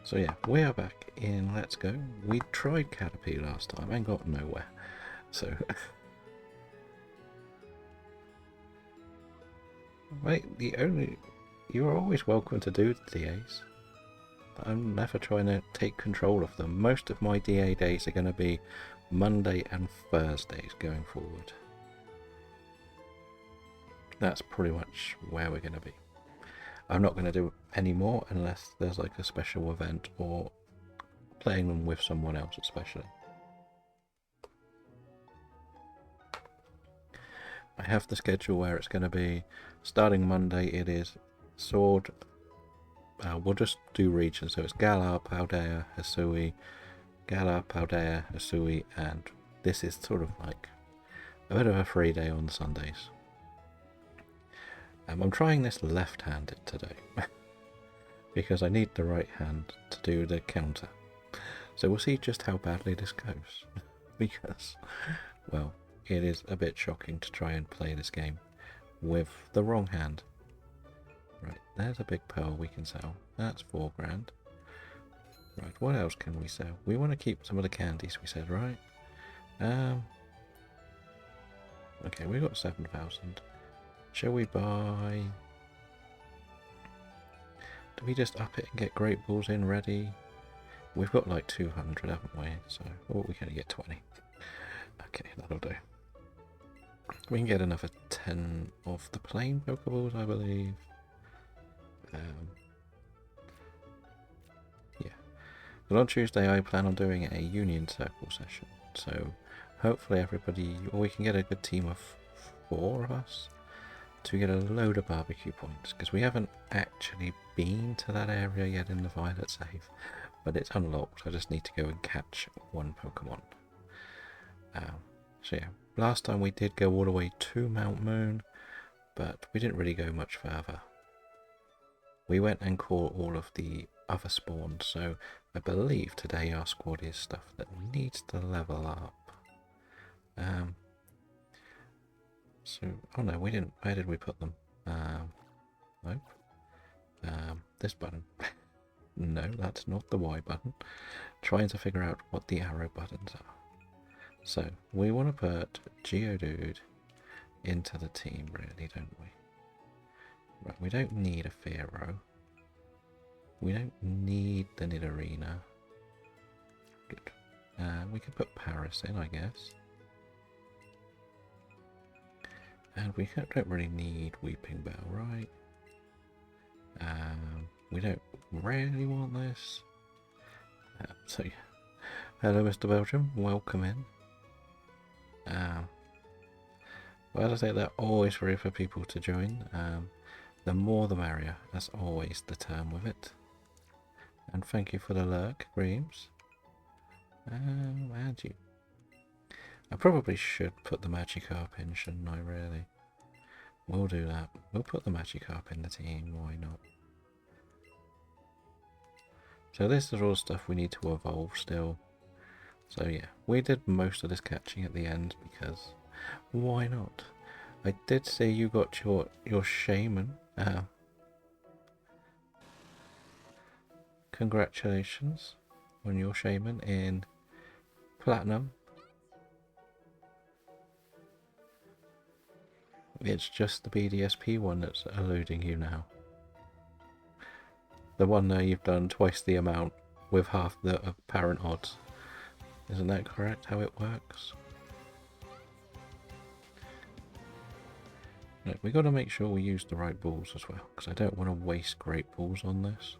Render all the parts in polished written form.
So yeah, we are back in Let's Go. We tried Caterpie last time and got nowhere. So, mate, you're always welcome to do the DAs. But I'm never trying to take control of them. Most of my DA days are going to be Monday and Thursdays going forward. That's pretty much where we're going to be. I'm not going to do any more unless there's like a special event or playing them with someone else especially. I have the schedule where it's going to be starting Monday. It is Sword. We'll just do regions. So it's Galar, Paldea, Hisui, Galar, Paldea, Hisui, and this is sort of like a bit of a free day on Sundays. I'm trying this left-handed today because I need the right hand to do the counter. So we'll see just how badly this goes because, well, it is a bit shocking to try and play this game with the wrong hand. Right, there's a big pearl we can sell. That's 4 grand. Right, what else can we sell? We want to keep some of the candies we said, right? Okay, we got 7,000. Shall we buy... Do we just up it and get Great Balls in ready? We've got like 200, haven't we? So, oh, we can get 20. Okay, that'll do. We can get another 10 of the plain Pokeballs, I believe. Yeah. But on Tuesday, I plan on doing a Union Circle session. So, hopefully everybody, or we can get a good team of 4 of us to get a load of barbecue points, because we haven't actually been to that area yet in the Violet save, but it's unlocked. I just need to go and catch 1 Pokemon. So yeah, last time we did go all the way to Mount Moon, but we didn't really go much further. We went and caught all of the other spawns, so I believe today our squad is stuff that needs to level up. So, oh no, we didn't. Where did we put them? Nope. This button. No, that's not the Y button. Trying to figure out what the arrow buttons are. So, we want to put Geodude into the team, really, don't we? Right, we don't need a Fearow. We don't need the Nidorina. Good. We can put Paris in, I guess. And we don't really need Weeping Bell, right? We don't really want this. So yeah. Hello, Mr. Belgium. Welcome in. Well, as I say, they're always free for people to join. The more the merrier. That's always the term with it. And thank you for the lurk, Greaves. And you. I probably should put the Magikarp in, shouldn't I, really? We'll do that. We'll put the Magikarp in the team, why not? So this is all stuff we need to evolve still. So yeah, we did most of this catching at the end because why not? I did say you got your Shaman. Congratulations on your Shaman in Platinum. It's just the BDSP one that's eluding you now. The one there you've done twice the amount with half the apparent odds. Isn't that correct how it works? Look, we got to make sure we use the right balls as well, because I don't want to waste great balls on this.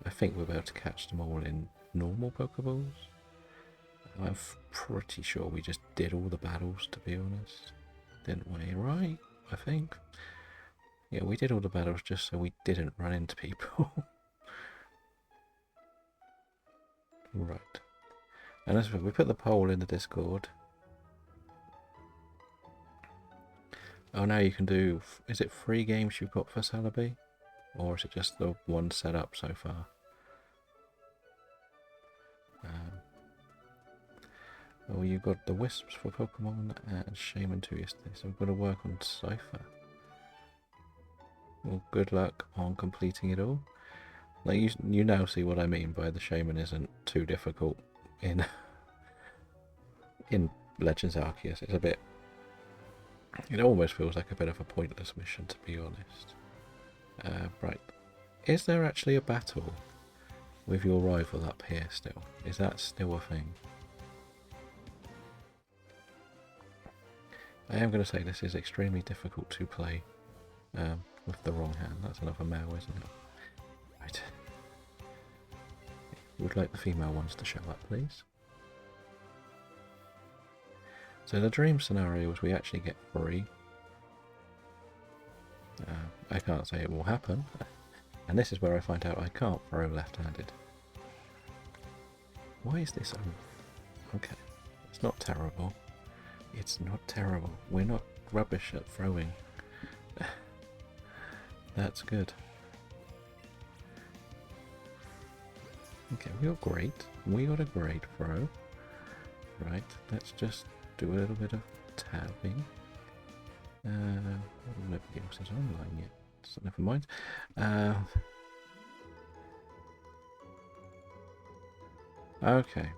I think we'll be able to catch them all in normal Pokeballs. I'm pretty sure we just did all the battles, to be honest. Didn't we? Right? I think. Yeah, we did all the battles just so we didn't run into people. Right. And as we put the poll in the Discord. Oh, now you can do... Is it 3 games you've got for Celebi? Or is it just the one set up so far? Oh, you've got the Wisps for Pokemon and Shaman 2 yesterday, so we've got to work on Cypher. Well, good luck on completing it all. Like you now see what I mean by the shaman isn't too difficult in in Legends Arceus. It's a bit. It almost feels like a bit of a pointless mission, to be honest. Right, is there actually a battle with your rival up here still? Is that still a thing? I am going to say this is extremely difficult to play with the wrong hand. That's another male, isn't it? Right. Would like the female ones to show up, please. So the dream scenario is we actually get 3. I can't say it will happen. And this is where I find out I can't throw left-handed. Why is this? Okay. It's not terrible. It's not terrible. We're not rubbish at throwing. That's good. Okay, we got great. We got a great throw. Right, let's just do a little bit of tapping. Nobody else is online yet, so never mind. Okay.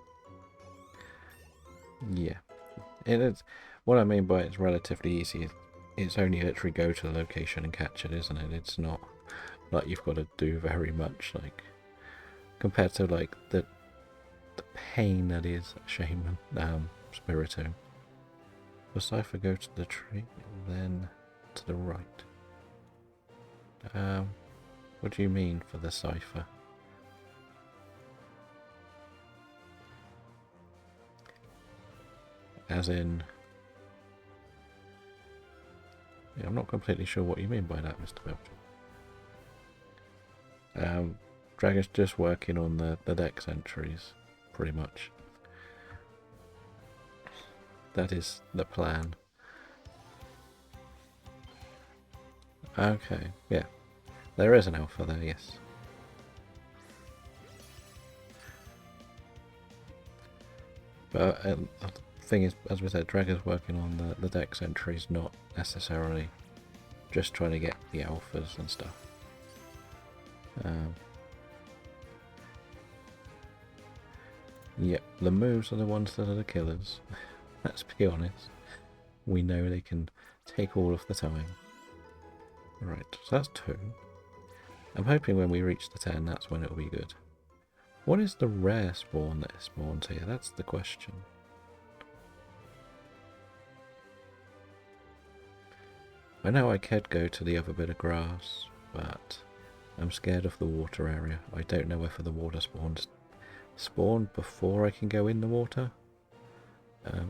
Yeah. It is. What I mean by it's relatively easy, it's only literally go to the location and catch it, isn't it? It's not like you've got to do very much, like, compared to, like, the pain that is Shaman, Spiritomb. The Cypher go to the tree, then to the right. What do you mean for the Cypher? As in... Yeah, I'm not completely sure what you mean by that, Mr. Belcher. Dragon's just working on the dex entries, pretty much. That is the plan. Okay, yeah. There is an alpha there, yes. But the thing is, as we said, Dragon's working on the dex entries, not necessarily just trying to get the alphas and stuff. Yep, the moves are the ones that are the killers. Let's be honest. We know they can take all of the time. Right, so that's 2. I'm hoping when we reach the 10, that's when it'll be good. What is the rare spawn that spawns here? That's the question. I know I could go to the other bit of grass, but I'm scared of the water area. I don't know whether the water spawns spawn before I can go in the water.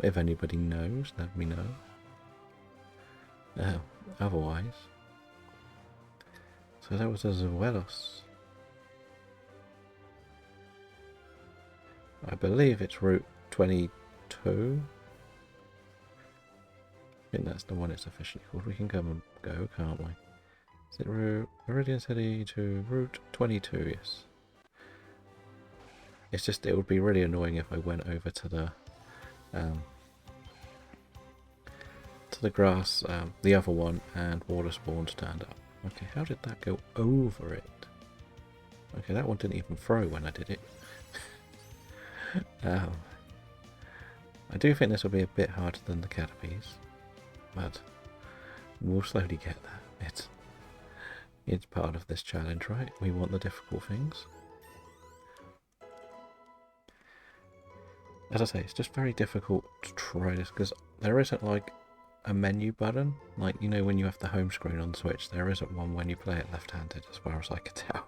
If anybody knows, let me know. Otherwise, so that was a Zuelos. I believe it's Route 22. I think that's the one it's officially called. We can come and go, can't we? Is it Route Meridian City to Route 22? Yes. It's just, it would be really annoying if I went over to the grass, the other one, and water spawns turned up. Okay, how did that go over it? Okay, that one didn't even throw when I did it. I do think this will be a bit harder than the Caterpies, but we'll slowly get there. It's part of this challenge, right? We want the difficult things. As I say, it's just very difficult to try this because there isn't like a menu button. Like, you know, when you have the home screen on the Switch, there isn't one when you play it left-handed, as far as I can tell.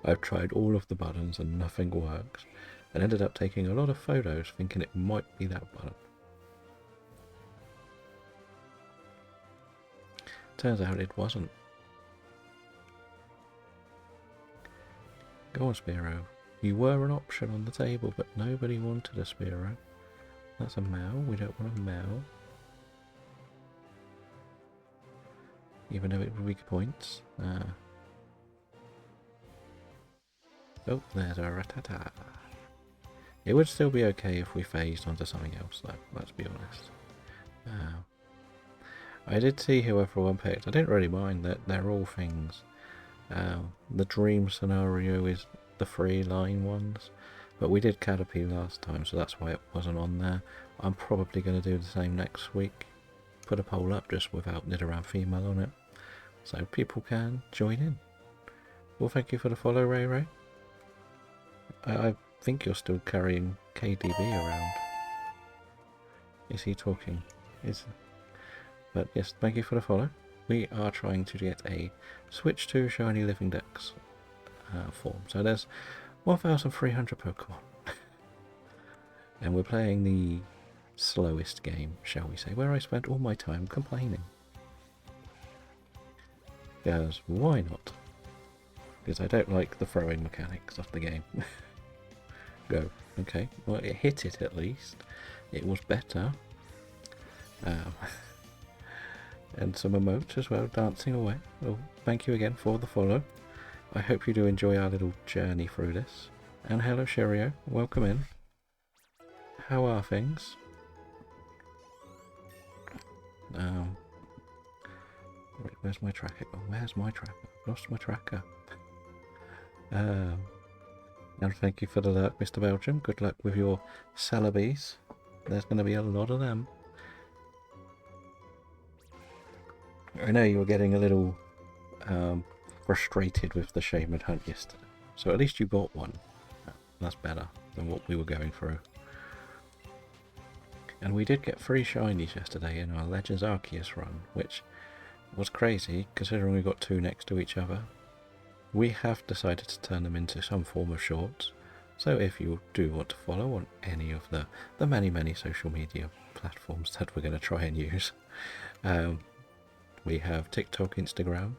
I've tried all of the buttons and nothing works, and ended up taking a lot of photos thinking it might be that button. Turns out it wasn't. Go on, Spearow. You were an option on the table, but nobody wanted a Spearow. That's a Mao. We don't want a Mao. Even though it would be weak points. Oh, there's a Rattata. It would still be okay if we phased onto something else, though, let's be honest. I did see who everyone picked. I didn't really mind that they're all things The dream scenario is the free line ones, but we did Caterpie last time, so that's why it wasn't on there. I'm probably going to do the same next week. Put a poll up just without Nidoran female on it, so people can join in. Well, thank you for the follow, Ray Ray. I think you're still carrying KDB around. Is he talking? But yes, thank you for the follow. We are trying to get a Switch 2 Shiny Living Dex form. So there's 1,300 Pokemon. And we're playing the slowest game, shall we say, where I spent all my time complaining. Because why not? Because I don't like the throwing mechanics of the game. Go. Okay, well it hit it at least. It was better. And some emotes as well, dancing away. Well, thank you again for the follow. I hope you do enjoy our little journey through this. And hello Sherio, welcome in. How are things? Where's my tracker? Oh, where's my tracker? I've lost my tracker. And thank you for the lurk, Mr. Belgium. Good luck with your Celebies. There's going to be a lot of them. I know you were getting a little frustrated with the Shaman hunt yesterday. So at least you got one. That's better than what we were going through. And we did get 3 shinies yesterday in our Legends Arceus run, which was crazy considering we got 2 next to each other. We have decided to turn them into some form of shorts. So if you do want to follow on any of the many social media platforms that we're going to try and use, we have TikTok, Instagram,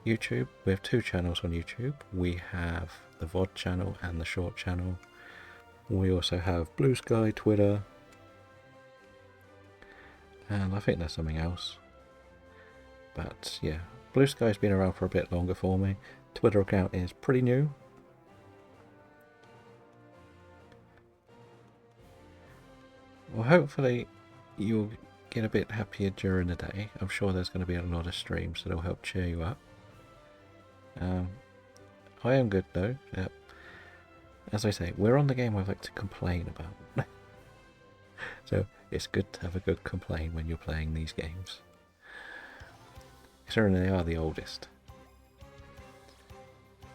YouTube. We have 2 channels on YouTube. We have the VOD channel and the short channel. We also have Blue Sky, Twitter, and I think there's something else. But yeah, Blue Sky's been around for a bit longer for me. Twitter account is pretty new. Well, hopefully you'll get a bit happier during the day. I'm sure there's going to be a lot of streams that'll help cheer you up. I am good though. As I say, we're on the game I like to complain about. So it's good to have a good complaint when you're playing these games. Considering they are the oldest.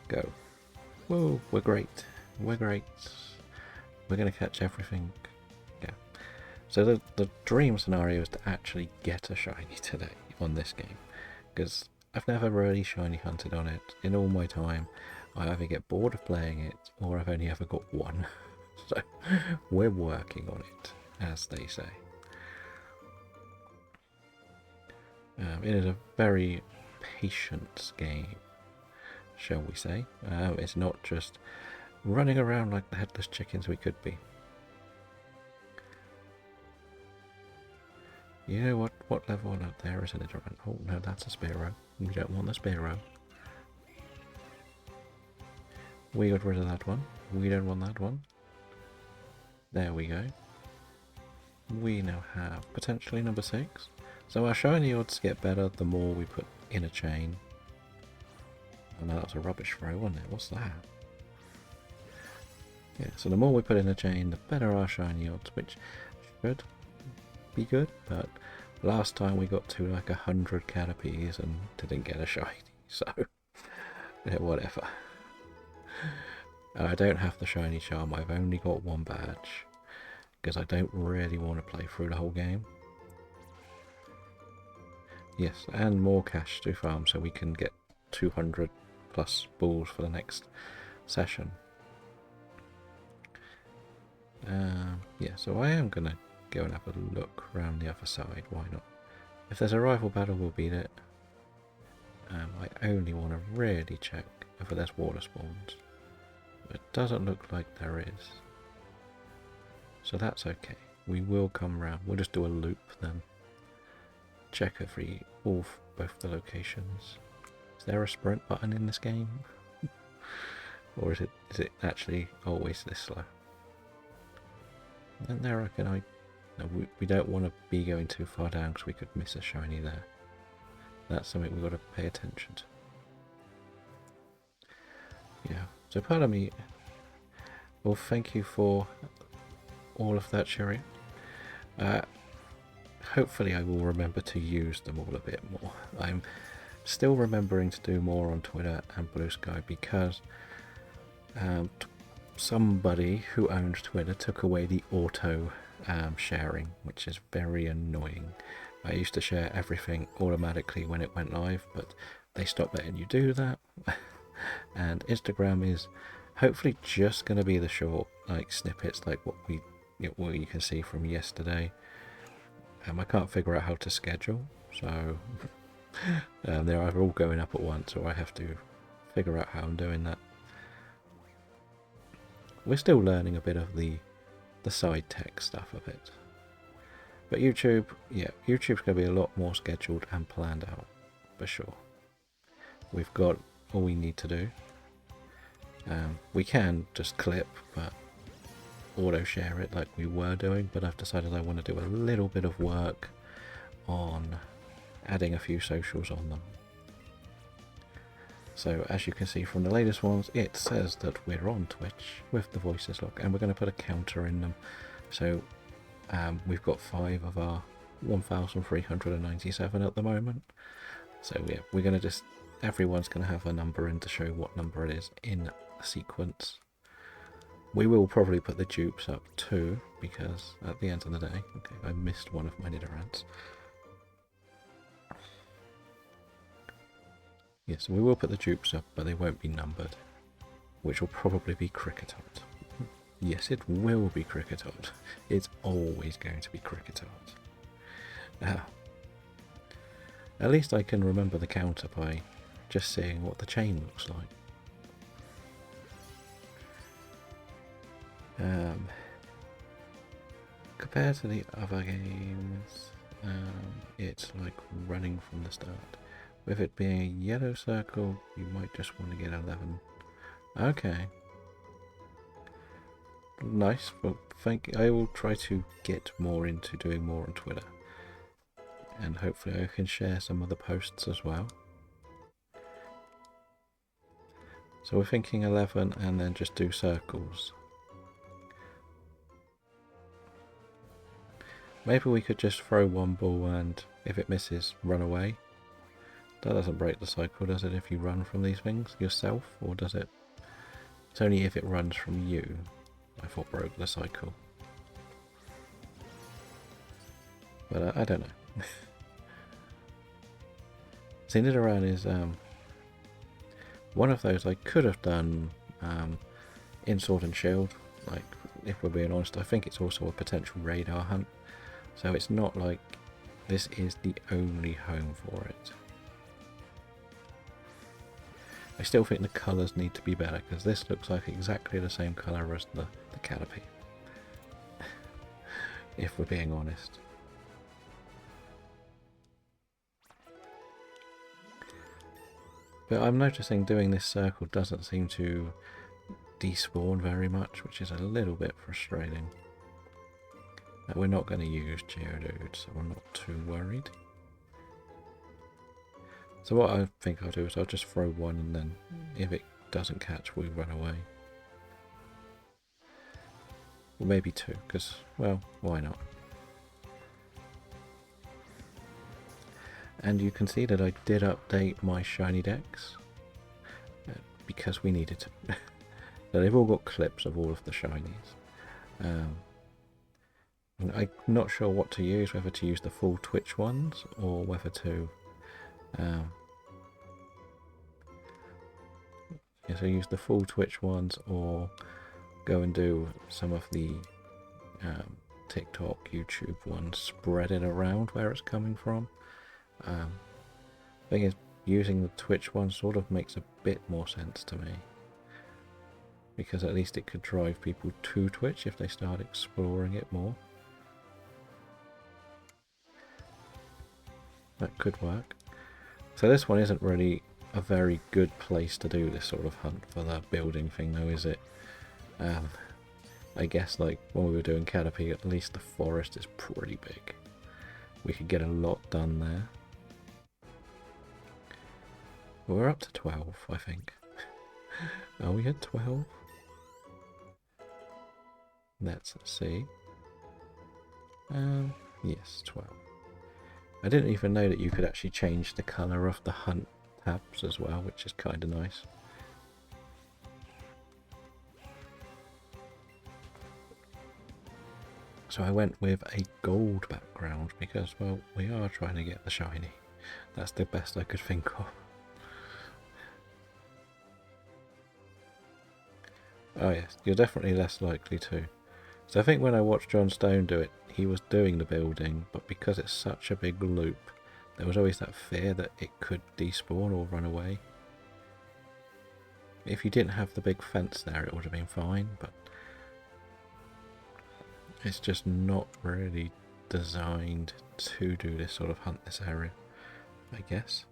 Go. Whoa, we're great. We're great. We're going to catch everything. Yeah. So the dream scenario is to actually get a shiny today on this game. Because I've never really shiny hunted on it. In all my time, I either get bored of playing it or I've only ever got one. So we're working on it, as they say. It is a very patient game, shall we say. It's not just running around like the headless chickens we could be. You know what level out there is a Nidoran? Oh no, that's a Spearow. We don't want the Spearow. We got rid of that one. We don't want that one. There we go. We now have potentially number 6. So our shiny odds get better the more we put in a chain. Oh no, that was a rubbish throw, wasn't it? What's that? Yeah, so the more we put in a chain, the better our shiny odds, which should be good, but last time we got to like 100 Caterpies and didn't get a shiny, so yeah, whatever. I don't have the shiny charm, I've only got 1 badge, because I don't really want to play through the whole game. Yes, and more cash to farm so we can get 200 plus balls for the next session. Yeah, so I am going to go and have a look around the other side, why not? If there's a rival battle, we'll beat it. I only want to really check if there's water spawns. It doesn't look like there is. So that's okay. We will come round. We'll just do a loop then. Check both the locations. Is there a sprint button in this game? Or is it actually always this slow? And there I reckon no, we don't want to be going too far down because we could miss a shiny there. That's something we've got to pay attention to. Yeah. So part of me, well, thank you for all of that, Sherry. Uh, hopefully I will remember to use them all a bit more. I'm still remembering to do more on Twitter and Blue Sky because somebody who owns Twitter took away the auto sharing, which is very annoying. I used to share everything automatically when it went live, but they stopped letting you do that. And Instagram is hopefully just going to be the short snippets like what you can see from yesterday. I can't figure out how to schedule, so they're either all going up at once or I have to figure out how I'm doing that. We're still learning a bit of the side tech stuff of it. But YouTube, yeah, YouTube's going to be a lot more scheduled and planned out, for sure. We've got all we need to do. We can just clip, but auto share it like we were doing, but I've decided I want to do a little bit of work on adding a few socials on them. So as you can see from the latest ones, it says that we're on Twitch with the voices lock, and we're going to put a counter in them. So we've got 5 of our 1,397 at the moment. So yeah, we're going to just, everyone's going to have a number in to show what number it is in sequence. We will probably put the dupes up too, because at the end of the day, okay, I missed one of my Nidorants. Yes, we will put the dupes up, but they won't be numbered, which will probably be Cricketot. Yes, it will be Cricketot. It's always going to be Cricketot. At least I can remember the counter by just seeing what the chain looks like. Compared to the other games, it's like running from the start. With it being a yellow circle, you might just want to get 11. Okay. Nice. Well, I will try to get more into doing more on Twitter. And hopefully I can share some of the posts as well. So we're thinking 11 and then just do circles. Maybe we could just throw one ball and if it misses, run away. That doesn't break the cycle, does it, if you run from these things yourself, or does it? It's only if it runs from you, I thought broke the cycle. But I don't know. See, Nidoran is one of those I could have done in Sword and Shield. Like, if we're being honest, I think it's also a potential radar hunt. So it's not like this is the only home for it. I still think the colours need to be better, because this looks like exactly the same colour as the Caterpie. If we're being honest. But I'm noticing doing this circle doesn't seem to despawn very much, which is a little bit frustrating. We're not going to use Geodude, so I'm not too worried. So what I think I'll do is I'll just throw one, and then if it doesn't catch, we run away. Or maybe 2, because, well, why not? And you can see that I did update my shiny decks, because we needed to. Now, they've all got clips of all of the shinies. I'm not sure what to use, whether to use the full Twitch ones, or whether to so use the full Twitch ones, or go and do some of the TikTok, YouTube ones, spread it around where it's coming from. Thing is, using the Twitch one sort of makes a bit more sense to me, because at least it could drive people to Twitch if they start exploring it more. That could work. So this one isn't really a very good place to do this sort of hunt for the building thing, though, is it? I guess like when we were doing Caterpie, at least the forest is pretty big. We could get a lot done there. We're up to 12, I think. Are we at 12? Let's see. Yes, 12. I didn't even know that you could actually change the colour of the hunt tabs as well, which is kind of nice. So I went with a gold background because, well, we are trying to get the shiny. That's the best I could think of. Oh yes, you're definitely less likely to. So I think when I watched John Stone do it, he was doing the building, but because it's such a big loop, there was always that fear that it could despawn or run away. If you didn't have the big fence there, it would have been fine, but it's just not really designed to do this sort of hunt this area, I guess.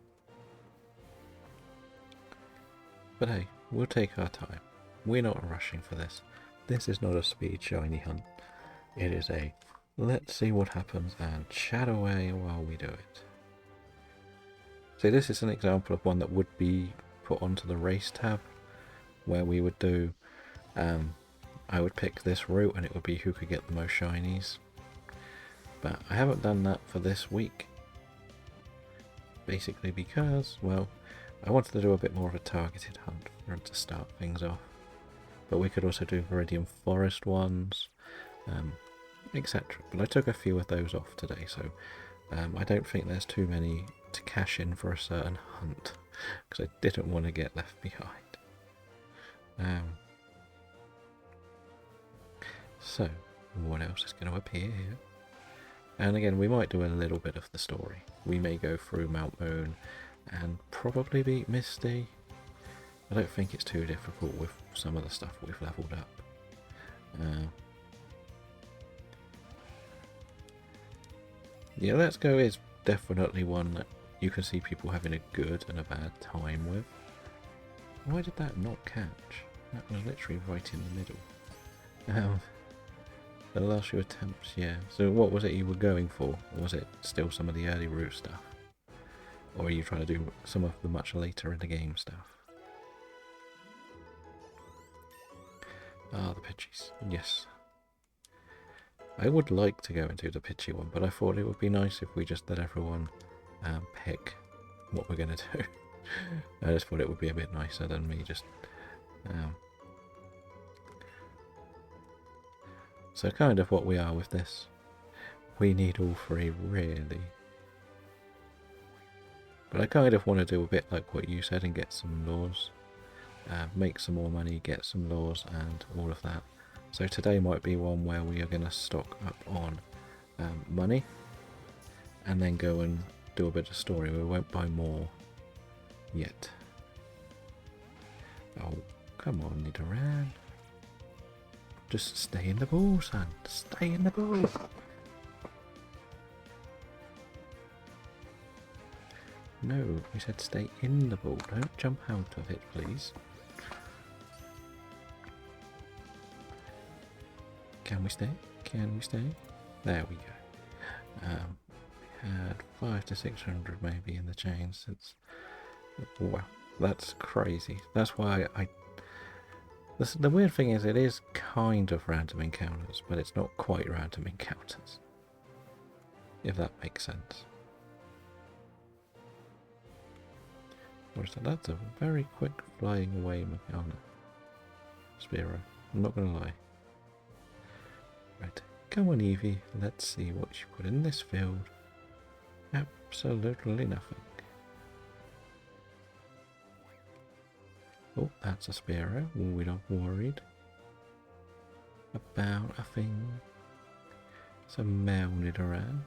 But hey, we'll take our time. We're not rushing for this. This is not a speed shiny hunt. It is a let's see what happens and chat away while we do it. So this is an example of one that would be put onto the race tab, where we would do, I would pick this route and it would be who could get the most shinies. But I haven't done that for this week. Basically because, well, I wanted to do a bit more of a targeted hunt for to start things off. But we could also do Viridian Forest ones, etc. But I took a few of those off today, so I don't think there's too many to cash in for a certain hunt, because I didn't want to get left behind. So, what else is going to appear here? And again, we might do a little bit of the story. We may go through Mount Moon and probably beat Misty. I don't think it's too difficult with some of the stuff we've leveled up. Yeah, Let's Go is definitely one that you can see people having a good and a bad time with. Why did that not catch? That was literally right in the middle. The last few attempts, yeah. So what was it you were going for? Or was it still some of the early route stuff? Or are you trying to do some of the much later in the game stuff? Ah, the pitchies. Yes. I would like to go into the pitchy one, but I thought it would be nice if we just let everyone pick what we're going to do. I just thought it would be a bit nicer than me just... So kind of what we are with this. We need all three, really. But I kind of want to do a bit like what you said and get some laws. Make some more money, get some laws and all of that. So today might be one where we are going to stock up on money and then go and do a bit of story. We won't buy more yet. Oh, come on, Nidoran. Just stay in the ball, son. Stay in the ball. No, we said stay in the ball. Don't jump out of it, please. Can we stay? Can we stay? There we go. We had 500 to 600 maybe in the chains. It's wow, that's crazy. That's why the weird thing is, it is kind of random encounters, but it's not quite random encounters. If that makes sense. What is that? That's a very quick flying away Macana. Spearow. I'm not gonna lie. Right, come on Eevee, let's see what you put in this field. Absolutely nothing. Oh, that's a Spearow. We're not worried about a thing. It's a male Nidoran.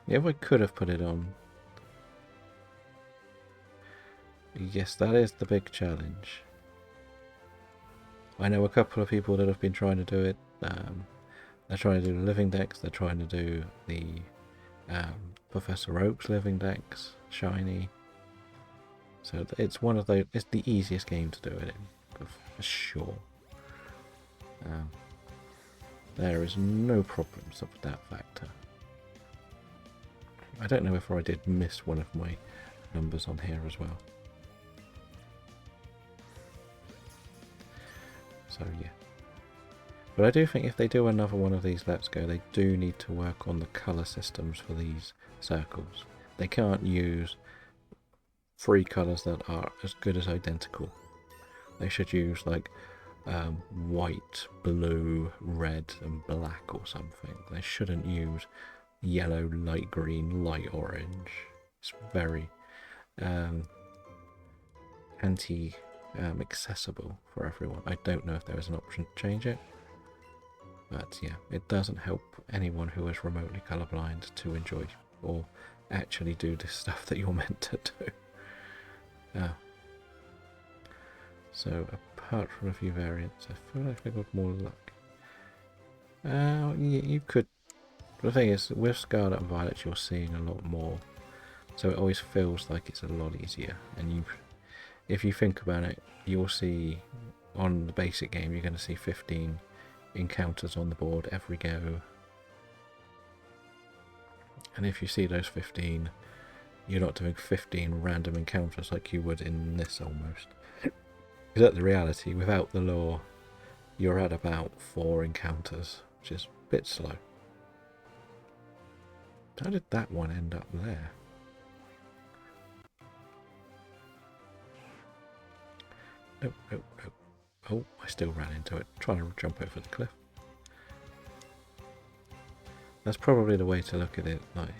Yeah, we could have put it on. Yes, that is the big challenge. I know a couple of people that have been trying to do it. They're trying to do the living decks. They're trying to do the Professor Oak's living decks, shiny. So it's one of those. It's the easiest game to do it in, for sure. There is no problems with that factor. I don't know if I did miss one of my numbers on here as well. So yeah. But I do think if they do another one of these Let's Go, they do need to work on the colour systems for these circles. They can't use 3 colours that are as good as identical. They should use like white, blue, red and black or something. They shouldn't use yellow, light green, light orange. It's very accessible for everyone. I don't know if there is an option to change it. But yeah, it doesn't help anyone who is remotely colourblind to enjoy or actually do the stuff that you're meant to do. So apart from a few variants, I feel like I got more luck. You could. The thing is, with Scarlet and Violet, you're seeing a lot more, so it always feels like it's a lot easier. And if you think about it, you'll see on the basic game, you're going to see 15 encounters on the board every go. And if you see those 15, you're not doing 15 random encounters like you would in this almost. Because at the reality, without the lore, you're at about 4 encounters, which is a bit slow. How did that one end up there? Oh, oh, oh. Oh, I still ran into it, trying to jump over the cliff. That's probably the way to look at it, like...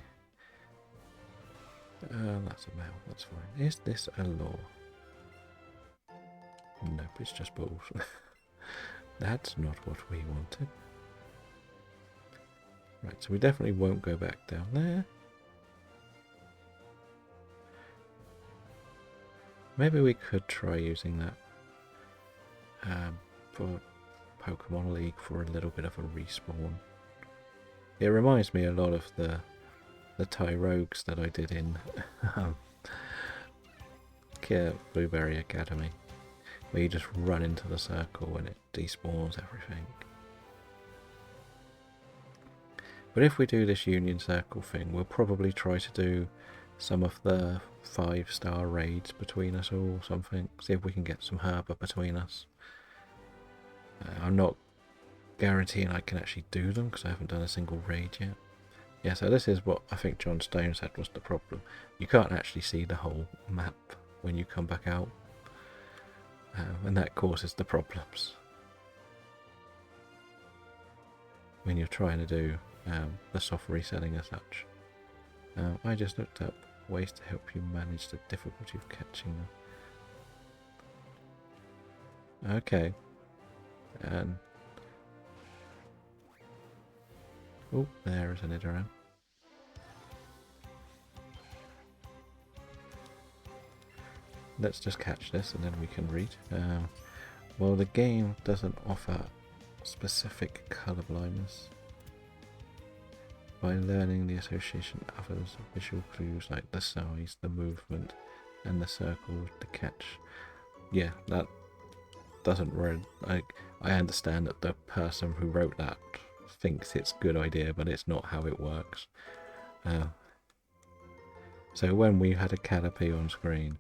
that's a male, that's fine. Is this a lore? Nope, it's just balls. That's not what we wanted. Right, so we definitely won't go back down there. Maybe we could try using that for Pokemon League for a little bit of a respawn. It reminds me a lot of the Tyrogues that I did in Blueberry Academy, where you just run into the circle and it despawns everything. But if we do this Union Circle thing, we'll probably try to do some of the 5-star raids between us all, something. See if we can get some Herba between us. I'm not guaranteeing I can actually do them because I haven't done a single raid yet. Yeah, so this is what I think John Stone said was the problem. You can't actually see the whole map when you come back out. And that causes the problems. When you're trying to do the soft resetting as such. I just looked up ways to help you manage the difficulty of catching them. Okay. And oh, there is an Nidoran. Let's just catch this and then we can read. Well, the game doesn't offer specific colour blindness. By learning the association of others, visual clues like the size, the movement, and the circle to catch. Yeah, that doesn't really... I understand that the person who wrote that thinks it's a good idea, but it's not how it works. So when we had a Caterpie on screen,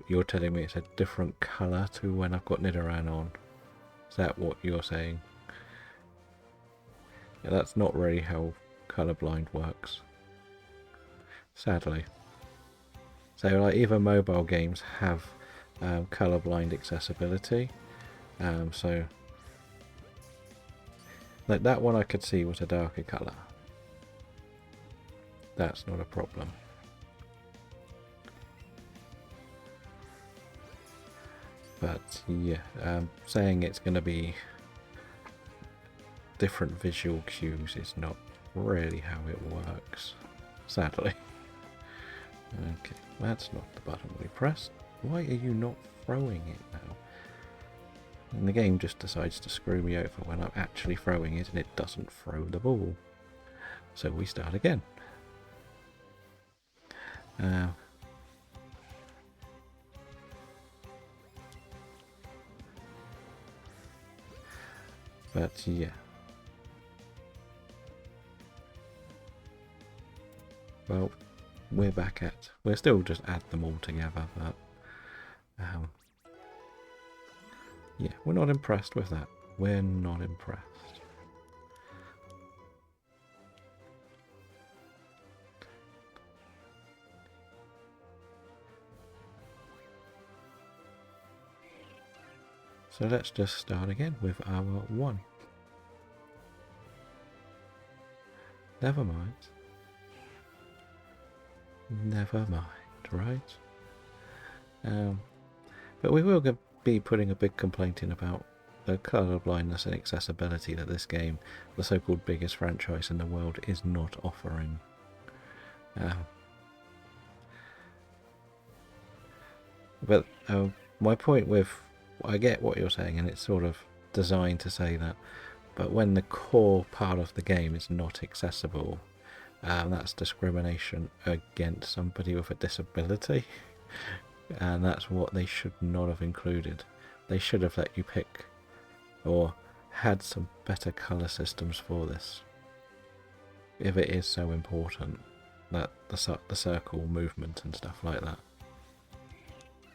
you're telling me it's a different colour to when I've got Nidoran on. Is that what you're saying? Yeah, that's not really how colourblind works, sadly. So like even mobile games have colourblind accessibility. So like that one I could see was a darker colour. That's not a problem. But yeah, saying it's going to be different visual cues is not really how it works, sadly. Okay, that's not the button we pressed. Why are you not throwing it now? And the game just decides to screw me over when I'm actually throwing it and it doesn't throw the ball. So we start again. But yeah. Well, we're back at... We'll still just add them all together, but... Yeah, we're not impressed with that. We're not impressed. So let's just start again with our 1. Never mind. Never mind, right? But we will be putting a big complaint in about the colour blindness and accessibility that this game, the so-called biggest franchise in the world, is not offering. But my point with, I get what you're saying, and it's sort of designed to say that, but when the core part of the game is not accessible, that's discrimination against somebody with a disability, and that's what they should not have included. They should have let you pick, or had some better colour systems for this, if it is so important, that the circle movement and stuff like that.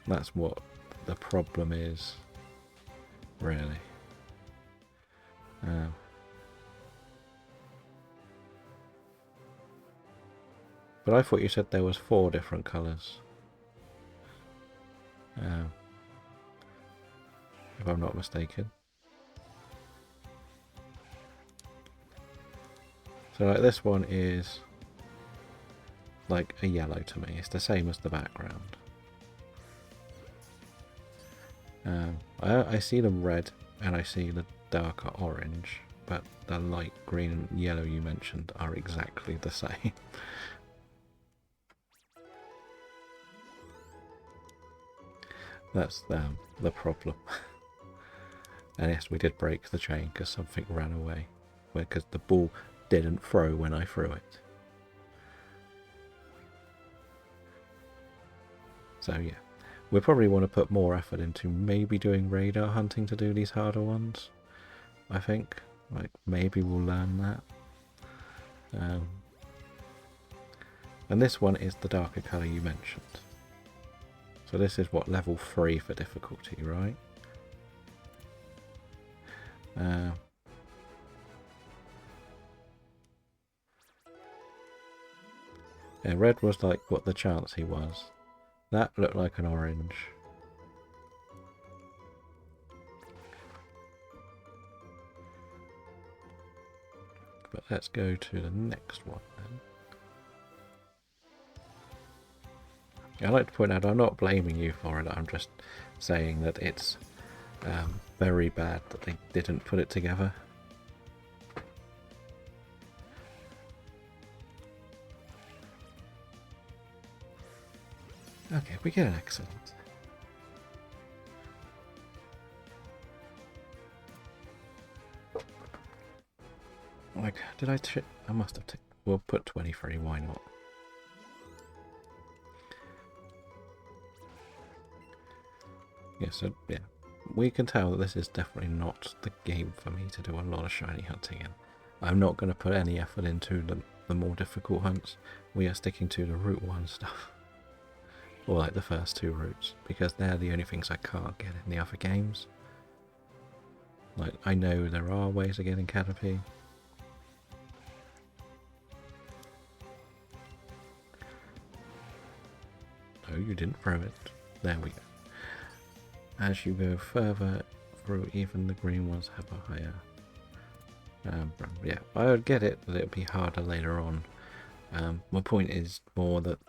That's what the problem is, really. But I thought you said there was 4 different colours. If I'm not mistaken. So like this one is like a yellow to me. It's the same as the background. I see the red and I see the darker orange, but the light green and yellow you mentioned are exactly the same. That's the problem. And yes, we did break the chain because something ran away. Because the ball didn't throw when I threw it. So yeah, we probably want to put more effort into maybe doing radar hunting to do these harder ones. I think, like, maybe we'll learn that. And this one is the darker colour you mentioned. So this is what, level 3 for difficulty, right? Yeah, red was like what the Chansey was. That looked like an orange. But let's go to the next one then. I'd like to point out, I'm not blaming you for it, I'm just saying that it's very bad that they didn't put it together. Okay, we get an excellent. Like, did I must have we'll put 23, why not? Yeah, so yeah, we can tell that this is definitely not the game for me to do a lot of shiny hunting in. I'm not going to put any effort into the more difficult hunts. We are sticking to the Route 1 stuff. Or like the first 2 routes, because they're the only things I can't get in the other games. Like, I know there are ways of getting Canopy. No, you didn't throw it. There we go. As you go further through, even the green ones have a higher... yeah, I would get it that it would be harder later on. My point is more that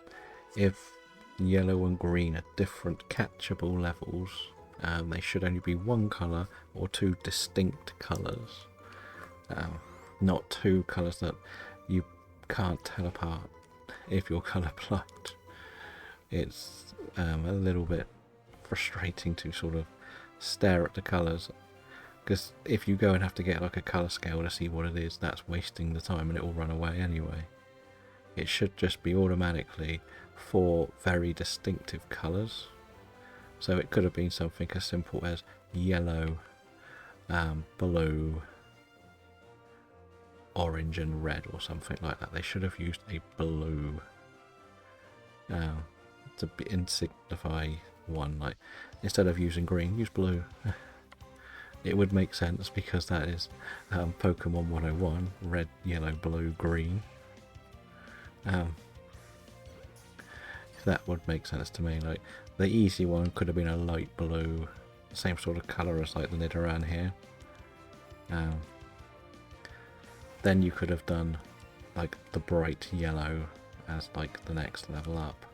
if yellow and green are different catchable levels, they should only be 1 colour or 2 distinct colours. Not 2 colours that you can't tell apart if you're colourblind. It's a little bit frustrating to sort of stare at the colours, because if you go and have to get like a colour scale to see what it is, that's wasting the time and it will run away anyway. It should just be automatically 4 very distinctive colours. So it could have been something as simple as yellow, blue, orange and red or something like that. They should have used a blue to signify one, like instead of using green, use blue. it would make sense because that is Pokemon 101, red, yellow, blue, green. That would make sense to me. Like, the easy one could have been a light blue, same sort of colour as like the Nidoran here. Then you could have done like the bright yellow as like the next level up.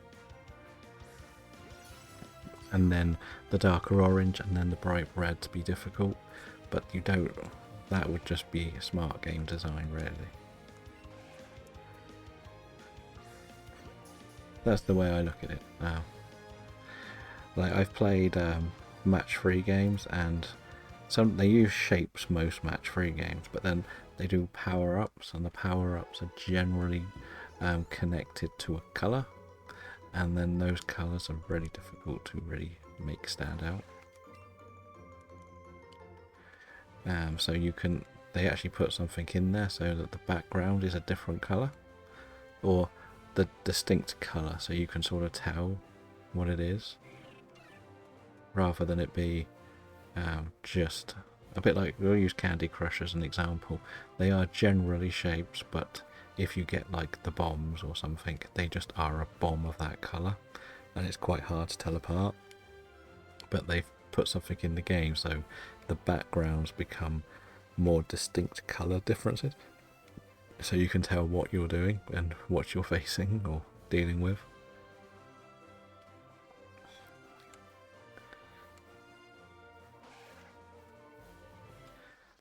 And then the darker orange and then the bright red to be difficult. But you don't, that would just be smart game design really. That's the way I look at it now. Like, I've played match-free games, and they use shapes most match-free games, but then they do power-ups, and the power-ups are generally connected to a colour, and then those colours are really difficult to really make stand out. So they actually put something in there so that the background is a different colour, or the distinct colour, so you can sort of tell what it is, rather than it be just a bit like, we'll use Candy Crush as an example. They are generally shapes, but if you get like the bombs or something, they just are a bomb of that colour, and it's quite hard to tell apart. But they've put something in the game so the backgrounds become more distinct colour differences, so you can tell what you're doing and what you're facing or dealing with.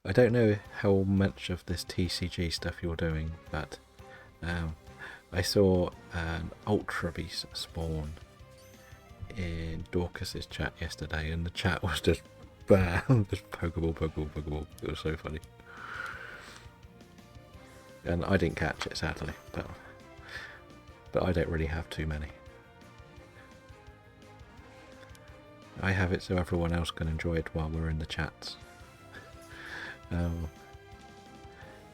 I don't know how much of this TCG stuff you're doing, but I saw an Ultra Beast spawn in Dorcas's chat yesterday, and the chat was just bam, just Pokeball, Pokeball, Pokeball. It was so funny. And I didn't catch it, sadly, but I don't really have too many. I have it so everyone else can enjoy it while we're in the chats.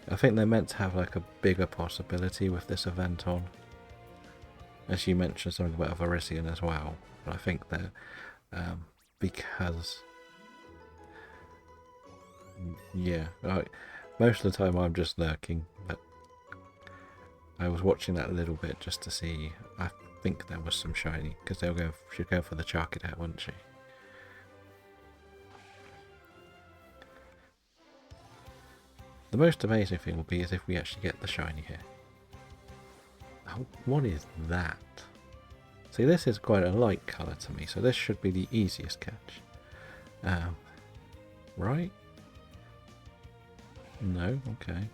I think they're meant to have like a bigger possibility with this event on. As you mentioned something about Varisian as well, but I think that because yeah, most of the time I'm just lurking, but I was watching that a little bit just to see. I think there was some shiny, because she'd go for the Charcadet, wouldn't she? The most amazing thing will be is if we actually get the shiny here. Oh, what is that? See, this is quite a light colour to me, so this should be the easiest catch. Right? No? Okay.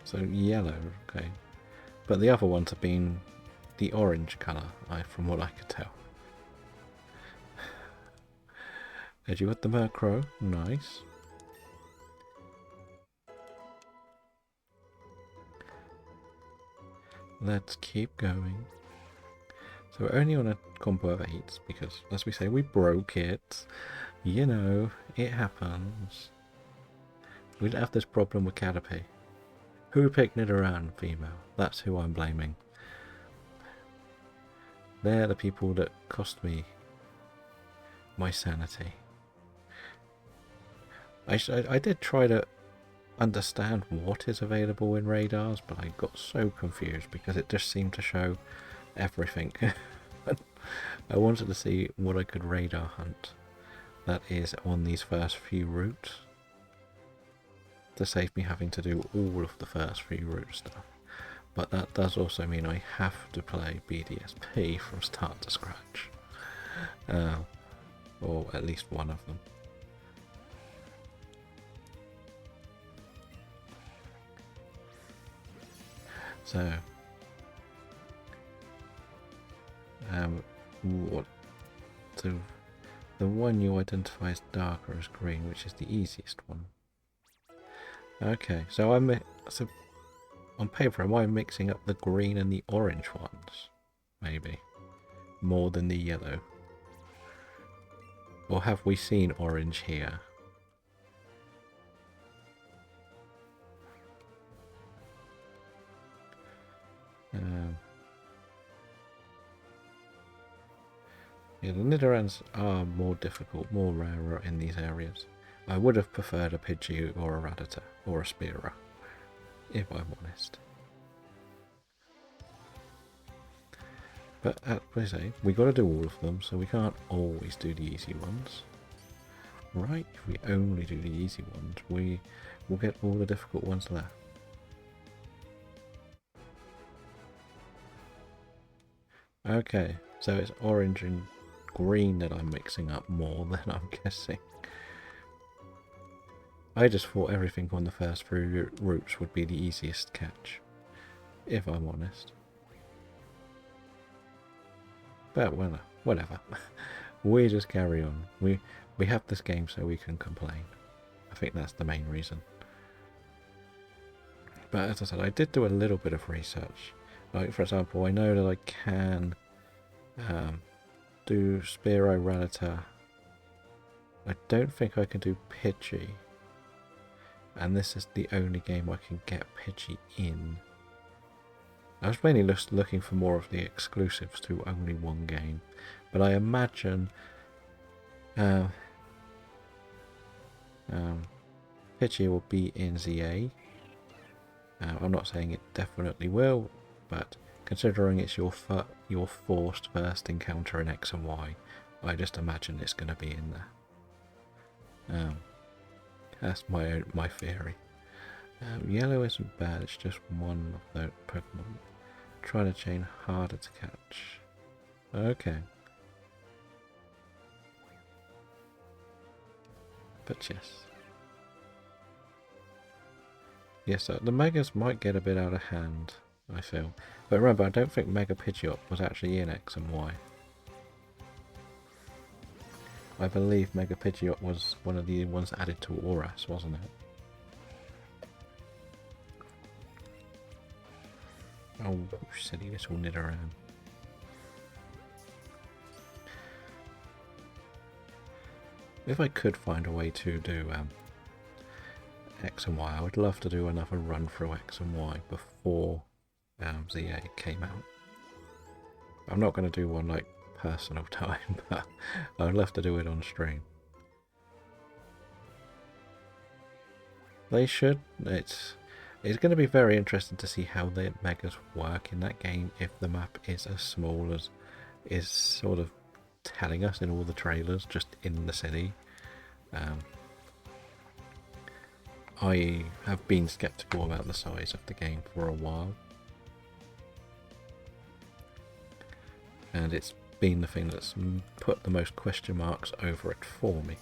So yellow, okay. But the other ones have been the orange colour, from what I could tell. Had you got the Murkrow? Nice. Let's keep going. So we're only on a combo of 8s because, as we say, we broke it. You know, it happens. We don't have this problem with Caterpie. Who picked Nidoran female? That's who I'm blaming. They're the people that cost me my sanity. I did try to understand what is available in radars, but I got so confused because it just seemed to show everything. I wanted to see what I could radar hunt that is on these first few routes to save me having to do all of the first few route stuff. But that does also mean I have to play BDSP from start to scratch, or at least one of them. So, what? So, the one you identify as darker as green, which is the easiest one. Okay, so on paper, am I mixing up the green and the orange ones? Maybe more than the yellow, or have we seen orange here? Yeah, the Nidorans are more difficult, more rarer in these areas. I would have preferred a Pidgey or a Rattata or a Spearow, if I'm honest. But as I say, we got to do all of them, so we can't always do the easy ones. Right? If we only do the easy ones, we will get all the difficult ones left. Okay, so it's orange and green that I'm mixing up more than I'm guessing. I just thought everything on the first three routes would be the easiest catch, if I'm honest. But well, whatever. We just carry on. We have this game so we can complain. I think that's the main reason. But as I said, I did do a little bit of research. Like, for example, I know that I can do Spearow Rattata. I don't think I can do Pidgey. And this is the only game I can get Pidgey in. I was mainly just looking for more of the exclusives to only one game. But I imagine Pidgey will be in ZA. I'm not saying it definitely will, but considering it's your forced first encounter in X and Y, I just imagine it's going to be in there. That's my theory. Yellow isn't bad, it's just one of the Pokemon. Trying to chain harder to catch. Okay. But yes. Yes, the Megas might get a bit out of hand, I feel. But remember, I don't think Mega Pidgeot was actually in X and Y. I believe Mega Pidgeot was one of the ones added to Auras, wasn't it? Oh, silly little Nidoran. If I could find a way to do X and Y, I would love to do another run through X and Y before ZA came out. I'm not going to do one like personal time, but I'd love to do it on stream. They should. It's going to be very interesting to see how the Megas work in that game if the map is as small as is sort of telling us in all the trailers, just in the city. I have been skeptical about the size of the game for a while, and it's been the thing that's put the most question marks over it for me.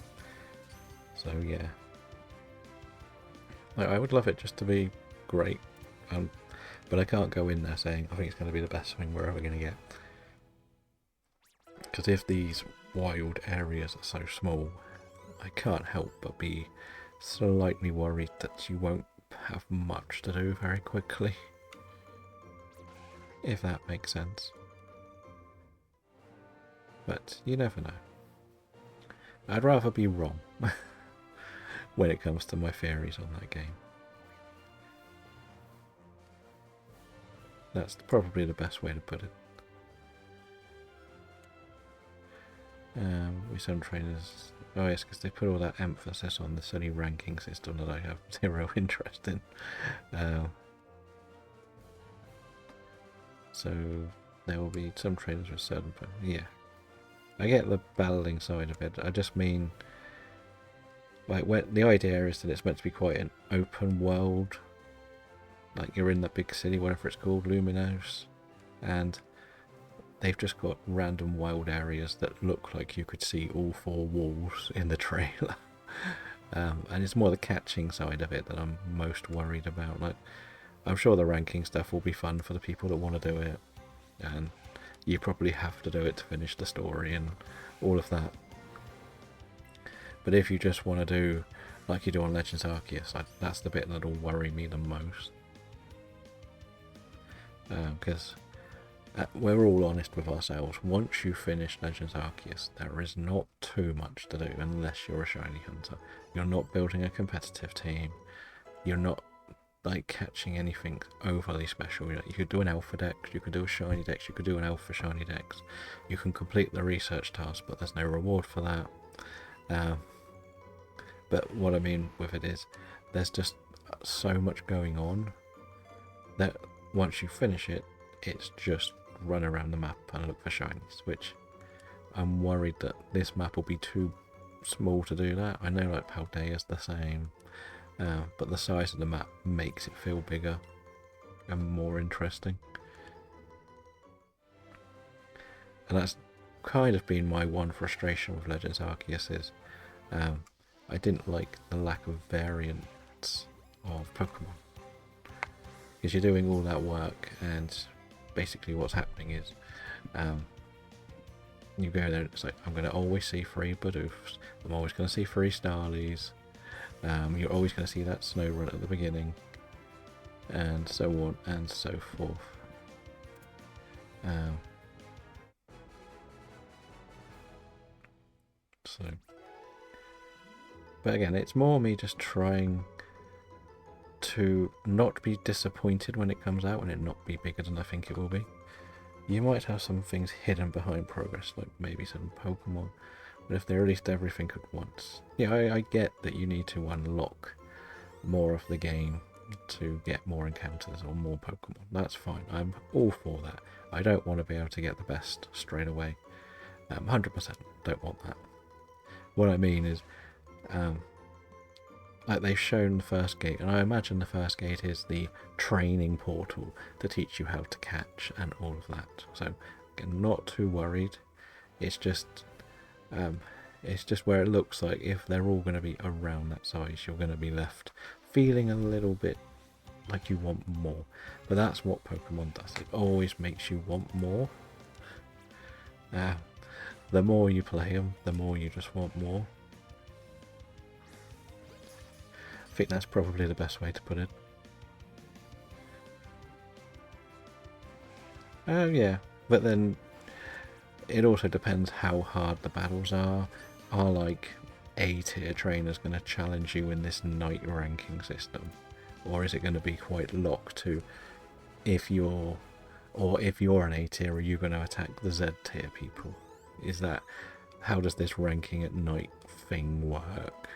So yeah, I would love it just to be great, but I can't go in there saying I think it's going to be the best thing we're ever going to get, because if these wild areas are so small, I can't help but be slightly worried that you won't have much to do very quickly, if that makes sense. But you never know. I'd rather be wrong when it comes to my theories on that game. That's probably the best way to put it. We some trainers. Oh yes, because they put all that emphasis on the silly ranking system that I have zero interest in. So there will be some trainers with certain. Yeah, I get the battling side of it. I just mean, like, the idea is that it's meant to be quite an open world. Like you're in the big city, whatever it's called, Luminos, and they've just got random wild areas that look like you could see all four walls in the trailer. And it's more the catching side of it that I'm most worried about. Like, I'm sure the ranking stuff will be fun for the people that want to do it, and you probably have to do it to finish the story and all of that. But if you just want to do like you do on Legends Arceus, that's the bit that'll worry me the most. Because we're all honest with ourselves. Once you finish Legends Arceus, there is not too much to do unless you're a shiny hunter. You're not building a competitive team. You're not like catching anything overly special. You know, you could do an alpha dex, you could do a shiny dex, you could do an alpha shiny dex. You can complete the research task, but there's no reward for that. But what I mean with it is, there's just so much going on that once you finish it, it's just run around the map and look for shinies, which I'm worried that this map will be too small to do that. I know like Paldea's the same, but the size of the map makes it feel bigger and more interesting. And that's kind of been my one frustration with Legends Arceus is I didn't like the lack of variants of Pokemon. Because you're doing all that work and basically what's happening is you go there and it's like, I'm going to always see 3 Bidoofs, I'm always going to see 3 Starlies, you're always going to see that Snorunt at the beginning, and so on and so forth. But again, it's more me just trying to not be disappointed when it comes out and it not be bigger than I think it will be. You might have some things hidden behind progress, like maybe some Pokemon, but if they released everything at once, yeah, I get that you need to unlock more of the game to get more encounters or more Pokemon. That's fine, I'm all for that. I don't want to be able to get the best straight away. 100% don't want that. What I mean is, like they've shown the first gate, and I imagine the first gate is the training portal to teach you how to catch and all of that. So again, not too worried. It's just where it looks like if they're all going to be around that size, you're going to be left feeling a little bit like you want more. But that's what Pokemon does. It always makes you want more. The more you play them, the more you just want more. I think that's probably the best way to put it. Yeah, but then it also depends how hard the battles are. Are like A-tier trainers going to challenge you in this night ranking system? Or is it going to be quite locked to if you're an A-tier, are you going to attack the Z-tier people? Is that, how does this ranking at night thing work?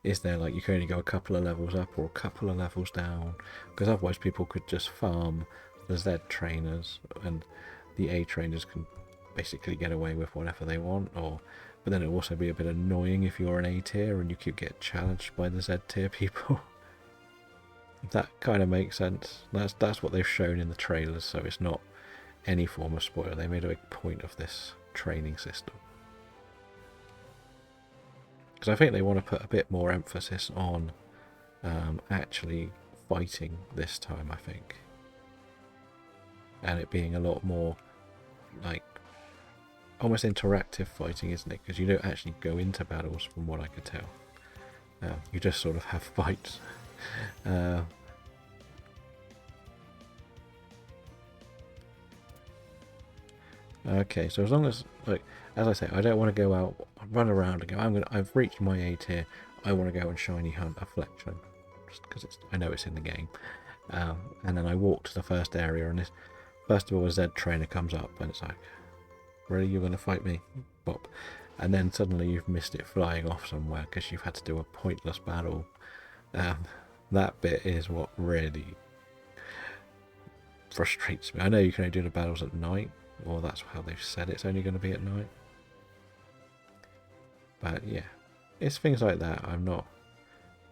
Is there like you can only go a couple of levels up or a couple of levels down? Because otherwise people could just farm the Z trainers and the A trainers can basically get away with whatever they want. But then it'll also be a bit annoying if you're an A tier and you keep getting challenged by the Z tier people. That kind of makes sense. That's what they've shown in the trailers, so it's not any form of spoiler. They made a big point of this training system. Because I think they want to put a bit more emphasis on actually fighting this time, I think. And it being a lot more like almost interactive fighting, isn't it? Because you don't actually go into battles from what I could tell. You just sort of have fights. Okay, so as long as, like, as I say, I don't want to go out, run around and go, I've reached my A tier, I want to go and shiny hunt a Fletchling, just because I know it's in the game. And then I walk to the first area, and this, first of all, a Z trainer comes up, and it's like, really, you're going to fight me? Bop. And then suddenly you've missed it flying off somewhere because you've had to do a pointless battle. That bit is what really frustrates me. I know you can only do the battles at night, or that's how they've said it's only going to be at night. But yeah, it's things like that I'm not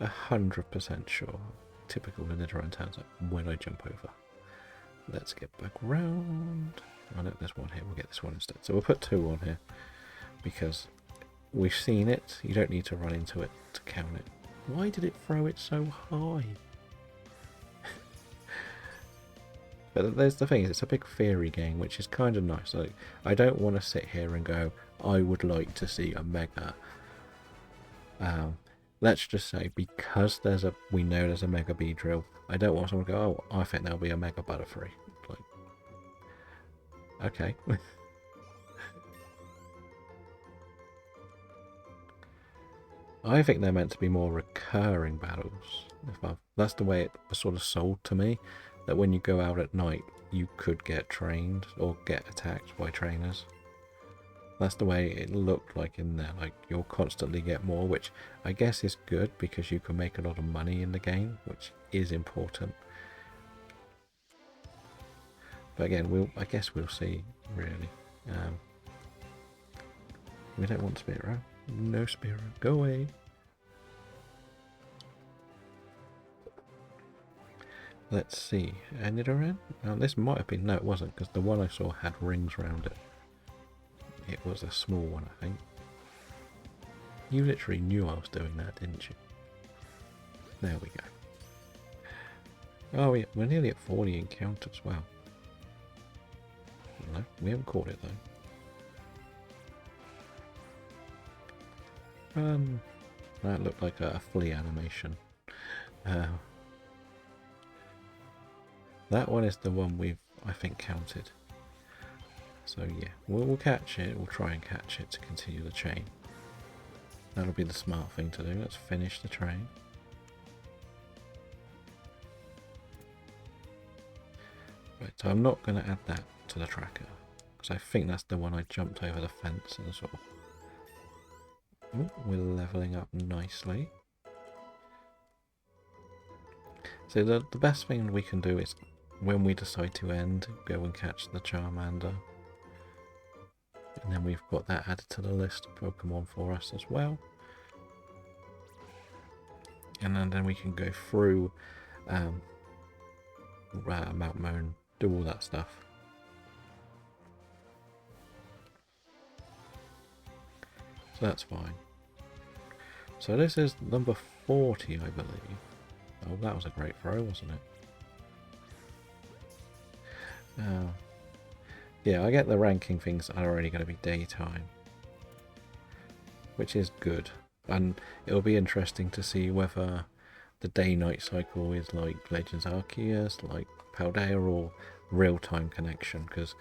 100% sure. Typical in Nidoran turns up when I jump over. Let's get back round. Oh no, there's one here, we'll get this one instead. So we'll put 2 on here, because we've seen it, you don't need to run into it to count it. Why did it throw it so high? But there's the thing, it's a big theory game, which is kind of nice. Like, I don't want to sit here and go, I would like to see a Mega. Let's just say, because we know there's a Mega Beedrill, I don't want someone to go, oh, I think there'll be a Mega Butterfree. Like, okay. I think they're meant to be more recurring battles. That's the way it was sort of sold to me, that when you go out at night, you could get trained or get attacked by trainers. That's the way it looked like in there. Like, you'll constantly get more, which I guess is good because you can make a lot of money in the game, which is important. But again, I guess we'll see, really. We don't want Spearow. No Spearow. Go away. Let's see. Nidoran? Now, this might have been... No, it wasn't, because the one I saw had rings around it. It was a small one, I think. You literally knew I was doing that, didn't you? There we go. Oh, yeah, we're nearly at 40 encounters. Wow. No, we haven't caught it, though. That looked like a flea animation. That one is the one we've, I think, counted. So yeah, we'll catch it. We'll try and catch it to continue the chain. That'll be the smart thing to do. Let's finish the train. Right, so I'm not going to add that to the tracker, because I think that's the one I jumped over the fence and saw. Ooh, we're leveling up nicely. So the best thing we can do is, when we decide to end, go and catch the Charmander. And then we've got that added to the list of Pokemon for us as well. And then we can go through Mount Moon, do all that stuff. So that's fine. So this is number 40, I believe. Oh, that was a great throw, wasn't it? Yeah, I get the ranking things are already going to be daytime, which is good. And it'll be interesting to see whether the day-night cycle is like Legends Arceus, like Paldea, or real-time connection, because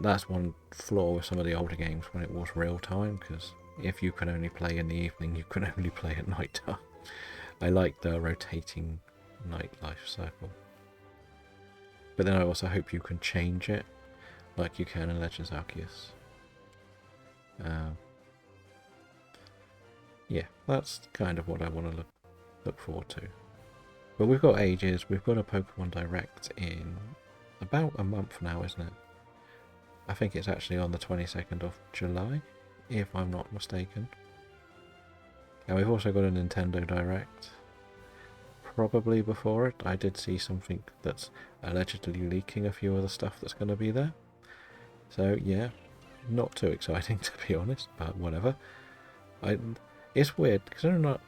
that's one flaw with some of the older games when it was real-time, because if you can only play in the evening, you can only play at night time. I like the rotating nightlife cycle. But then I also hope you can change it, like you can in Legends Arceus. Yeah, that's kind of what I want to look forward to. But we've got ages. We've got a Pokemon Direct in about a month now, isn't it? I think it's actually on the 22nd of July, if I'm not mistaken. And we've also got a Nintendo Direct probably before it. I did see something that's allegedly leaking a few of the stuff that's going to be there. So yeah, not too exciting to be honest, but whatever. It's weird because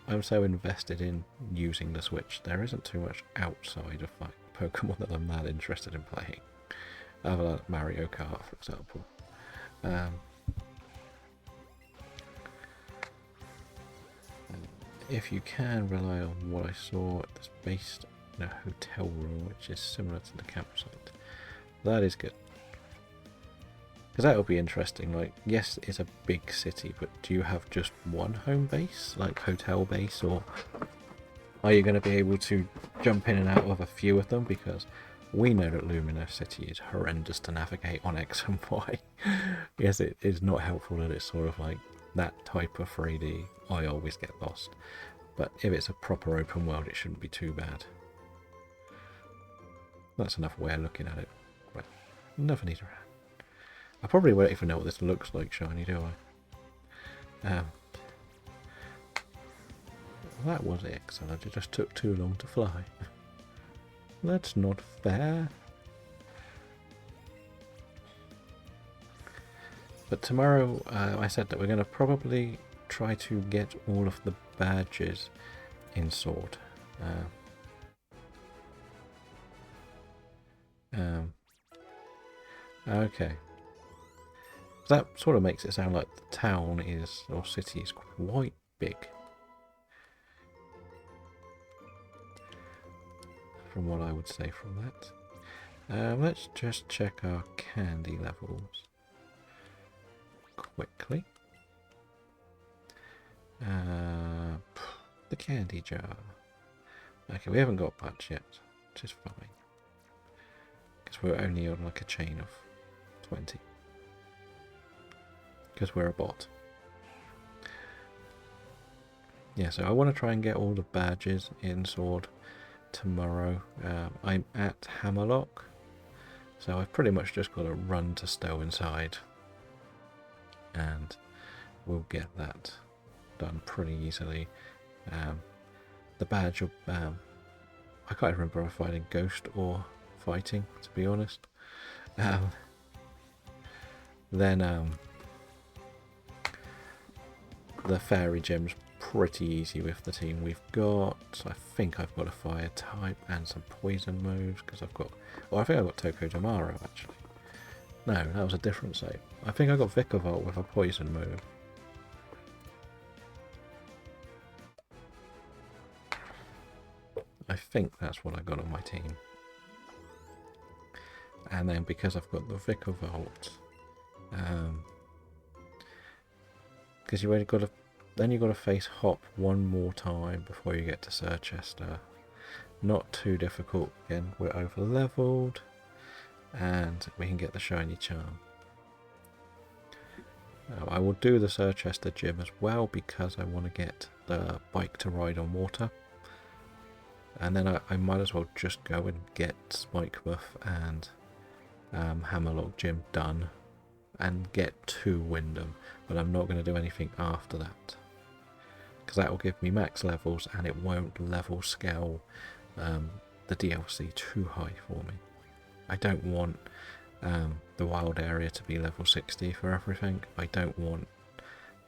I'm so invested in using the Switch. There isn't too much outside of like Pokemon that I'm that interested in playing, other than Mario Kart, for example. If you can rely on what I saw, it's based in a hotel room, which is similar to the campsite. That is good. Because that would be interesting. Like, yes, it's a big city, but do you have just one home base, like hotel base, or are you going to be able to jump in and out of a few of them? Because we know that Lumina City is horrendous to navigate on X and Y. Yes, it is not helpful that it's sort of like that type of 3D. I always get lost. But if it's a proper open world, it shouldn't be too bad. That's enough way of looking at it. Right, another Nidoran. I probably won't even know what this looks like, shiny, do I? That was excellent. It just took too long to fly. That's not fair. But tomorrow, I said that we're going to probably try to get all of the badges in Sword. Okay. That sort of makes it sound like the town is, or city is quite big. From what I would say from that. Let's just check our candy levels quickly. The candy jar. Okay, we haven't got much yet, which is fine. Because we're only on like a chain of 20. Because we're a bot. Yeah, so I want to try and get all the badges in Sword tomorrow. I'm at Hammerlock, so I've pretty much just got to run to Stow Inside, and we'll get that done pretty easily. The badge of I can't remember if I'm fighting Ghost or fighting, to be honest. Then the Fairy Gem's pretty easy with the team we've got. So I think I've got a Fire type and some Poison moves because I've got... Well, I think I've got Toko Tomorrow actually. No, that was a different save. I think I got Vikavolt with a Poison move. I think that's what I got on my team. And then because I've got the Vikavolt, because you only got to, then you've got to face Hop one more time before you get to Sir Chester. Not too difficult. Again, we're over leveled, and we can get the shiny charm. I will do the Sir Chester gym as well because I want to get the bike to ride on water. And then I might as well just go and get Spikemuth and Hammerlock Gym done and get to Wyndham, but I'm not going to do anything after that because that will give me max levels and it won't level scale the DLC too high for me. I don't want the wild area to be level 60 for everything. I don't want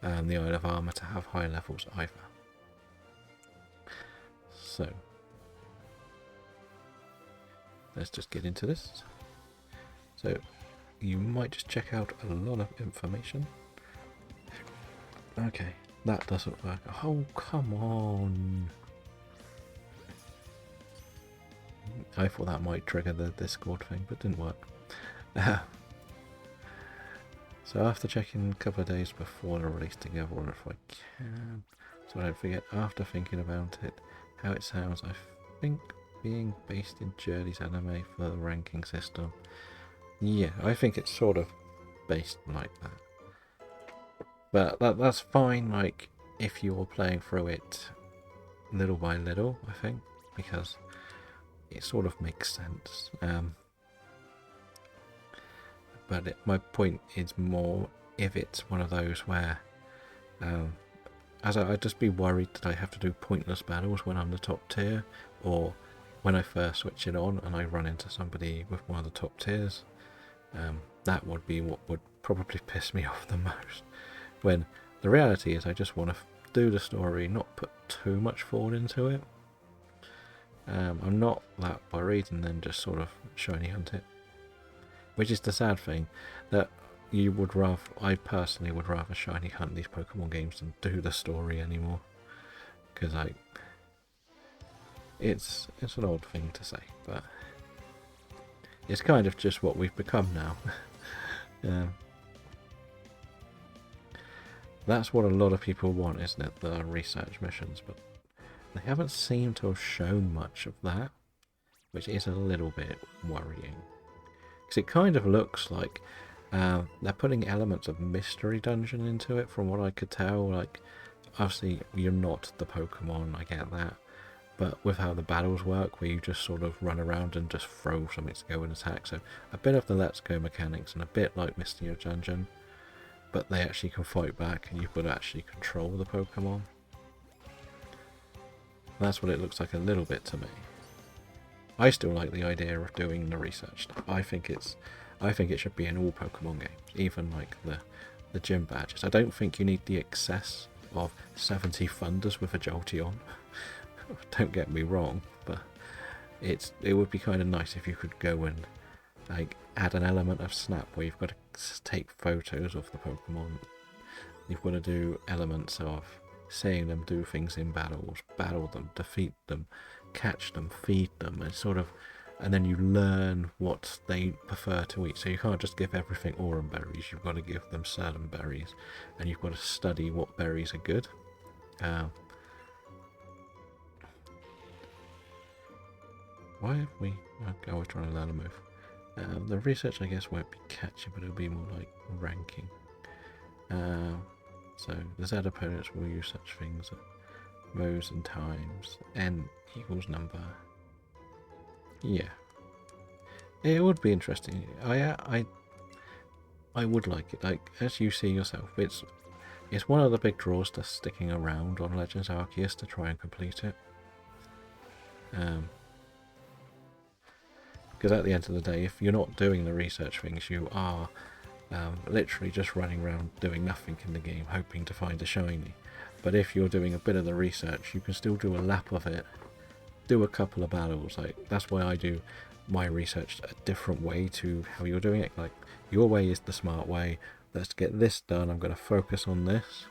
the Isle of Armor to have high levels either. So let's just get into this. So you might just check out a lot of information. Okay, that doesn't work. Oh, come on. I thought that might trigger the Discord thing, but it didn't work. So after checking a couple of days before the release together, or if I can, so I don't forget, after thinking about it, how it sounds, I think being based in Journey's anime for the ranking system. Yeah, I think it's sort of based like that. But that's fine, like, if you're playing through it little by little, I think, because it sort of makes sense. But my point is more if it's one of those where, I'd just be worried that I have to do pointless battles when I'm the top tier, or when I first switch it on and I run into somebody with one of the top tiers. That would be what would probably piss me off the most. When the reality is I just want to do the story, not put too much thought into it. I'm not that worried and then just sort of shiny hunt it. Which is the sad thing, that you would rather, I personally would rather shiny hunt these Pokemon games than do the story anymore. Because it's an odd thing to say, but it's kind of just what we've become now. That's what a lot of people want, isn't it? The research missions, but they haven't seemed to have shown much of that, which is a little bit worrying. Because it kind of looks like they're putting elements of mystery dungeon into it, from what I could tell. Like, obviously, you're not the Pokemon, I get that. But with how the battles work, where you just sort of run around and just throw something to go and attack. So a bit of the Let's Go mechanics and a bit like Mystery Dungeon. But they actually can fight back and you've got to actually control the Pokemon. That's what it looks like a little bit to me. I still like the idea of doing the research stuff. I think it should be in all Pokemon games, even like the gym badges. I don't think you need the excess of 70 Thunders with a Jolteon. Don't get me wrong, but it would be kind of nice if you could go and like add an element of Snap where you've got to take photos of the Pokemon. You've got to do elements of seeing them do things in battles, battle them, defeat them, catch them, feed them, and then you learn what they prefer to eat. So you can't just give everything Aurum berries, you've got to give them certain berries, and you've got to study what berries are good. Why have we... Okay, I was trying to learn a move. The research, I guess, won't be catching, but it'll be more like ranking. So the Z opponents will use such things as moves and times, n equals number. Yeah, it would be interesting. I would like it. Like, as you see yourself, it's one of the big draws to sticking around on Legends Arceus to try and complete it. Because at the end of the day, if you're not doing the research things, you are literally just running around doing nothing in the game, hoping to find a shiny. But if you're doing a bit of the research, you can still do a lap of it, do a couple of battles. Like, that's why I do my research a different way to how you're doing it. Like, your way is the smart way. Let's get this done. I'm going to focus on this.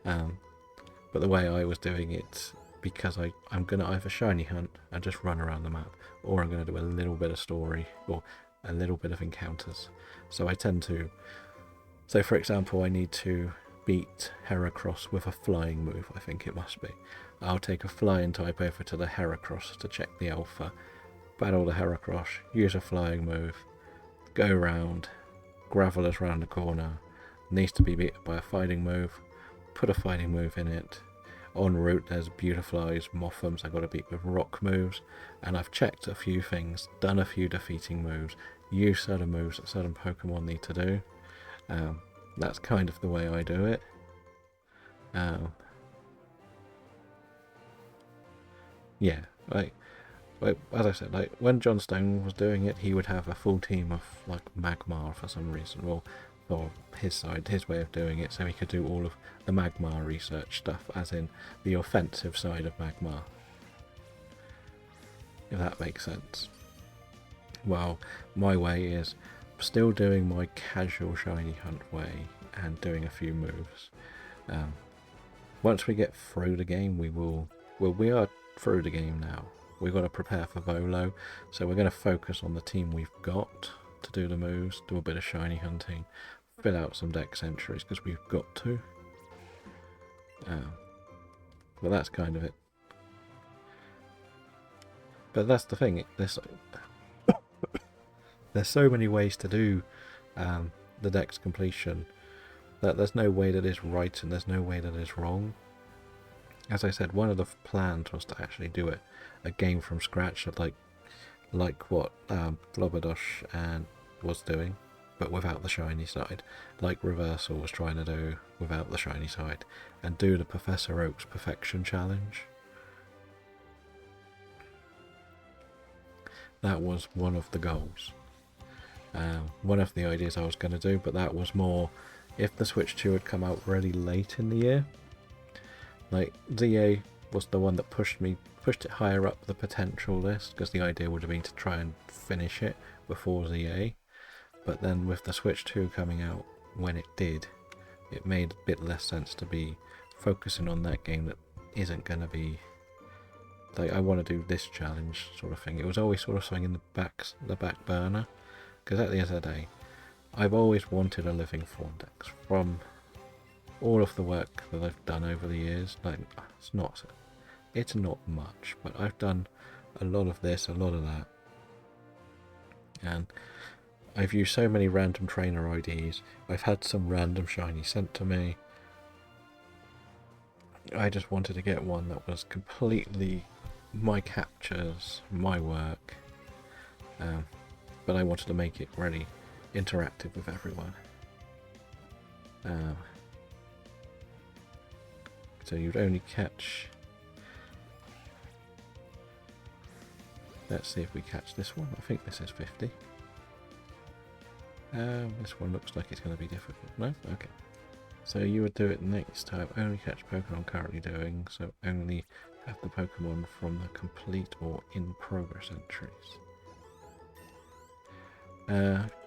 But the way I was doing it, because I'm going to either shiny hunt and just run around the map, or I'm going to do a little bit of story or a little bit of encounters. So I tend to... So for example, I need to beat Heracross with a flying move, I think it must be. I'll take a flying type over to the Heracross to check the alpha, battle the Heracross, use a flying move, go round, Graveler's round the corner, needs to be beaten by a fighting move, put a fighting move in it. En route there's Beautiflies, Mothams I've got to beat with rock moves, and I've checked a few things, done a few defeating moves, used certain moves that certain Pokemon need to do. That's kind of the way I do it. Yeah, like as I said, like when John Stone was doing it, he would have a full team of like Magmar for some reason, or his side, his way of doing it, so he could do all of the Magmar research stuff, as in the offensive side of Magmar, if that makes sense. Well, my way is still doing my casual shiny hunt way and doing a few moves. Once we get through the game, we are through the game now. We've got to prepare for Volo, so we're going to focus on the team we've got to do the moves, do a bit of shiny hunting, fill out some dex entries because we've got to. But that's kind of it. But that's the thing, there's so many ways to do the dex completion that there's no way that is right and there's no way that is wrong. As I said, one of the plans was to actually do it a game from scratch, like what Flobadosh and was doing, but without the shiny side, like Reversal was trying to do without the shiny side, and do the Professor Oak's Perfection Challenge. That was one of the goals. One of the ideas I was going to do, but that was more if the Switch 2 had come out really late in the year. Like, ZA was the one that pushed it higher up the potential list, because the idea would have been to try and finish it before ZA. But then with the Switch 2 coming out when it did, it made a bit less sense to be focusing on that game that isn't going to be... Like, I want to do this challenge sort of thing. It was always sort of something in the back burner, because at the end of the day, I've always wanted a living form dex from all of the work that I've done over the years. Like, it's not much, but I've done a lot of this, a lot of that, and I've used so many random trainer IDs. I've had some random shiny sent to me. I just wanted to get one that was completely my captures, my work, but I wanted to make it really interactive with everyone. So you'd only catch... Let's see if we catch this one. I think this is 50. This one looks like it's going to be difficult. No? Okay. So you would do it next time. Only catch Pokemon currently doing, so only have the Pokemon from the complete or in progress entries.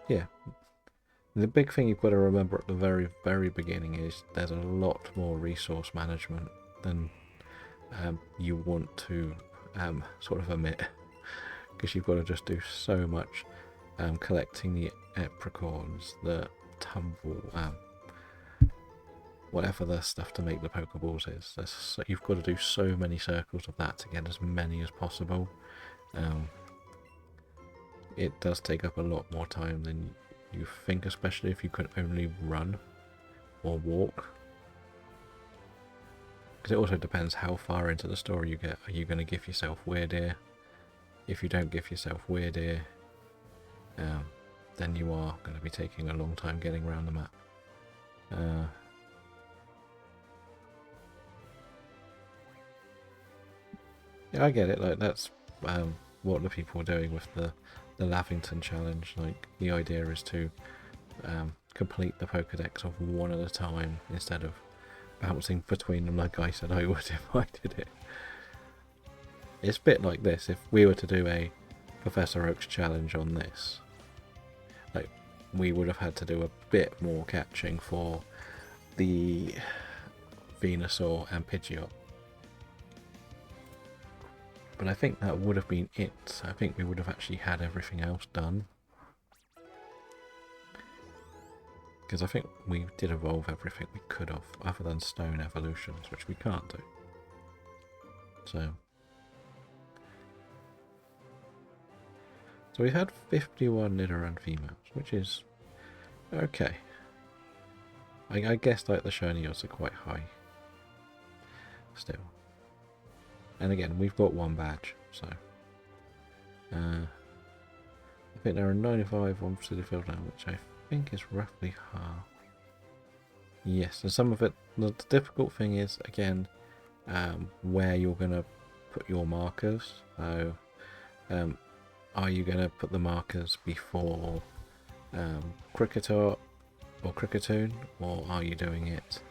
Yeah. The big thing you've got to remember at the very, very beginning is there's a lot more resource management than you want to sort of admit, because you've got to just do so much collecting the apricorns, the tumble, whatever the stuff to make the Pokeballs is. You've got to do so many circles of that to get as many as possible. Um, it does take up a lot more time than you think, especially if you could only run or walk. Because it also depends how far into the story you get. Are you going to give yourself weird ear? If you don't give yourself weird ear, then you are going to be taking a long time getting around the map. Yeah, I get it. Like that's what the people are doing with the Lavington challenge. Like the idea is to complete the Pokedex of one at a time instead of bouncing between them like I said I would if I did it. It's a bit like this. If we were to do a Professor Oak's challenge on this, like we would have had to do a bit more catching for the Venusaur and Pidgeot. But I think that would have been it. I think we would have actually had everything else done. Because I think we did evolve everything we could have, other than stone evolutions, which we can't do. So we've had 51 Nidoran females, which is okay. I guess like the shiny odds are quite high. Still. And again, we've got one badge, so I think there are 95 on City Field now, which I think is roughly half. Yes, and some of it, the difficult thing is, again, where you're going to put your markers. So, are you going to put the markers before Cricketot or Cricketoon, or are you doing it,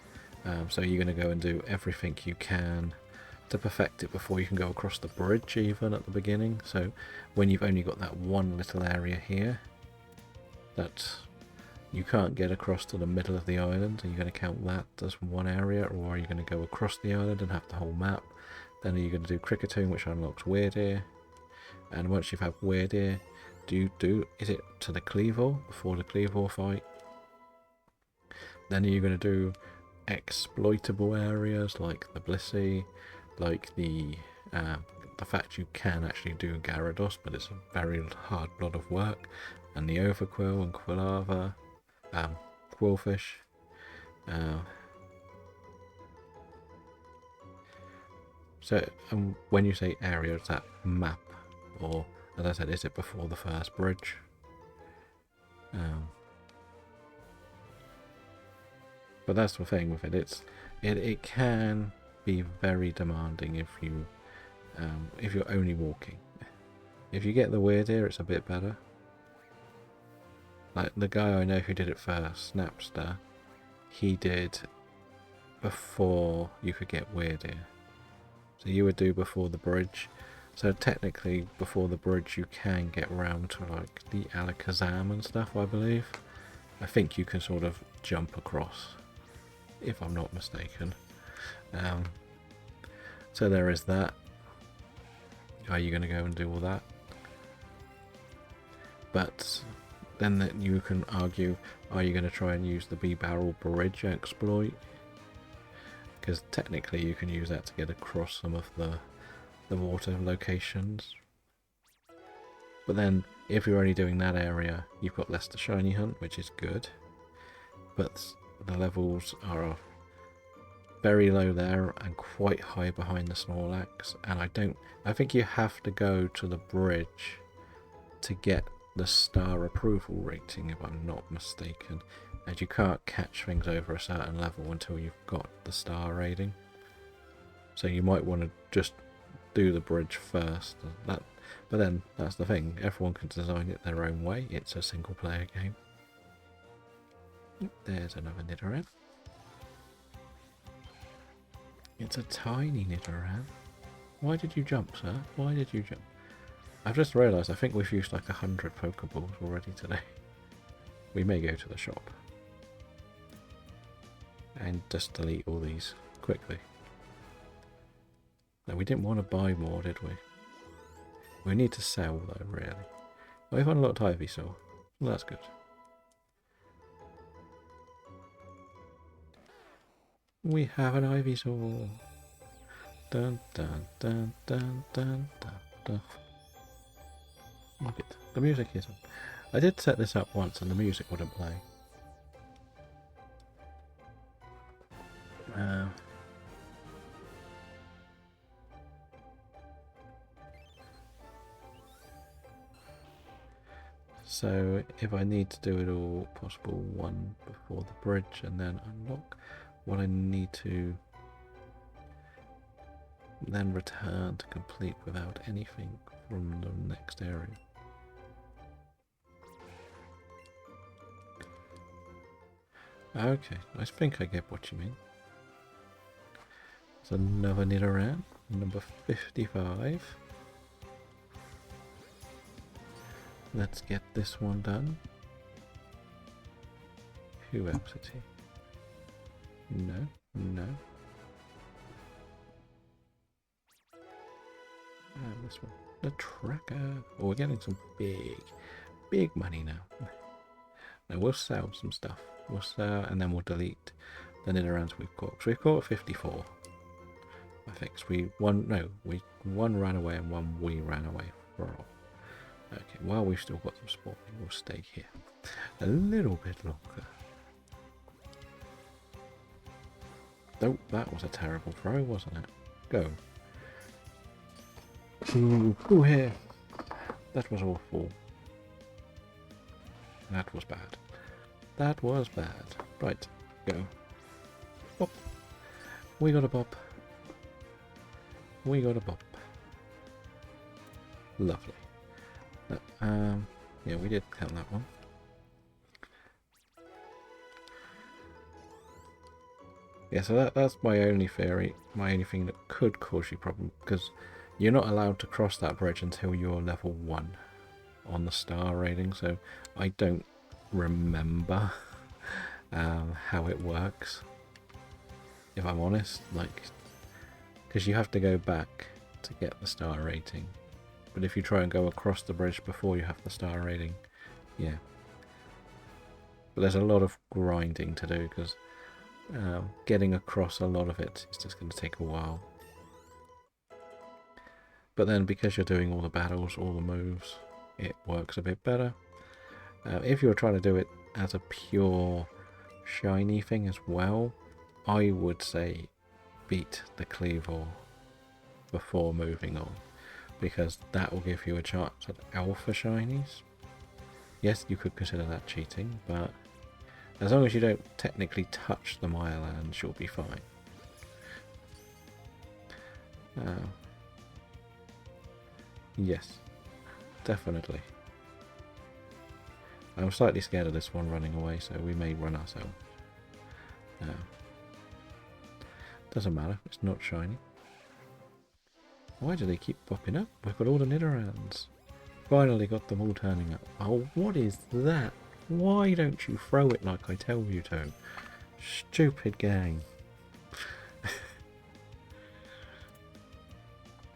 so you're going to go and do everything you can to perfect it before you can go across the bridge even at the beginning? So when you've only got that one little area here that you can't get across to the middle of the island, are you going to count that as one area, or are you going to go across the island and have the whole map? Then are you going to do Cricketoon, which unlocks Weird Ear? And once you've had Weird Ear, is it to the Cleavor before the Cleavor fight? Then are you going to do exploitable areas like the Blissey, like the fact you can actually do Gyarados, but it's a very hard lot of work, and the Overquill and Quilava, Quillfish. So when you say area, is that map, or as I said, is it before the first bridge? But that's the thing with it. It can be very demanding if you're only walking. If you get the Weird Ear, it's a bit better. Like the guy I know who did it first, Snapster, he did before you could get Weird Ear. So you would do before the bridge. So technically, before the bridge, you can get round to like the Alakazam and stuff, I believe. I think you can sort of jump across, if I'm not mistaken. So there is that. Are you going to go and do all that? But then you can argue, are you going to try and use the B-Barrel Bridge exploit? Because technically you can use that to get across some of the water locations. But then if you're only doing that area, you've got less to shiny hunt, which is good. But the levels are very low there and quite high behind the Snorlax, and I think you have to go to the bridge to get the star approval rating, if I'm not mistaken, and you can't catch things over a certain level until you've got the star rating. So you might want to just do the bridge first. But then that's the thing, everyone can design it their own way. It's a single player game. There's another Nidoran. It's a tiny Nidoran. Why did you jump, sir? Why did you jump? I've just realised I think we've used like 100 Pokeballs already today. We may go to the shop and just delete all these quickly. No, we didn't want to buy more, did we? We need to sell though, really. Oh, we've unlocked Ivysaur. Well, that's good. We have an Ivysaur. Dun dun dun dun dun dun dun. Look it. The music is on. I did set this up once and the music wouldn't play. So if I need to do it all possible one before the bridge and then unlock what I need to then return to complete without anything from the next area. Okay, I think I get what you mean. There's another Nidoran, number 55. Let's get this one done. Who else is here? No, no. And this one. The tracker. Oh, we're getting some big money now. Now we'll sell some stuff. We'll sell and then we'll delete the Nidorans we've caught. So we've caught 54. I think one ran away and one we ran away from. Okay, well we've still got some spawning, we'll stay here a little bit longer. Oh, that was a terrible throw, wasn't it? Go. Ooh, here. That was awful. That was bad. That was bad. Right, go. Bop. We got a bop. We got a bop. Lovely. Yeah, we did count that one. Yeah, so that's my only theory, my only thing that could cause you problem, because you're not allowed to cross that bridge until you're level 1 on the star rating, so I don't remember how it works, if I'm honest, like, because you have to go back to get the star rating. But if you try and go across the bridge before you have the star rating, yeah. But there's a lot of grinding to do because getting across a lot of it is just going to take a while. But then because you're doing all the battles, all the moves, it works a bit better. If you were trying to do it as a pure shiny thing as well, I would say beat the Cleavor before moving on, because that will give you a chance at alpha shinies. Yes, you could consider that cheating, but as long as you don't technically touch the Maya lands, you'll be fine. Yes, definitely. I'm slightly scared of this one running away, so we may run ourselves. Doesn't matter, it's not shiny. Why do they keep popping up? We've got all the Nidorans. Finally got them all turning up. Oh, what is that? Why don't you throw it like I tell you to? Stupid game.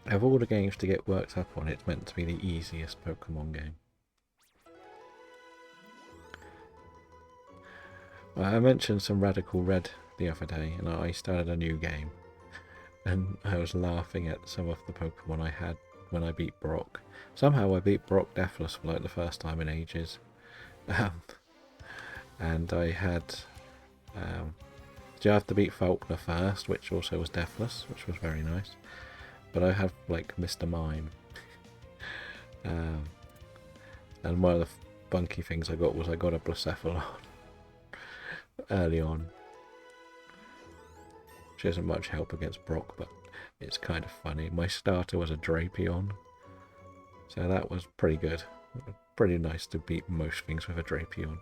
Of all the games to get worked up on, it's meant to be the easiest Pokemon game. Well, I mentioned some Radical Red the other day, and I started a new game. And I was laughing at some of the Pokemon I had when I beat Brock. Somehow I beat Brock Deathless for like the first time in ages. And I had... you have to beat Faulkner first, which also was Deathless, which was very nice. But I have like Mr. Mime. And one of the funky things I got was I got a Blacephalon early on. Which isn't much help against Brock, but it's kind of funny. My starter was a Drapion, so that was pretty good. Pretty nice to beat most things with a Drapion.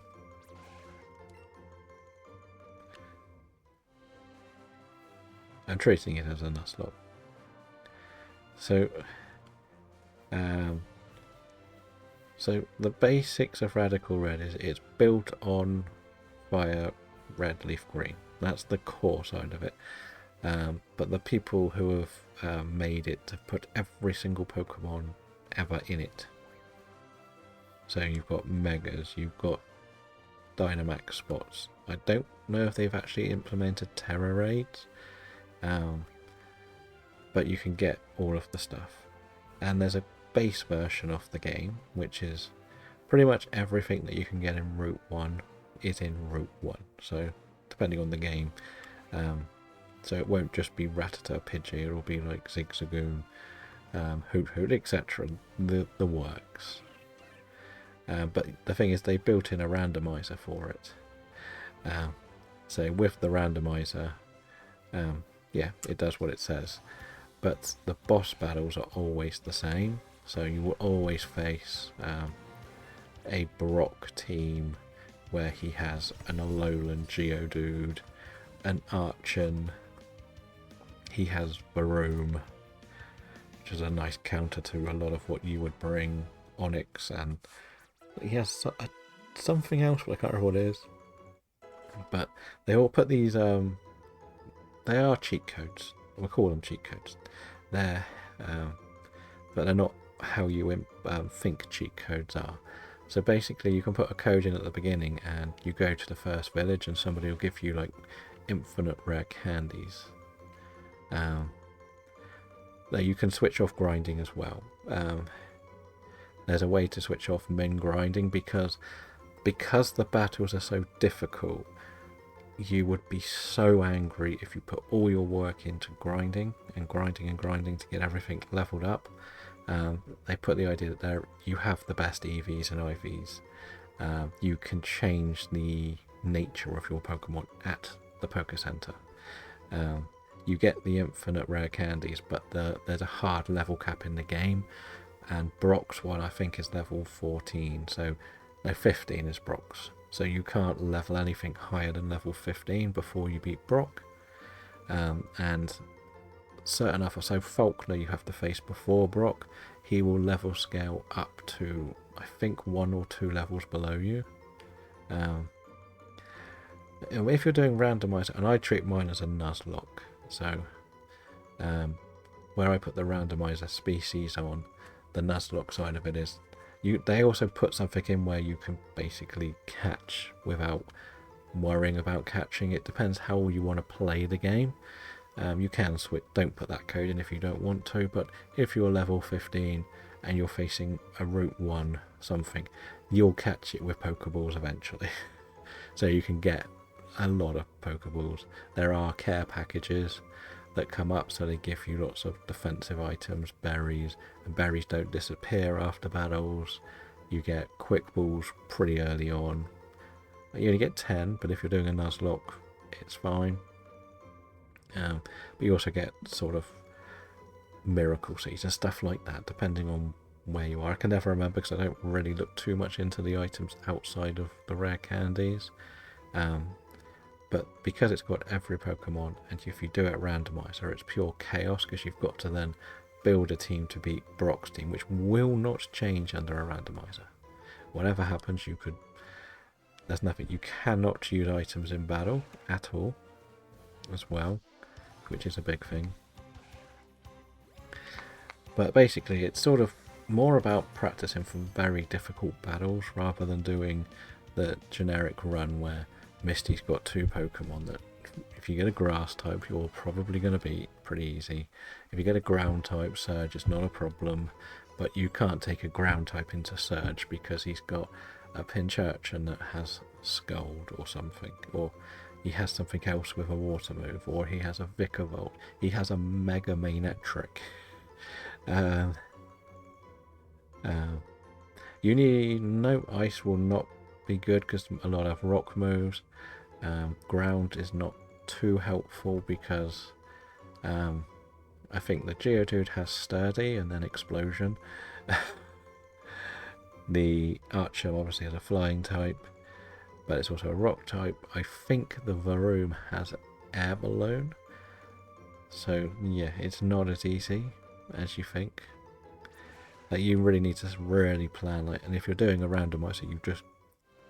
I'm treating it as a Nuzlocke. So the basics of Radical Red is it's built on Fire, Red, Leaf, Green. That's the core side of it. But the people who have made it have put every single Pokemon ever in it. So you've got Megas, you've got Dynamax spots. I don't know if they've actually implemented Terra Raids, but you can get all of the stuff. And there's a base version of the game, which is pretty much everything that you can get in Route 1 is in Route 1. So depending on the game, so it won't just be Rattata, Pidgey, it'll be like Zigzagoon, Hoot Hoot, etc. The works. But the thing is, they built in a randomizer for it. So with the randomizer, yeah, it does what it says. But the boss battles are always the same. So you will always face a Brock team where he has an Alolan Geodude, an Archon, he has Varoom, which is a nice counter to a lot of what you would bring, Onyx, and he has something else, but I can't remember what it is. But they all put these, they are cheat codes, we'll call them cheat codes. They're, but they're not how you think cheat codes are. So basically you can put a code in at the beginning and you go to the first village and somebody will give you like infinite rare candies. You can switch off grinding as well. There's a way to switch off min grinding because the battles are so difficult. You would be so angry if you put all your work into grinding and grinding and grinding to get everything leveled up. They put the idea that you have the best EVs and IVs. You can change the nature of your Pokemon at the Poke Center. You get the infinite rare candies, but there's a hard level cap in the game, and Brock's one I think is level 14, so no, 15 is Brock's. So you can't level anything higher than level 15 before you beat Brock. And certain other, so Faulkner you have to face before Brock. He will level scale up to I think 1 or 2 levels below you. If you're doing randomizer, and I treat mine as a Nuzlocke, so where I put the randomizer species on, the Nuzlocke side of it is they also put something in where you can basically catch without worrying about catching. It depends how you want to play the game. You can switch, don't put that code in if you don't want to, but if you're level 15 and you're facing a Route 1 something, you'll catch it with Pokeballs eventually. So you can get a lot of Pokeballs. There are care packages that come up, so they give you lots of defensive items, berries, and berries don't disappear after battles. You get quick balls pretty early on. You only get 10, but if you're doing a Nuzlocke, it's fine. But you also get sort of miracle seeds and stuff like that, depending on where you are. I can never remember because I don't really look too much into the items outside of the rare candies. But because it's got every Pokemon, and if you do it randomizer, it's pure chaos because you've got to then build a team to beat Brock's team, which will not change under a randomizer. Whatever happens, there's nothing. You cannot use items in battle at all as well, which is a big thing. But basically it's sort of more about practicing for very difficult battles rather than doing the generic run where Misty's got 2 Pokemon that if you get a grass type you're probably going to beat pretty easy. If you get a ground type, Surge is not a problem, but you can't take a ground type into Surge because he's got a Pincurchin that has Scald or something, or he has something else with a water move, or he has a Vikavolt, he has a Mega Manectric. You need no ice will not be good because a lot of rock moves. Ground is not too helpful because I think the Geodude has Sturdy and then Explosion. The Archer obviously has a flying type, but it's also a rock type. I think the Varoom has Air Balloon, so yeah, it's not as easy as you think. Like, you really need to really plan, like, and if you're doing a randomizer, you just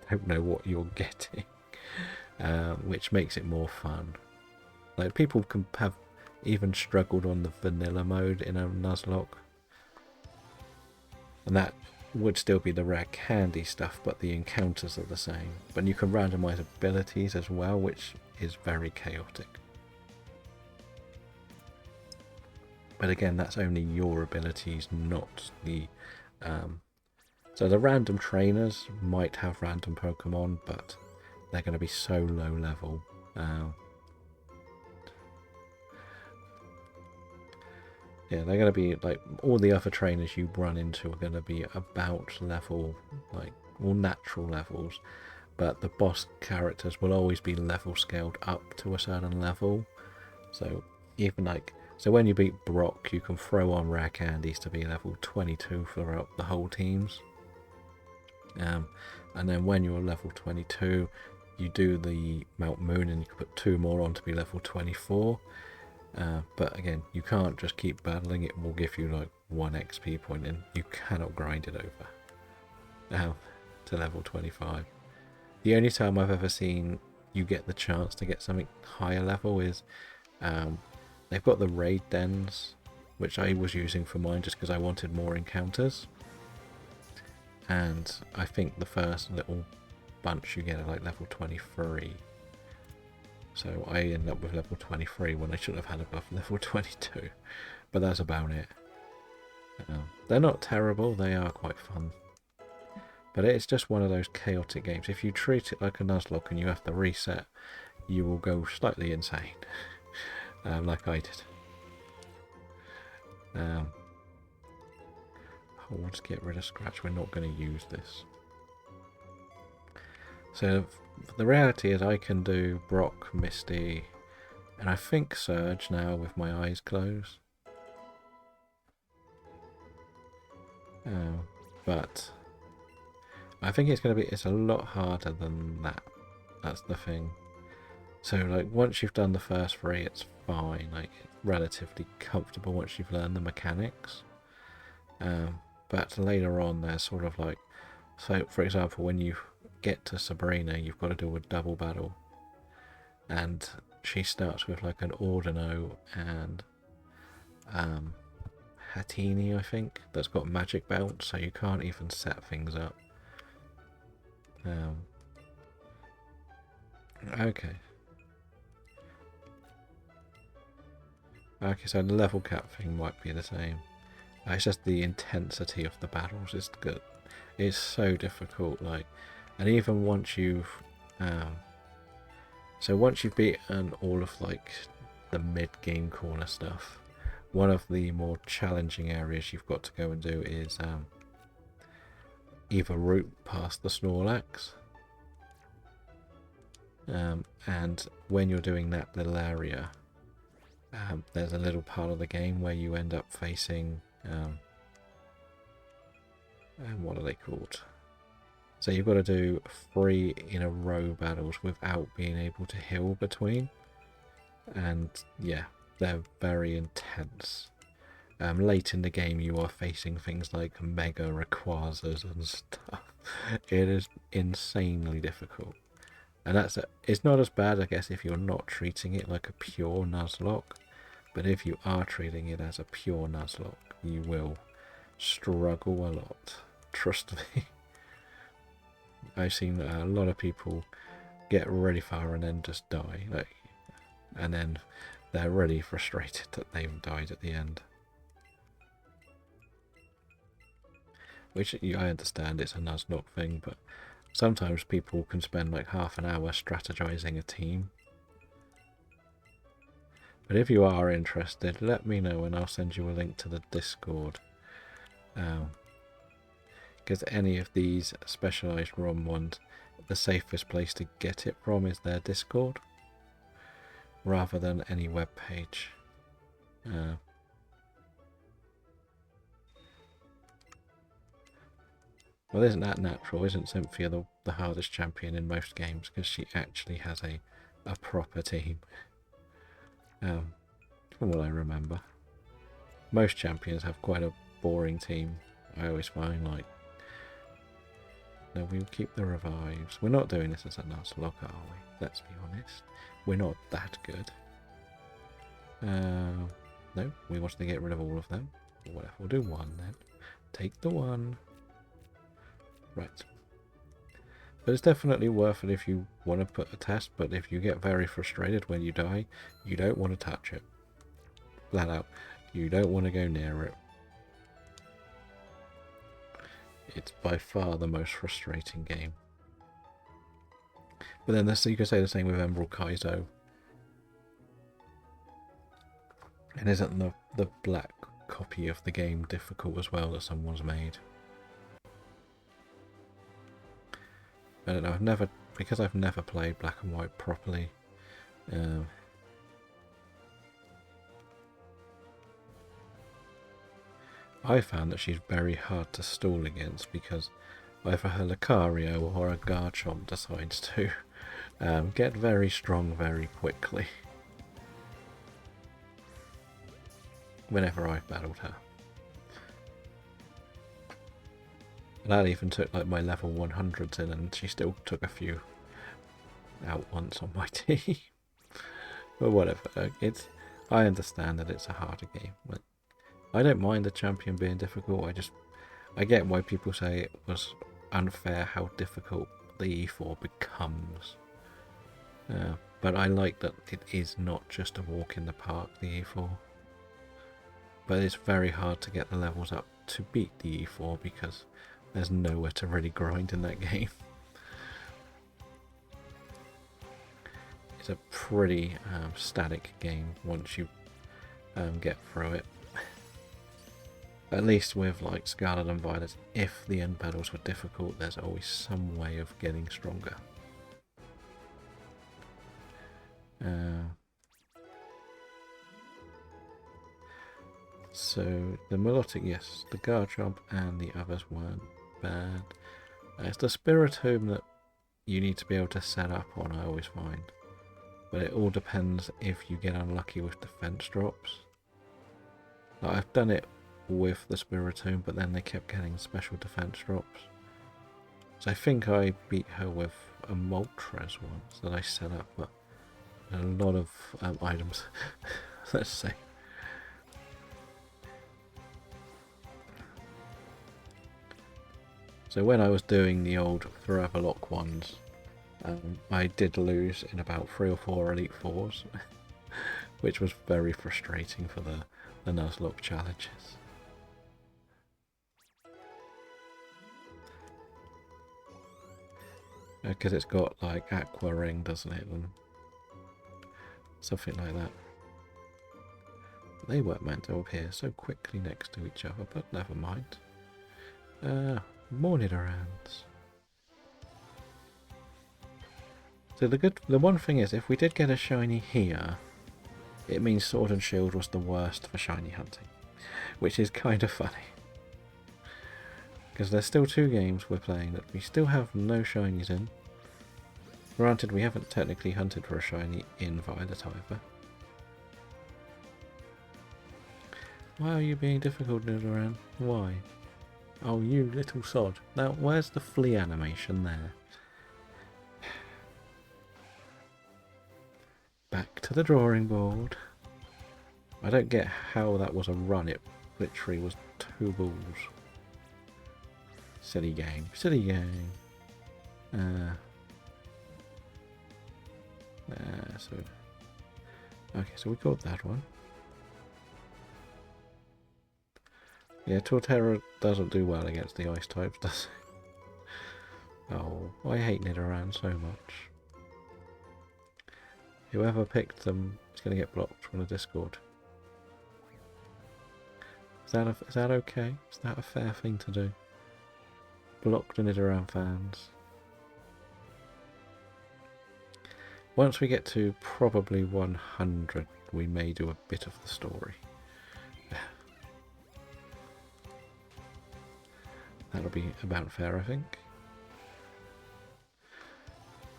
don't know what you're getting, which makes it more fun. Like, people can have even struggled on the vanilla mode in a Nuzlocke, and that would still be the rare candy stuff, but the encounters are the same. But you can randomize abilities as well, which is very chaotic. But again, that's only your abilities, not the... so the random trainers might have random Pokemon, but they're going to be so low level. Yeah, they're going to be like all the other trainers you run into are going to be about level, like all natural levels, but the boss characters will always be level scaled up to a certain level. So even like, so when you beat Brock, you can throw on rare candies to be level 22 throughout the whole teams. And then when you're level 22, you do the Mount Moon and you can put 2 more on to be level 24. But again, you can't just keep battling. It will give you like 1 XP point and you cannot grind it over to level 25. The only time I've ever seen you get the chance to get something higher level is they've got the raid dens, which I was using for mine just because I wanted more encounters. And I think the first little bunch you get at like level 23. So I end up with level 23 when I should have had above level 22. But that's about it. They're not terrible, they are quite fun. But it's just one of those chaotic games. If you treat it like a Nuzlocke and you have to reset, you will go slightly insane. Like I did. We'll just get rid of Scratch, we're not going to use this. So the reality is I can do Brock, Misty, and I think Surge now with my eyes closed. But I think it's going to be, it's a lot harder than that. That's the thing. So like once you've done the first 3, it's fine. Like it's relatively comfortable once you've learned the mechanics. But later on, there's sort of like, so for example, when you get to Sabrina, you've got to do a double battle, and she starts with like an Ordino and Hatini, I think, that's got magic belt, so you can't even set things up. Okay. Okay, so the level cap thing might be the same. It's just the intensity of the battles is good. It's so difficult, like, and even once you've, so once you've beaten all of like the mid-game corner stuff, one of the more challenging areas you've got to go and do is either route past the Snorlax, and when you're doing that little area, there's a little part of the game where you end up facing and what are they called? So you've got to do 3 in a row battles without being able to heal between, and yeah, they're very intense. Late in the game you are facing things like Mega Rayquazas and stuff. It is insanely difficult, and it's not as bad, I guess, if you're not treating it like a pure Nuzlocke, but if you are treating it as a pure Nuzlocke, you will struggle a lot. Trust me. I've seen a lot of people get really far and then just die, like, and then they're really frustrated that they've died at the end. Which I understand, it's a Nuzlocke thing, but sometimes people can spend like half an hour strategizing a team. But if you are interested, let me know and I'll send you a link to the Discord. Because any of these specialized ROM ones, the safest place to get it from is their Discord, rather than any web page. Well, isn't that natural? Isn't Cynthia the hardest champion in most games because she actually has a proper team? From what I remember, most champions have quite a boring team. I always find, like, no, we'll keep the revives. We're not doing this as a Nuzlocke, are we? Let's be honest. We're not that good. No, we want to get rid of all of them. Whatever, we'll do 1 then. Take the 1. Right. But it's definitely worth it if you want to put a test, but if you get very frustrated when you die, you don't want to touch it. Flat out. You don't want to go near it. It's by far the most frustrating game. But then you could say the same with Emerald Kaizo. And isn't the black copy of the game difficult as well that someone's made? I don't know, because I've never played Black and White properly. I found that she's very hard to stall against because either her Lucario or a Garchomp decides to get very strong very quickly whenever I've battled her. And that even took like my level 100s in, and she still took a few out once on my team. But whatever, I understand that it's a harder game. But I don't mind the champion being difficult. I get why people say it was unfair how difficult the E4 becomes. But I like that it is not just a walk in the park, the E4. But it's very hard to get the levels up to beat the E4 because there's nowhere to really grind in that game. It's a pretty static game once you get through it. At least with like Scarlet and Violet, if the end battles were difficult, there's always some way of getting stronger. So the Melodic, yes, the Garchomp and the others weren't bad. It's the Spiritomb that you need to be able to set up on, I always find. But it all depends if you get unlucky with defense drops. Like, I've done it with the Spiritomb, but then they kept getting special defense drops. So I think I beat her with a Moltres once that I set up, but a lot of items, let's say. So when I was doing the old Forever Lock ones, I did lose in about 3 or 4 Elite Fours, which was very frustrating for the Nuzlocke challenges. Because it's got like Aqua Ring, doesn't it? And something like that. They weren't meant to appear so quickly next to each other, but never mind. More Nidorans. So the one thing is, if we did get a shiny here, it means Sword and Shield was the worst for shiny hunting, which is kind of funny. Because there's still 2 games we're playing that we still have no shinies in. Granted, we haven't technically hunted for a shiny in Violet either. Why are you being difficult, Nidoran? Why? Oh, you little sod. Now, where's the flea animation there? Back to the drawing board. I don't get how that was a run. It literally was 2 balls. Silly game. Silly game. Okay, so we got that one. Yeah, Torterra doesn't do well against the ice types, does it? Oh, I hate Nidoran so much. Whoever picked them is going to get blocked from the Discord. Is that okay? Is that a fair thing to do? Block the Nidoran fans. Once we get to probably 100, we may do a bit of the story. That'll be about fair, I think.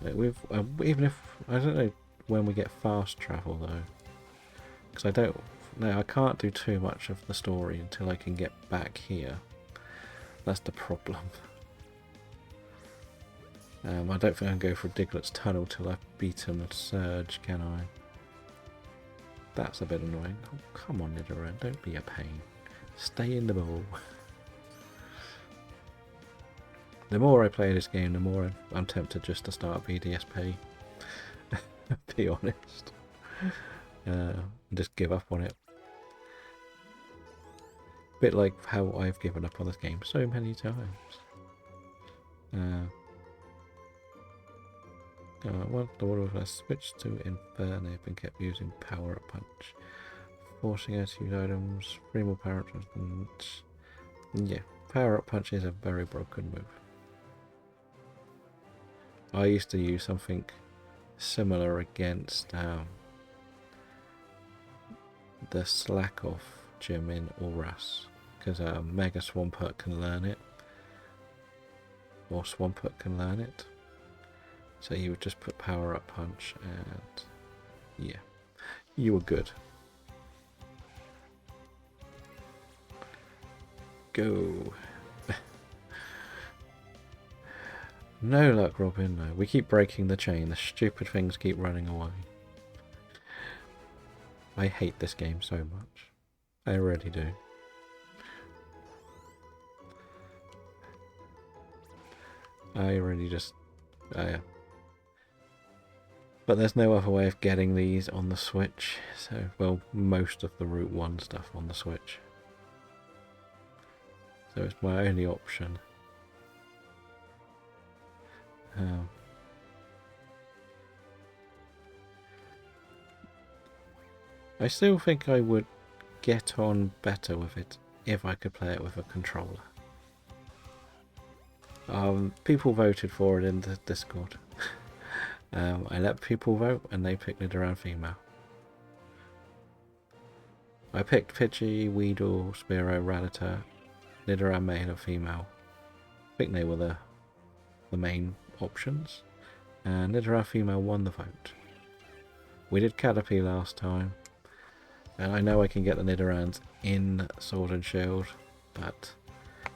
Even if I don't know when we get fast travel though, because I can't do too much of the story until I can get back here. That's the problem. I don't think I can go for Diglett's tunnel till I've beaten Surge, can I? That's a bit annoying. Oh, come on, Nidoran, don't be a pain. Stay in the ball. The more I play this game, the more I'm tempted just to start BDSP. Be honest. Just give up on it. Bit like how I've given up on this game so many times. Once the water was switched to Inferno and kept using Power Up Punch, forcing her to use items, 3 more power ups, and yeah, Power Up Punch is a very broken move. I used to use something similar against the Slack Off gym in Oras, because Mega Swampert can learn it, or Swampert can learn it. So you would just put Power Up Punch and yeah, you were good. Go. No luck, Robin, no. We keep breaking the chain. The stupid things keep running away. I hate this game so much. I really do. I really just... But there's no other way of getting these on the Switch. So, well, most of the Route 1 stuff on the Switch. So it's my only option. I still think I would get on better with it if I could play it with a controller. People voted for it in the Discord. I let people vote and they picked Nidoran female. I picked Pidgey, Weedle, Spearow, Rattata, Nidoran male and female. I think they were the main options. And Nidoran female won the vote. We did Caterpie last time. And I know I can get the Nidorans in Sword and Shield, but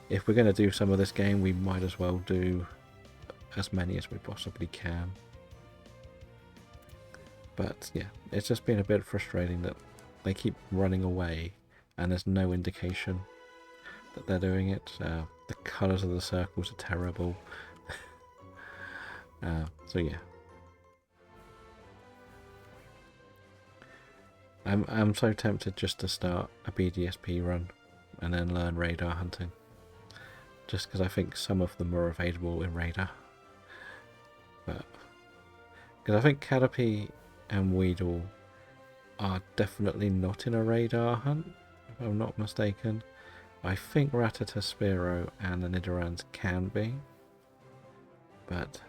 if we're going to do some of this game, we might as well do as many as we possibly can. But yeah, it's just been a bit frustrating that they keep running away and there's no indication that they're doing it. The colours of the circles are terrible. So yeah. I'm so tempted just to start a BDSP run and then learn radar hunting. Just because I think some of them are available in radar. But because I think Caterpie and Weedle are definitely not in a radar hunt, if I'm not mistaken. I think Rattata, Spearow and the Nidorans can be. But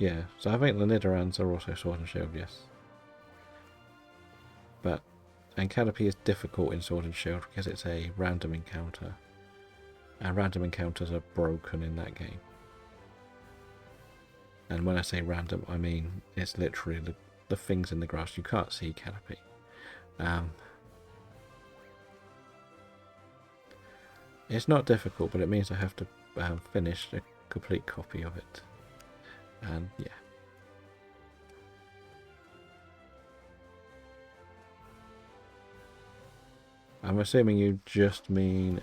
yeah, so I think the Nidorans are also Sword and Shield, yes. And Caterpie is difficult in Sword and Shield because it's a random encounter. And random encounters are broken in that game. And when I say random, I mean it's literally the things in the grass. You can't see Caterpie. It's not difficult, but it means I have to finish a complete copy of it. And yeah. I'm assuming you just mean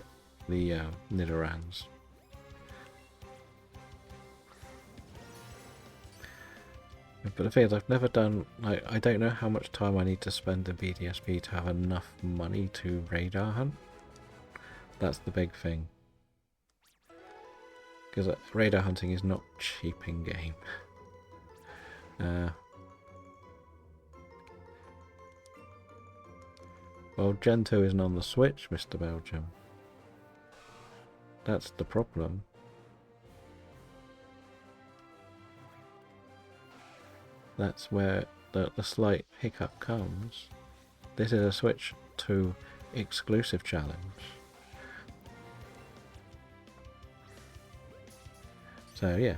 the Nidorans. But the thing is, I've never done... I don't know how much time I need to spend in BDSP to have enough money to radar hunt. That's the big thing. Because radar hunting is not cheap in game. Well, Gen 2 isn't on the Switch, Mr. Belgium. That's the problem. That's where the slight hiccup comes. This is a Switch 2 exclusive challenge. So yeah.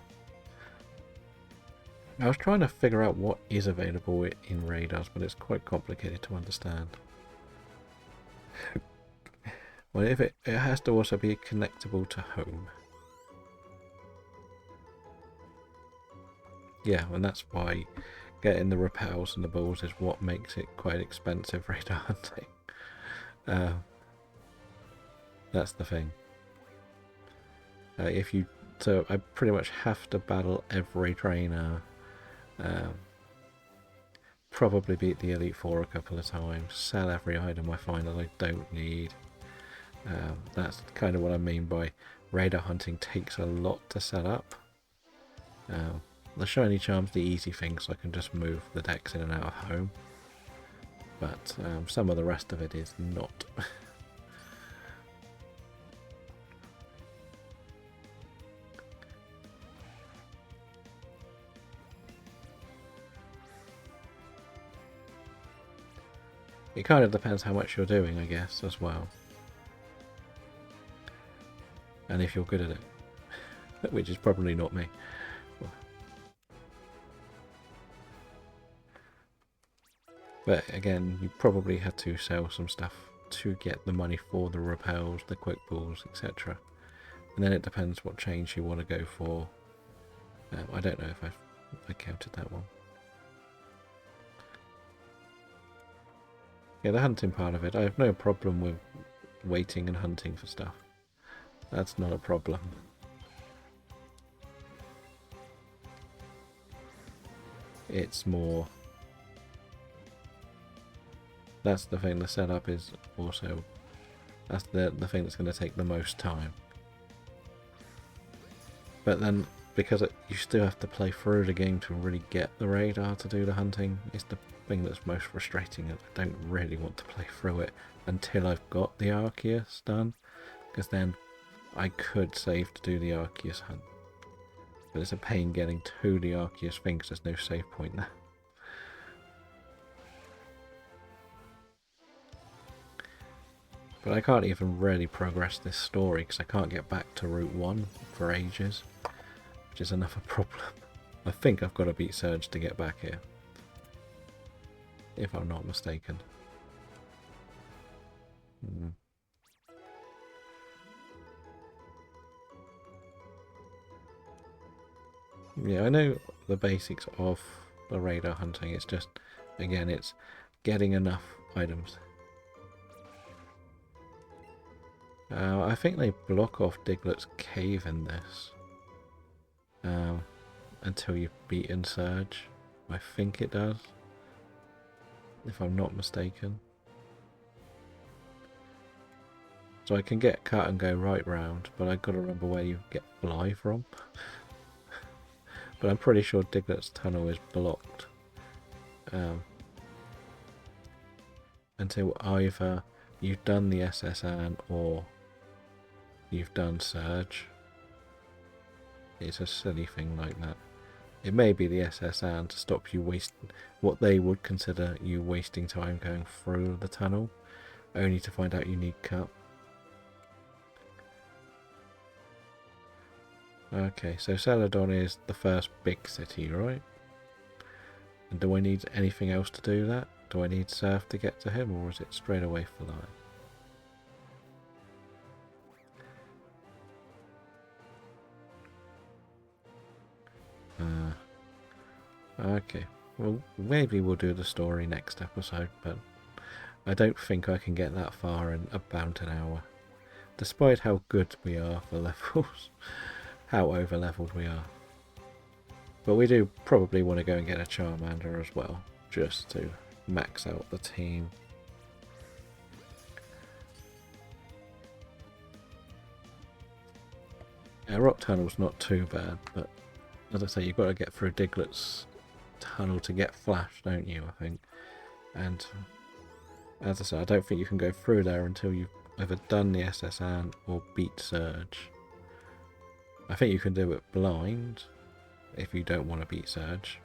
I was trying to figure out what is available in radars, but it's quite complicated to understand. Well, if it has to also be connectable to home. Yeah, and that's why getting the repels and the balls is what makes it quite expensive radar hunting. That's the thing. So I pretty much have to battle every trainer probably beat the Elite Four a couple of times, sell every item I find that I don't need. That's kind of what I mean by radar hunting takes a lot to set up. The shiny charm's the easy thing, so I can just move the decks in and out of home. But some of the rest of it is not. It kind of depends how much you're doing, I guess, as well. And if you're good at it, which is probably not me. But again, you probably had to sell some stuff to get the money for the repels, the quick pulls, etc. And then it depends what change you want to go for. I don't know if I counted that one. Yeah, the hunting part of it, I have no problem with waiting and hunting for stuff. That's not a problem. It's more... That's the thing, the setup is also... That's the thing that's going to take the most time. But then, because you still have to play through the game to really get the radar to do the hunting, it's the thing that's most frustrating. I don't really want to play through it until I've got the Arceus done, because then I could save to do the Arceus hunt. But it's a pain getting to the Arceus thing because there's no save point there. But I can't even really progress this story because I can't get back to Route 1 for ages, which is another problem. I think I've got to beat Surge to get back here, if I'm not mistaken. Yeah, I know the basics of the radar hunting. It's just, again, it's getting enough items. I think they block off Diglett's cave in this until you've beaten Surge. I think it does, if I'm not mistaken. So I can get cut and go right round, but I've got to remember where you get fly from. But I'm pretty sure Diglett's tunnel is blocked until either you've done the SSN or you've done Surge. It's a silly thing like that. It may be the SSN to stop you wasting what they would consider you wasting time going through the tunnel, only to find out you need cut. Okay, so Celadon is the first big city, right? And do I need anything else to do that? Do I need Surf to get to him, or is it straight away for that? Okay, well, maybe we'll do the story next episode, but I don't think I can get that far in about an hour. Despite how good we are for levels, how over leveled we are. But we do probably want to go and get a Charmander as well, just to max out the team. Rock Tunnel's not too bad, but as I say, you've got to get through Diglett's tunnel to get Flash, don't you, I think? And as I say, I don't think you can go through there until you've either done the SSN or beat Surge. I think you can do it blind if you don't want to beat Surge.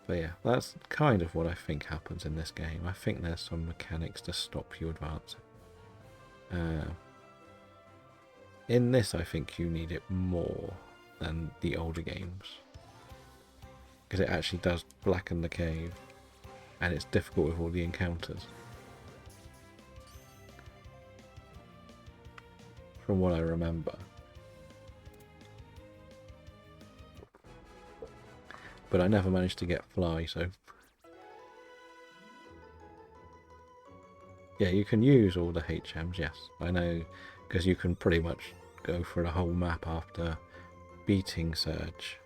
But yeah, that's kind of what I think happens in this game. I think there's some mechanics to stop you advancing. In this, I think you need it more than the older games, because it actually does blacken the cave, and it's difficult with all the encounters. From what I remember. But I never managed to get Fly, so... Yeah, you can use all the HMs, yes. I know, because you can pretty much go for the whole map after beating Surge.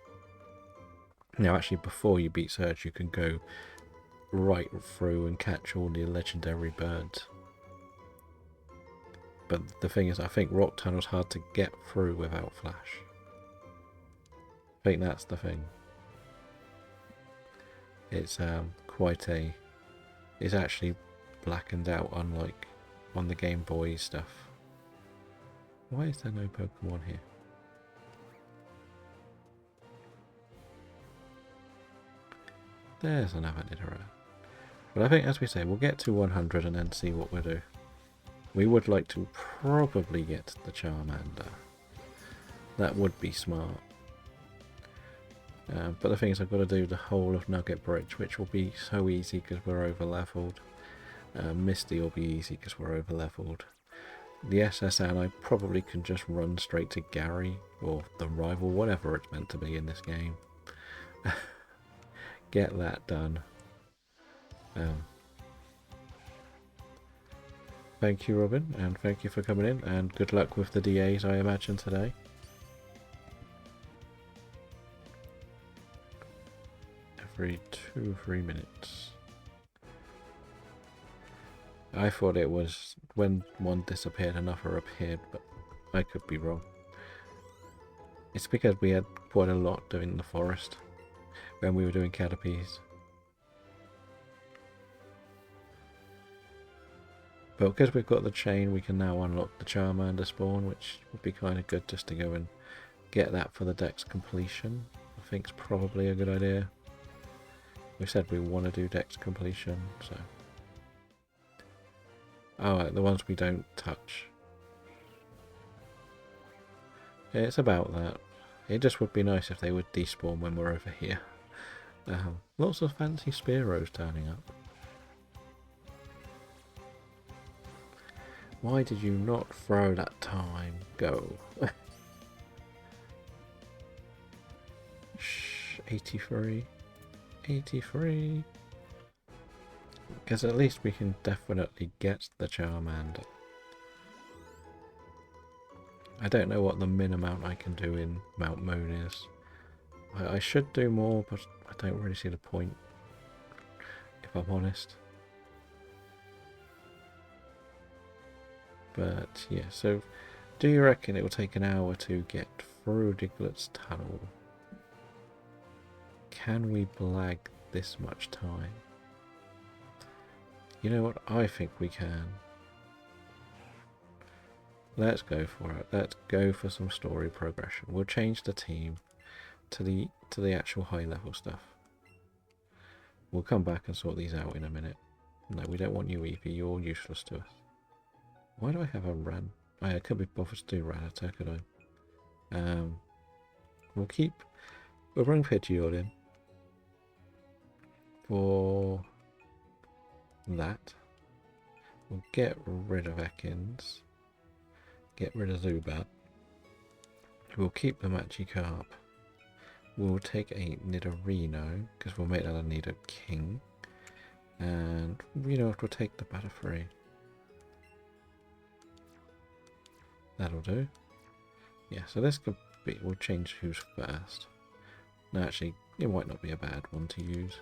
Now, actually, before you beat Surge, you can go right through and catch all the legendary birds. But the thing is, I think Rock Tunnel's hard to get through without Flash. I think that's the thing. It's quite a... It's actually blackened out, unlike on the Game Boy stuff. Why is there no Pokemon here? There's another Nidoran. But I think, as we say, we'll get to 100 and then see what we'll do. We would like to probably get the Charmander. That would be smart. But the thing is, I've got to do the whole of Nugget Bridge, which will be so easy because we're over leveled. Misty will be easy because we're over leveled. The SSN, I probably can just run straight to Gary or the rival, whatever it's meant to be in this game. Get that done. Thank you, Robin, and thank you for coming in, and good luck with the DAs, I imagine, today. Every 2 or 3 minutes. I thought it was when one disappeared, another appeared, but I could be wrong. It's because we had quite a lot doing the forest when we were doing Caterpies. But because we've got the chain, we can now unlock the Charmander spawn, which would be kind of good just to go and get that for the Dex completion. I think it's probably a good idea. We said we want to do Dex completion, so... Oh, the ones we don't touch. Yeah, it's about that. It just would be nice if they would despawn when we're over here. Lots of fancy Spearows turning up. Why did you not throw that time? Go. Shh, 83. 83. Because at least we can definitely get the Charmander. I don't know what the min amount I can do in Mount Moon is. I should do more, but I don't really see the point, if I'm honest. But yeah, so do you reckon it will take an hour to get through Diglett's tunnel? Can we blag this much time? You know what? I think we can. Let's go for it. Let's go for some story progression. We'll change the team to the actual high level stuff. We'll come back and sort these out in a minute. No, we don't want you, Eevee. You're useless to us. Why do I have a Ran? I could be bothered to do Rattata, could I? We'll bring Pidgeot in for that. We'll get rid of Ekans. Get rid of Zubat. We'll keep the Magikarp. We'll take a Nidorino, because we'll make that a Nidoking. And, you know what, we'll take the Butterfree. That'll do. Yeah, so this could be... We'll change who's first. No, actually, it might not be a bad one to use.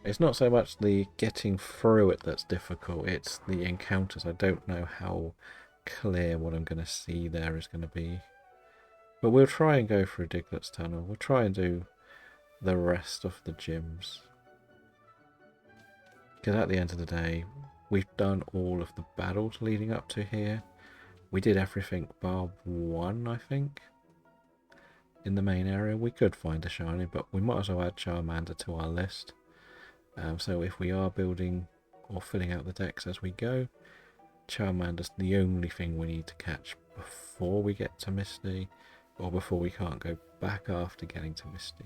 It's not so much the getting through it that's difficult, it's the encounters. I don't know how clear what I'm going to see there is going to be. But we'll try and go through Diglett's Tunnel. We'll try and do the rest of the gyms. Because at the end of the day, we've done all of the battles leading up to here. We did everything bar one, I think, in the main area. We could find a shiny, but we might as well add Charmander to our list. So if we are building or filling out the decks as we go, Charmander's the only thing we need to catch before we get to Misty, or before we can't go back after getting to Misty.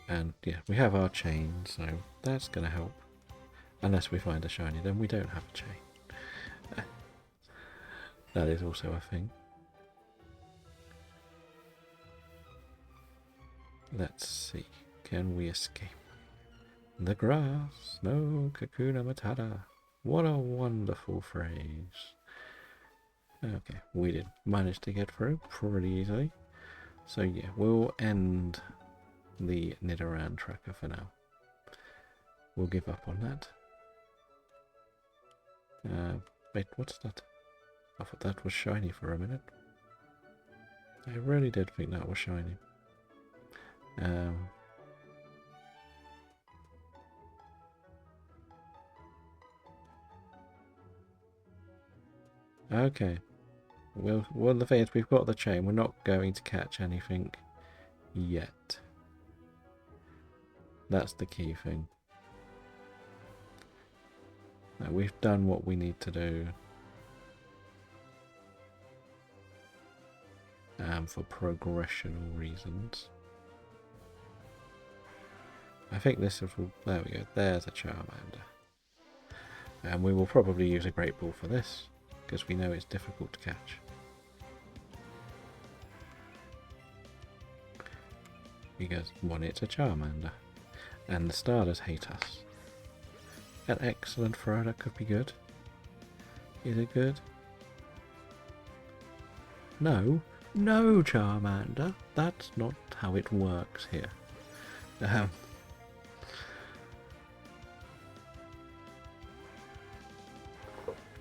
And yeah, we have our chain, so that's going to help. Unless we find a shiny, then we don't have a chain. That is also a thing. Let's see. Can we escape? The grass, no Kakuna Matata. What a wonderful phrase. Okay, we did manage to get through pretty easily. So yeah, we'll end the Nidoran tracker for now. We'll give up on that. Wait, what's that? I thought that was shiny for a minute. I really did think that was shiny. Okay. Well, the thing is, we've got the chain. We're not going to catch anything yet. That's the key thing. Now, we've done what we need to do. For progressional reasons. I think this is... There we go. There's a Charmander. And we will probably use a Great Ball for this, because we know it's difficult to catch. Because, one, it's a Charmander. And the starters hate us. An excellent throw, that could be good. Is it good? No. No, Charmander. That's not how it works here.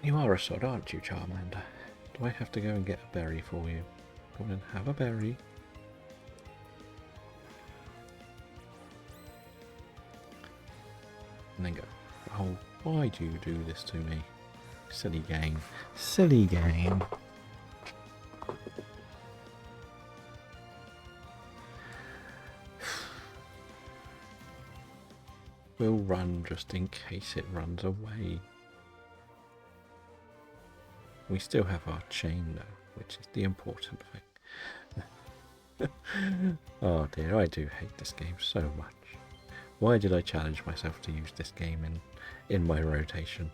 You are a sod, aren't you, Charmander? Do I have to go and get a berry for you? Go on and have a berry. And then go. Oh, why do you do this to me? Silly game. Silly game. We'll run just in case it runs away. We still have our chain though, which is the important thing. Oh dear, I do hate this game so much. Why did I challenge myself to use this game in my rotation?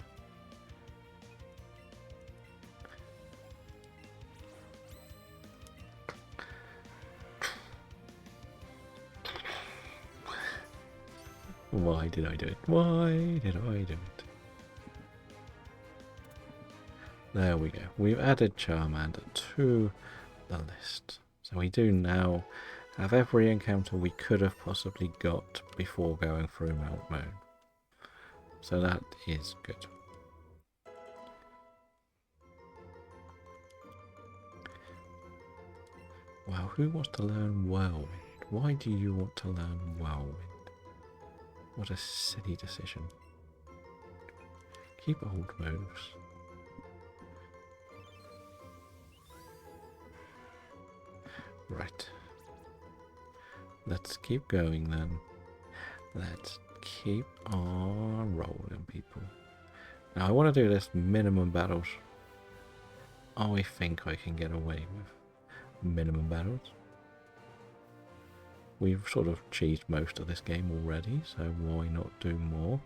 Why did I do it? Why did I do it? There we go. We've added Charmander to the list. So we do now have every encounter we could have possibly got before going through Mount Moon. So that is good. Wow, who wants to learn Whirlwind? Why do you want to learn Whirlwind? What a silly decision. Keep old moves. Right. Let's keep going then. Let's keep on rolling, people. Now I want to do this minimum battles. I think I can get away with minimum battles. We've sort of cheesed most of this game already, so why not do more?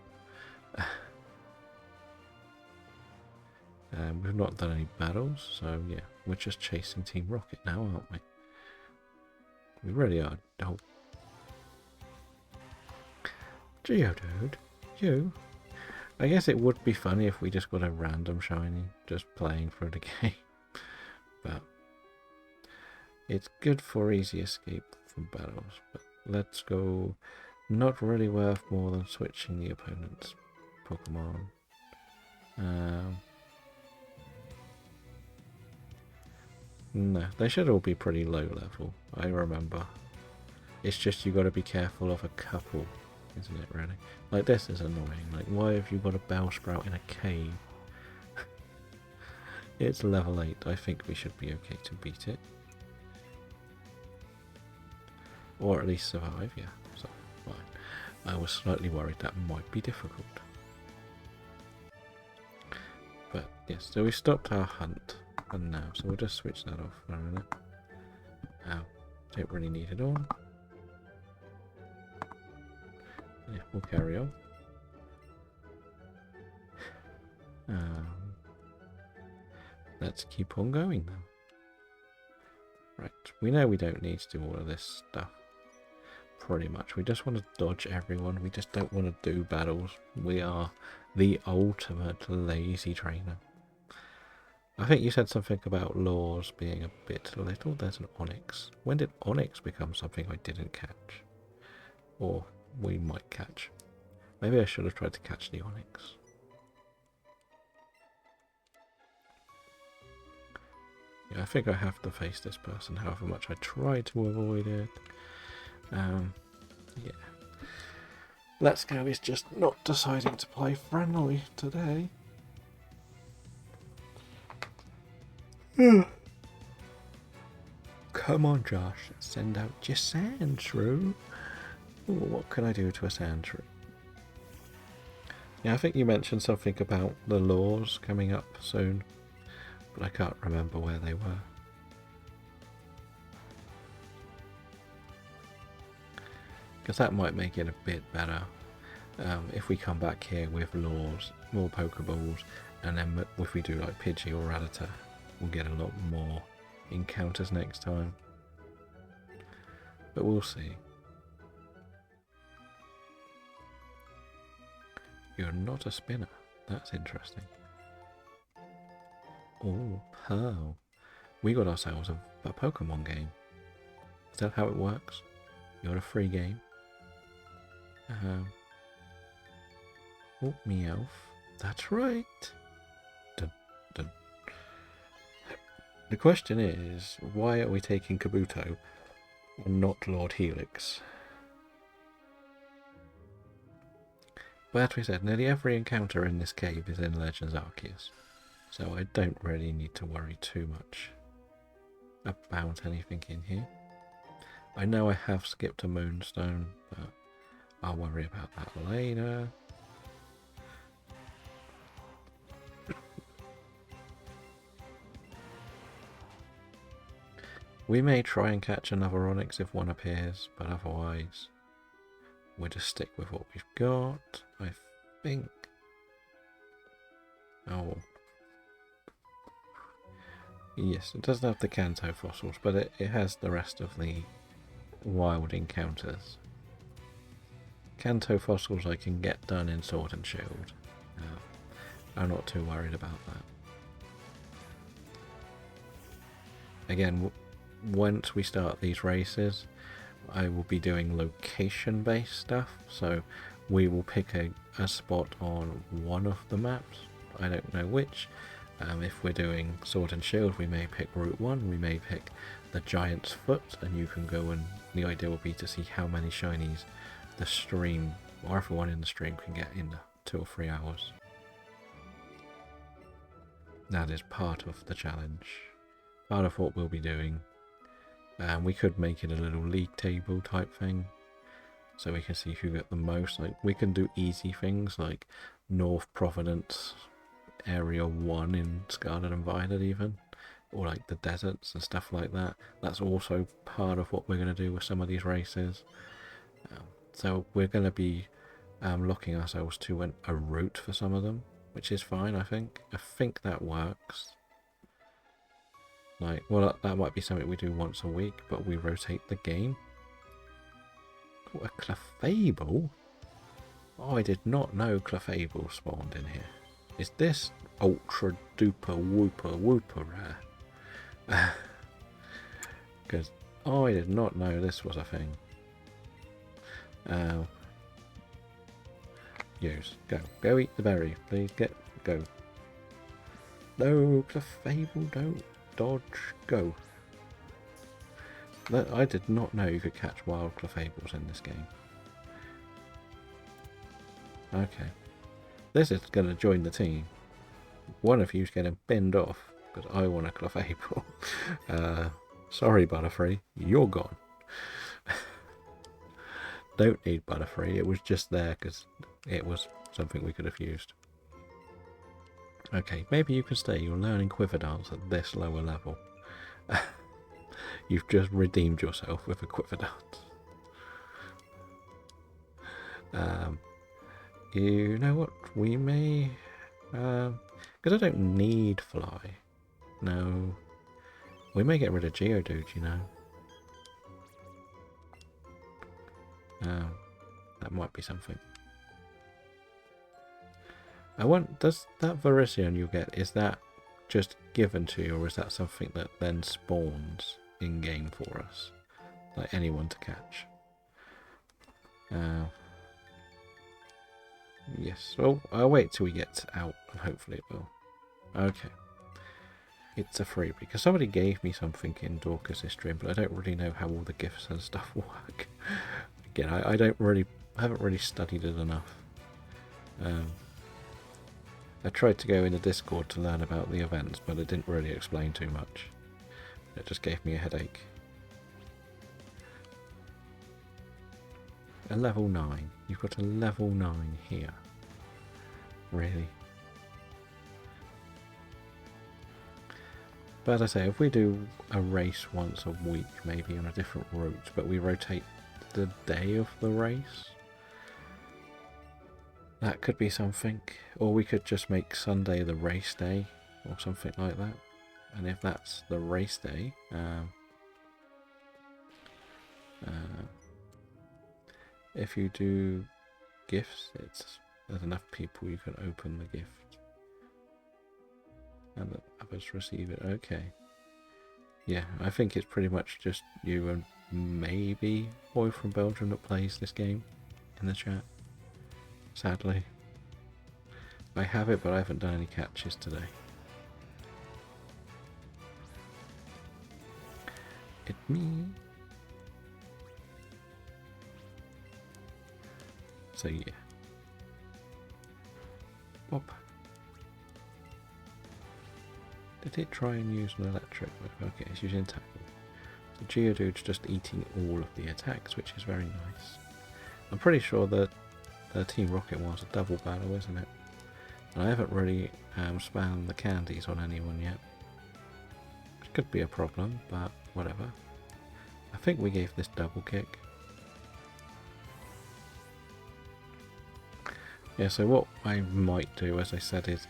We've not done any battles, so yeah, we're just chasing Team Rocket now, aren't we? We really are. Oh. Geodude, you? I guess it would be funny if we just got a random shiny just playing through the game. But it's good for easy escape from battles. But let's go. Not really worth more than switching the opponent's Pokemon. No, they should all be pretty low level, I remember. It's just you got to be careful of a couple, isn't it, really? Like, this is annoying. Like, why have you got a Bellsprout in a cave? It's level 8. I think we should be okay to beat it. Or at least survive, yeah. So, fine. I was slightly worried that might be difficult. But, yes, so we stopped our hunt. And now, so we'll just switch that off for a minute. Now, don't really need it on. Yeah, we'll carry on. Let's keep on going now. Right, we know we don't need to do all of this stuff pretty much. We just want to dodge everyone. We just don't want to do battles. We are the ultimate lazy trainer. I think you said something about laws being a bit little. There's an onyx. When did onyx become something I didn't catch? Or we might catch. Maybe I should have tried to catch the onyx. Yeah, I think I have to face this person, however much I try to avoid it. Yeah. Let's Go is just not deciding to play friendly today. Come on, Josh, send out your Sandshrew. What can I do to a Sandshrew? Yeah, I think you mentioned something about the laws coming up soon, but I can't remember where they were. Because that might make it a bit better if we come back here with laws, more Pokeballs, and then if we do like Pidgey or Rattata, we'll get a lot more encounters next time. But we'll see. You're not a spinner. That's interesting. Oh, Pearl. We got ourselves a Pokemon game. Is that how it works? You got a free game. Oh, Meowth. That's right. Dun, dun. The question is, why are we taking Kabuto and not Lord Helix? But as we said, nearly every encounter in this cave is in Legends Arceus, so I don't really need to worry too much about anything in here. I know I have skipped a Moonstone, but I'll worry about that later. We may try and catch another Onyx if one appears, but otherwise we'll just stick with what we've got, I think. Oh. Yes, it doesn't have the Kanto fossils, but it has the rest of the wild encounters. Kanto fossils I can get done in Sword and Shield. I'm not too worried about that. Again, once we start these races, I will be doing location-based stuff, so we will pick a spot on one of the maps. I don't know which. If we're doing Sword and Shield, we may pick Route 1, we may pick the Giant's Foot, and you can go and the idea will be to see how many shinies the stream, or everyone in the stream can get in 2 or 3 hours. That is part of the challenge, part of what we'll be doing. We could make it a little league table type thing, so we can see who got the most. Like, we can do easy things like North Providence Area 1 in Scarlet and Violet even, or like the deserts and stuff like that. That's also part of what we're going to do with some of these races. So we're going to be locking ourselves to a route for some of them, which is fine, I think. I think that works. Like, well, that might be something we do once a week, but we rotate the game. Oh, a Clefable? Oh, I did not know Clefable spawned in here. Is this ultra duper whooper rare? Because I did not know this was a thing. Use. Go eat the berry, please. Go. No, Clefable, don't. Dodge, go. I did not know you could catch wild Clefables in this game. Okay. This is going to join the team. One of you's getting binned off because I want a Clefable. Sorry, Butterfree, you're gone. Don't need Butterfree, it was just there because it was something we could have used. Okay, maybe you can stay. You're learning Quiver Dance at this lower level. You've just redeemed yourself with a Quiver Dance. You know what? We may... because I don't need Fly. No. We may get rid of Geodude, you know. That might be something. I want, does that Virizion you get, is that just given to you, or is that something that then spawns in-game for us? Like anyone to catch? Yes, well, I'll wait till we get out, and hopefully it will. Okay. It's a freebie, because somebody gave me something in Dorcas' stream, but I don't really know how all the gifts and stuff work. Again, I haven't really studied it enough. I tried to go in the Discord to learn about the events, but it didn't really explain too much. It just gave me a headache. A level 9. You've got a level 9 here. Really? But as I say, if we do a race once a week, maybe on a different route, but we rotate the day of the race, that could be something. Or we could just make Sunday the race day, or something like that. And if that's the race day, if you do gifts, there's enough people you can open the gift. And that others receive it. Okay. Yeah, I think it's pretty much just you and maybe boy from Belgium that plays this game in the chat. Sadly. I have it, but I haven't done any catches today. It's me. So yeah. Pop. Did it try and use an electric? Okay, it's using tackle. The Geodude's just eating all of the attacks, which is very nice. I'm pretty sure that the Team Rocket was a double battle, isn't it? And I haven't really spammed the candies on anyone yet. Which could be a problem, but whatever. I think we gave this double kick. Yeah, so what I might do, as I said, is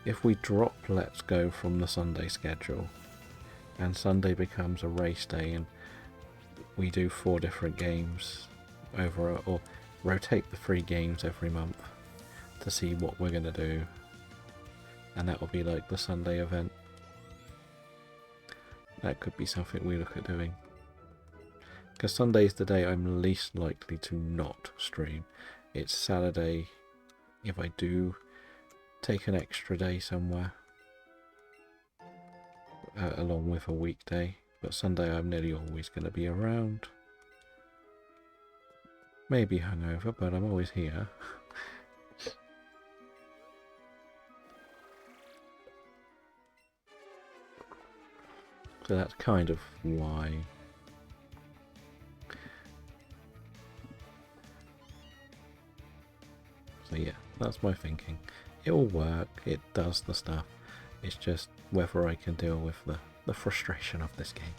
if we drop Let's Go from the Sunday schedule and Sunday becomes a race day and we do 4 different games over, or rotate the 3 games every month to see what we're going to do, and that will be like the Sunday event. That could be something we look at doing, because Sunday's the day I'm least likely to not stream. It's Saturday if I do take an extra day somewhere along with a weekday, but Sunday I'm nearly always going to be around. Maybe hungover, but I'm always here. So that's kind of why. So yeah, that's my thinking. It will work, it does the stuff. It's just whether I can deal with the frustration of this game.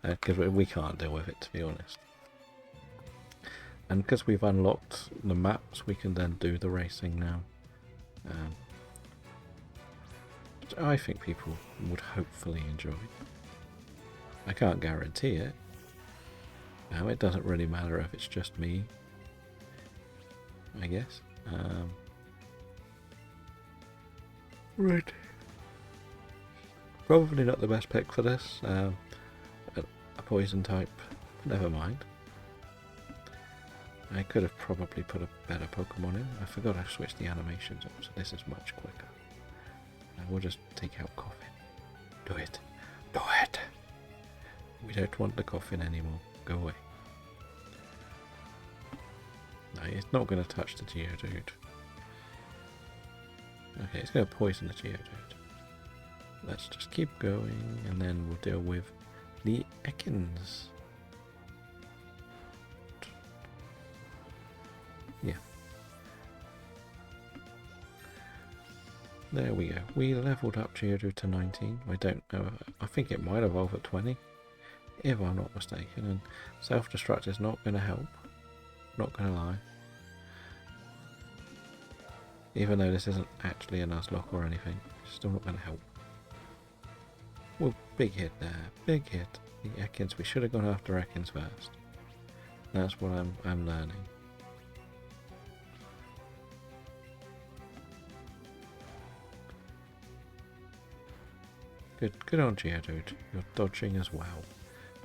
Because we can't deal with it, to be honest. And because we've unlocked the maps, we can then do the racing now. Which I think people would hopefully enjoy. I can't guarantee it. It doesn't really matter if it's just me, I guess. Right. Probably not the best pick for this. A poison type. Never mind. I could have probably put a better Pokemon in. I forgot I've switched the animations up, so this is much quicker. And we'll just take out Coffin. Do it. Do it! We don't want the Coffin anymore. Go away. No, it's not going to touch the Geodude. Okay, it's going to poison the Geodude. Let's just keep going, and then we'll deal with the Ekans. Yeah. There we go. We leveled up Geodude to 19. I don't know. I think it might evolve at 20, if I'm not mistaken. And self-destruct is not going to help. Not going to lie. Even though this isn't actually a Nuzlocke or anything, it's still not going to help. Well, big hit there. Big hit. The Ekans. We should have gone after Ekans first. That's what I'm learning. Good on Geodude. You're dodging as well.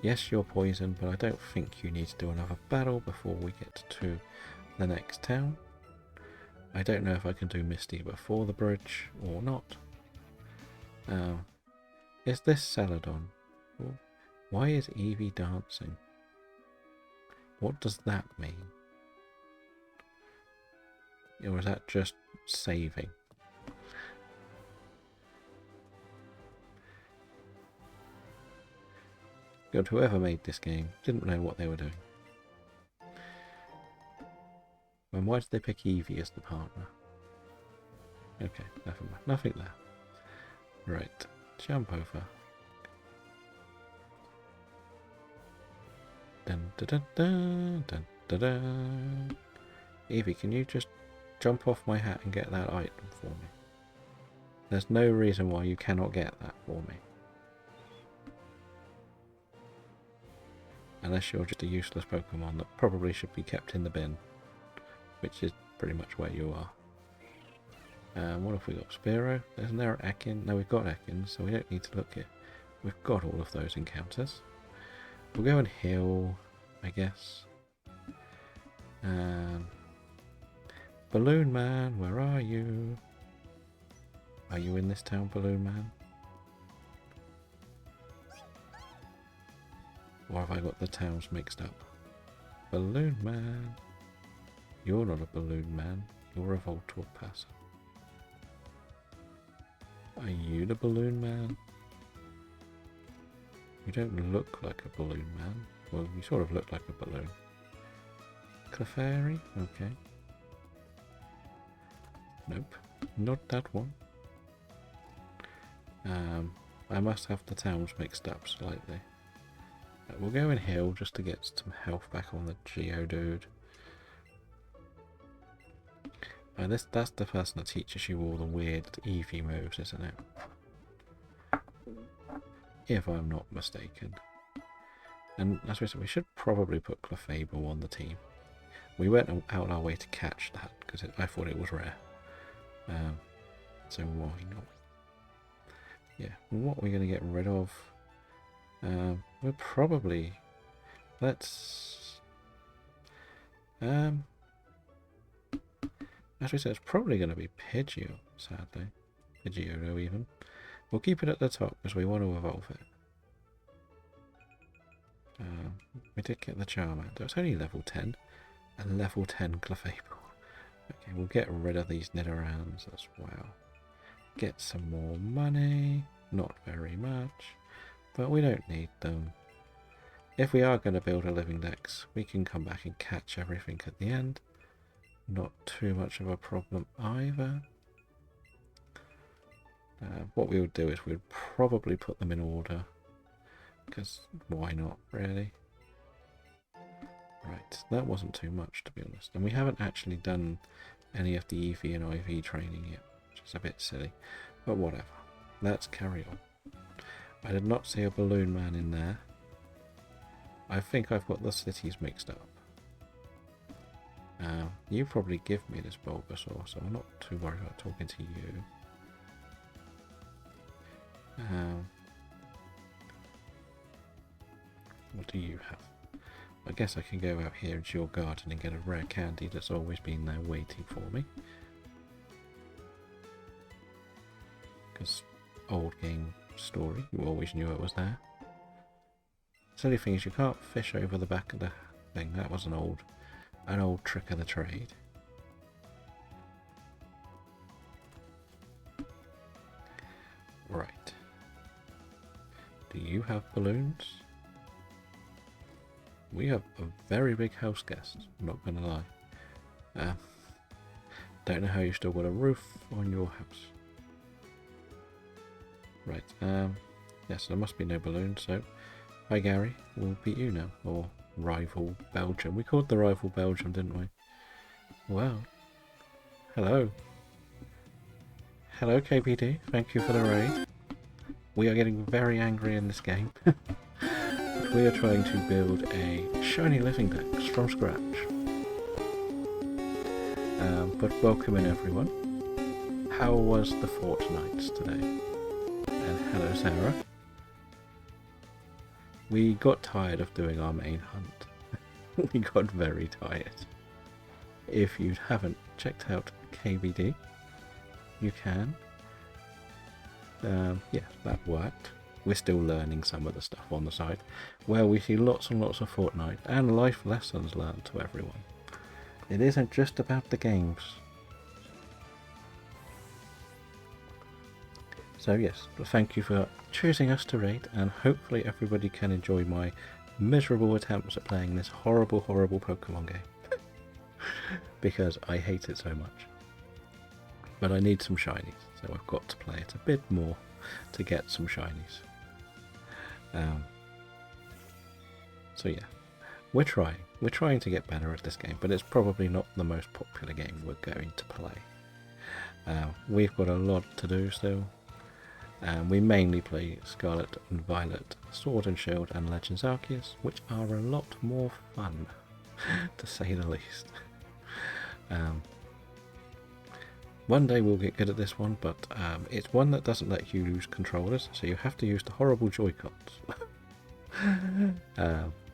Yes, you're poisoned, but I don't think you need to do another battle before we get to the next town. I don't know if I can do Misty before the bridge or not. Is this Celadon? Why is Eevee dancing? What does that mean? Or is that just saving? God, whoever made this game didn't know what they were doing. And why did they pick Eevee as the partner? Okay, never mind. Nothing there. Right, jump over. Dun dun dun dun dun dun dun. Eevee, can you just jump off my hat and get that item for me? There's no reason why you cannot get that for me. Unless you're just a useless Pokemon that probably should be kept in the bin. Which is pretty much where you are. What have we got? Spearow? Isn't there an Akin? No, we've got Akin, so we don't need to look here. We've got all of those encounters. We'll go and heal, I guess. Balloon Man, where are you? Are you in this town, Balloon Man? Or have I got the towns mixed up? Balloon Man. You're not a Balloon Man. You're a Voltorb-passer. Are you the Balloon Man? You don't look like a Balloon Man. Well, you sort of look like a balloon. Clefairy? Okay. Nope. Not that one. I must have the towns mixed up slightly. We'll go and heal just to get some health back on the Geodude. And that's the person that teaches you all the weird Eevee moves, isn't it? If I'm not mistaken. And as we said, we should probably put Clefable on the team. We went out our way to catch that, because I thought it was rare. So why not? Yeah, what are we going to get rid of? We'll probably... Let's... As we said, it's probably going to be Pidgeot, sadly. Pidgeotto, even. We'll keep it at the top, because we want to evolve it. We did get the Charmander. It's only level 10. A level 10 Clefable. Okay, we'll get rid of these Nidorans as well. Get some more money. Not very much. But we don't need them. If we are going to build a living dex, we can come back and catch everything at the end. Not too much of a problem either. What we would do is we'd probably put them in order. Because why not, really? Right, that wasn't too much, to be honest. And we haven't actually done any of the EV and IV training yet, which is a bit silly. But whatever. Let's carry on. I did not see a Balloon Man in there. I think I've got the cities mixed up. You probably give me this Bulbasaur, so I'm not too worried about talking to you. What do you have? I guess I can go out here into your garden and get a rare candy that's always been there waiting for me. Because old game story, you always knew it was there. Silly thing is you can't fish over the back of the thing. That was an old trick of the trade. Right. Do you have balloons? We have a very big house guest, I'm not gonna lie. Don't know how you still got a roof on your house. Right, yes, there must be no balloons, so hi Gary, we'll beat you now, or rival Belgium. We called the rival Belgium, didn't we? Wow. Hello. Hello KPD, thank you for the raid. We are getting very angry in this game. we are trying to build a shiny living dex from scratch. But welcome in everyone. How was the fortnight today? And hello Sarah. We got tired of doing our main hunt. We got very tired. If you haven't checked out KBD, you can. Yeah, that worked. We're still learning some of the stuff on the side, where we see lots and lots of Fortnite and life lessons learned to everyone. It isn't just about the games. So yes, thank you for choosing us to raid, and hopefully everybody can enjoy my miserable attempts at playing this horrible, horrible Pokemon game. Because I hate it so much. But I need some shinies, so I've got to play it a bit more to get some shinies. So yeah, we're trying to get better at this game, but it's probably not the most popular game we're going to play. We've got a lot to do still. We mainly play Scarlet and Violet, Sword and Shield and Legends Arceus, which are a lot more fun, to say the least. One day we'll get good at this one, but it's one that doesn't let you use controllers, so you have to use the horrible Joy-Cons.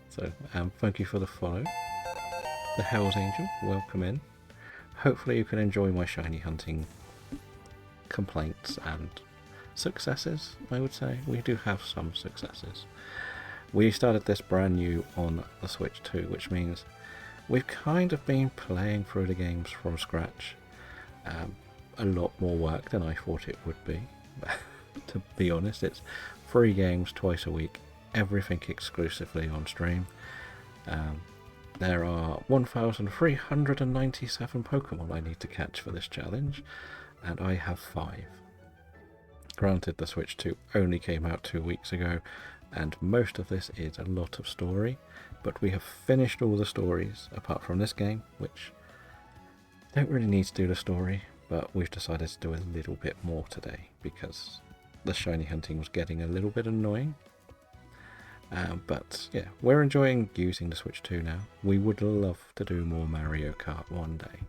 So thank you for the follow. The Hells Angel, welcome in. Hopefully you can enjoy my shiny hunting complaints and successes, I would say. We do have some successes. We started this brand new on the Switch too, which means we've kind of been playing through the games from scratch. A lot more work than I thought it would be. To be honest, it's 3 games twice a week, everything exclusively on stream. There are 1,397 Pokemon I need to catch for this challenge, and I have 5. Granted, the Switch 2 only came out 2 weeks ago, and most of this is a lot of story, but we have finished all the stories apart from this game, which don't really need to do the story, but we've decided to do a little bit more today because the shiny hunting was getting a little bit annoying. But yeah, we're enjoying using the Switch 2 now. We would love to do more Mario Kart one day,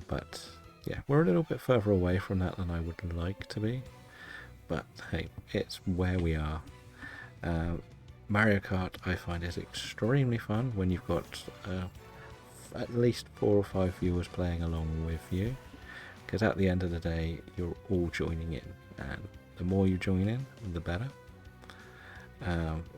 but yeah, we're a little bit further away from that than I would like to be. But hey, it's where we are. Mario Kart I find is extremely fun when you've got at least 4 or 5 viewers playing along with you, because at the end of the day you're all joining in, and the more you join in, the better.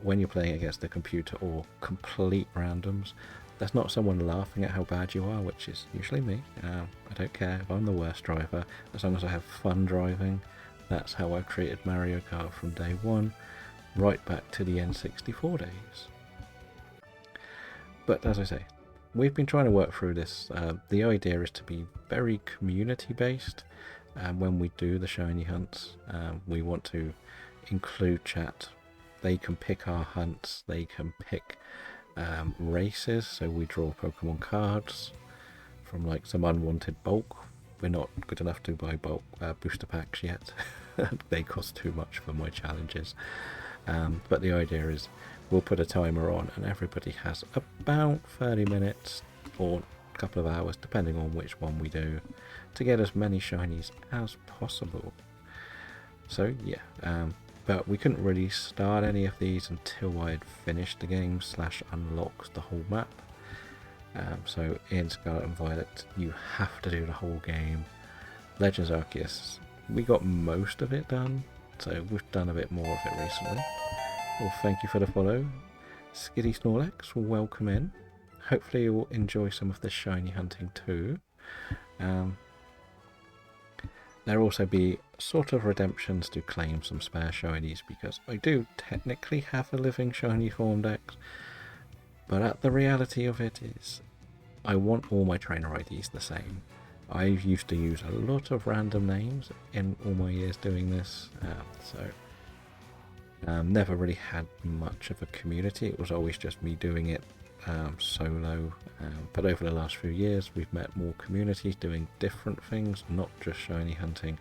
When you're playing against the computer or complete randoms, there's not someone laughing at how bad you are, which is usually me. I don't care if I'm the worst driver, as long as I have fun driving. That's how I've treated Mario Kart from day one, right back to the N64 days. But as I say, we've been trying to work through this. The idea is to be very community based. When we do the shiny hunts, we want to include chat. They can pick our hunts, they can pick races, so we draw Pokemon cards from like some unwanted bulk. We're not good enough to buy bulk booster packs yet. They cost too much for my challenges. But the idea is we'll put a timer on and everybody has about 30 minutes or a couple of hours, depending on which one we do, to get as many shinies as possible. So yeah, but we couldn't really start any of these until I'd finished the game / unlocked the whole map. So in Scarlet and Violet you have to do the whole game. Legends Arceus, we got most of it done, so we've done a bit more of it recently. Well, thank you for the follow. Skitty Snorlax, welcome in. Hopefully you'll enjoy some of the shiny hunting too. There'll also be sort of redemptions to claim some spare shinies, because I do technically have a living shiny form dex, but the reality of it is I want all my trainer IDs the same. I used to use a lot of random names in all my years doing this, so never really had much of a community. It was always just me doing it solo, but over the last few years we've met more communities doing different things, not just shiny hunting.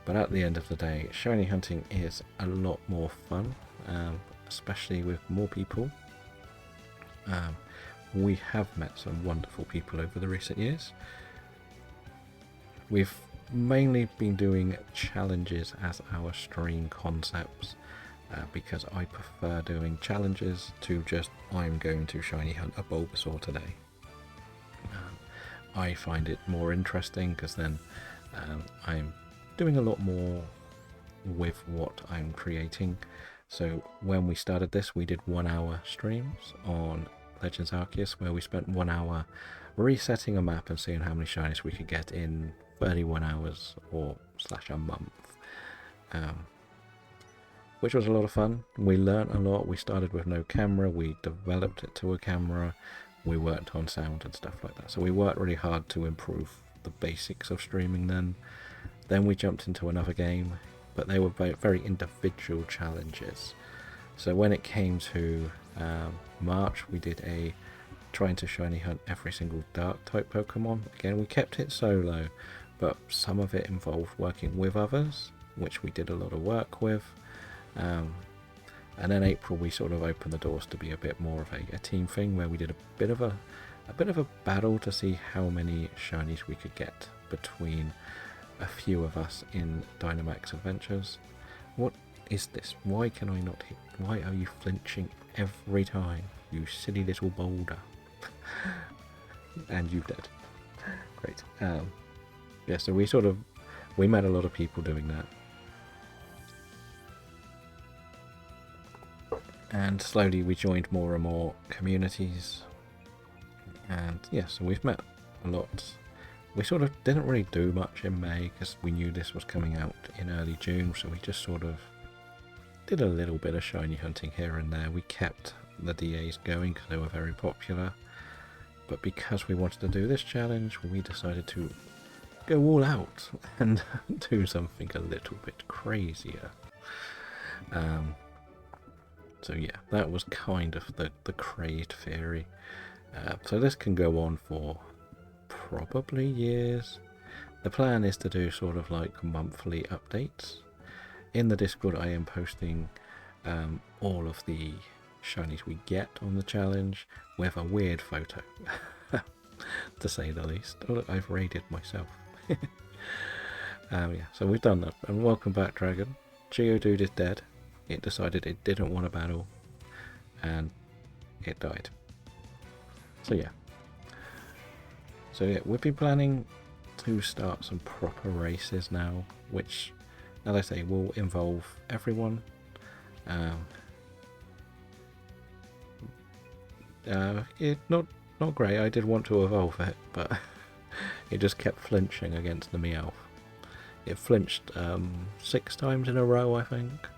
But at the end of the day, shiny hunting is a lot more fun. especially with more people. We have met some wonderful people over the recent years. We've mainly been doing challenges as our stream concepts, because I prefer doing challenges to just, I'm going to shiny hunt a Bulbasaur today. I find it more interesting because then I'm doing a lot more with what I'm creating. So when we started this, we did 1 hour streams on Legends Arceus, where we spent 1 hour resetting a map and seeing how many shinies we could get in 31 hours or / a month, which was a lot of fun. We learnt a lot. We started with no camera, we developed it to a camera, we worked on sound and stuff like that. So we worked really hard to improve the basics of streaming then. Then we jumped into another game, but they were very individual challenges. So when it came to March, we did a trying to shiny hunt every single dark type Pokemon. Again, we kept it solo, but some of it involved working with others, which we did a lot of work with. And then April, we sort of opened the doors to be a bit more of a team thing, where we did a bit of a battle to see how many shinies we could get between a few of us in Dynamax Adventures. What is this? Why can I not hit? Why are you flinching every time, you silly little boulder? And you're dead. Great. Yeah, so we met a lot of people doing that. And slowly we joined more and more communities. And yeah, so we've met a lot. We sort of didn't really do much in May because we knew this was coming out in early June, so we just sort of did a little bit of shiny hunting here and there. We kept the DAs going because they were very popular. But because we wanted to do this challenge, we decided to go all out and do something a little bit crazier. So yeah, that was kind of the crazed theory. So this can go on for probably years. The plan is to do sort of like monthly updates. In the Discord I am posting all of the shinies we get on the challenge with a weird photo, to say the least. Oh look, I've raided myself. Yeah, so we've done that. And welcome back, Dragon. Geodude is dead. It decided it didn't want to battle, and it died. So yeah. So yeah, we've been planning to start some proper races now, which, as I say, will involve everyone. Not great. I did want to evolve it, but it just kept flinching against the Meowth. It flinched 6 times in a row, I think.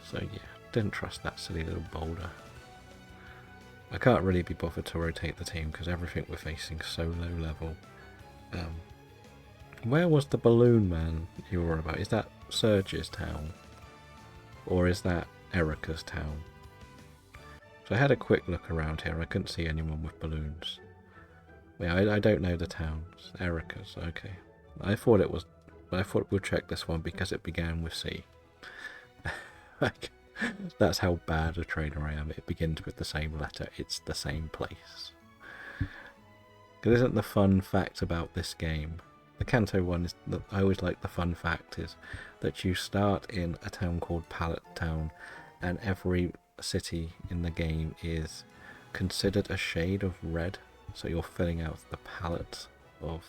So yeah, didn't trust that silly little boulder. I can't really be bothered to rotate the team because everything we're facing is so low level. Where was the balloon man you were about? Is that Surge's town? Or is that Erica's town? So I had a quick look around here. I couldn't see anyone with balloons. Yeah, I don't know the towns. Erica's, okay. I thought we'll check this one because it began with C. Like, that's how bad a trainer I am. It begins with the same letter. It's the same place. Because isn't the fun fact about this game, the Kanto one is that I always like the fun fact is that you start in a town called Pallet Town, and every city in the game is considered a shade of red. So you're filling out the palette of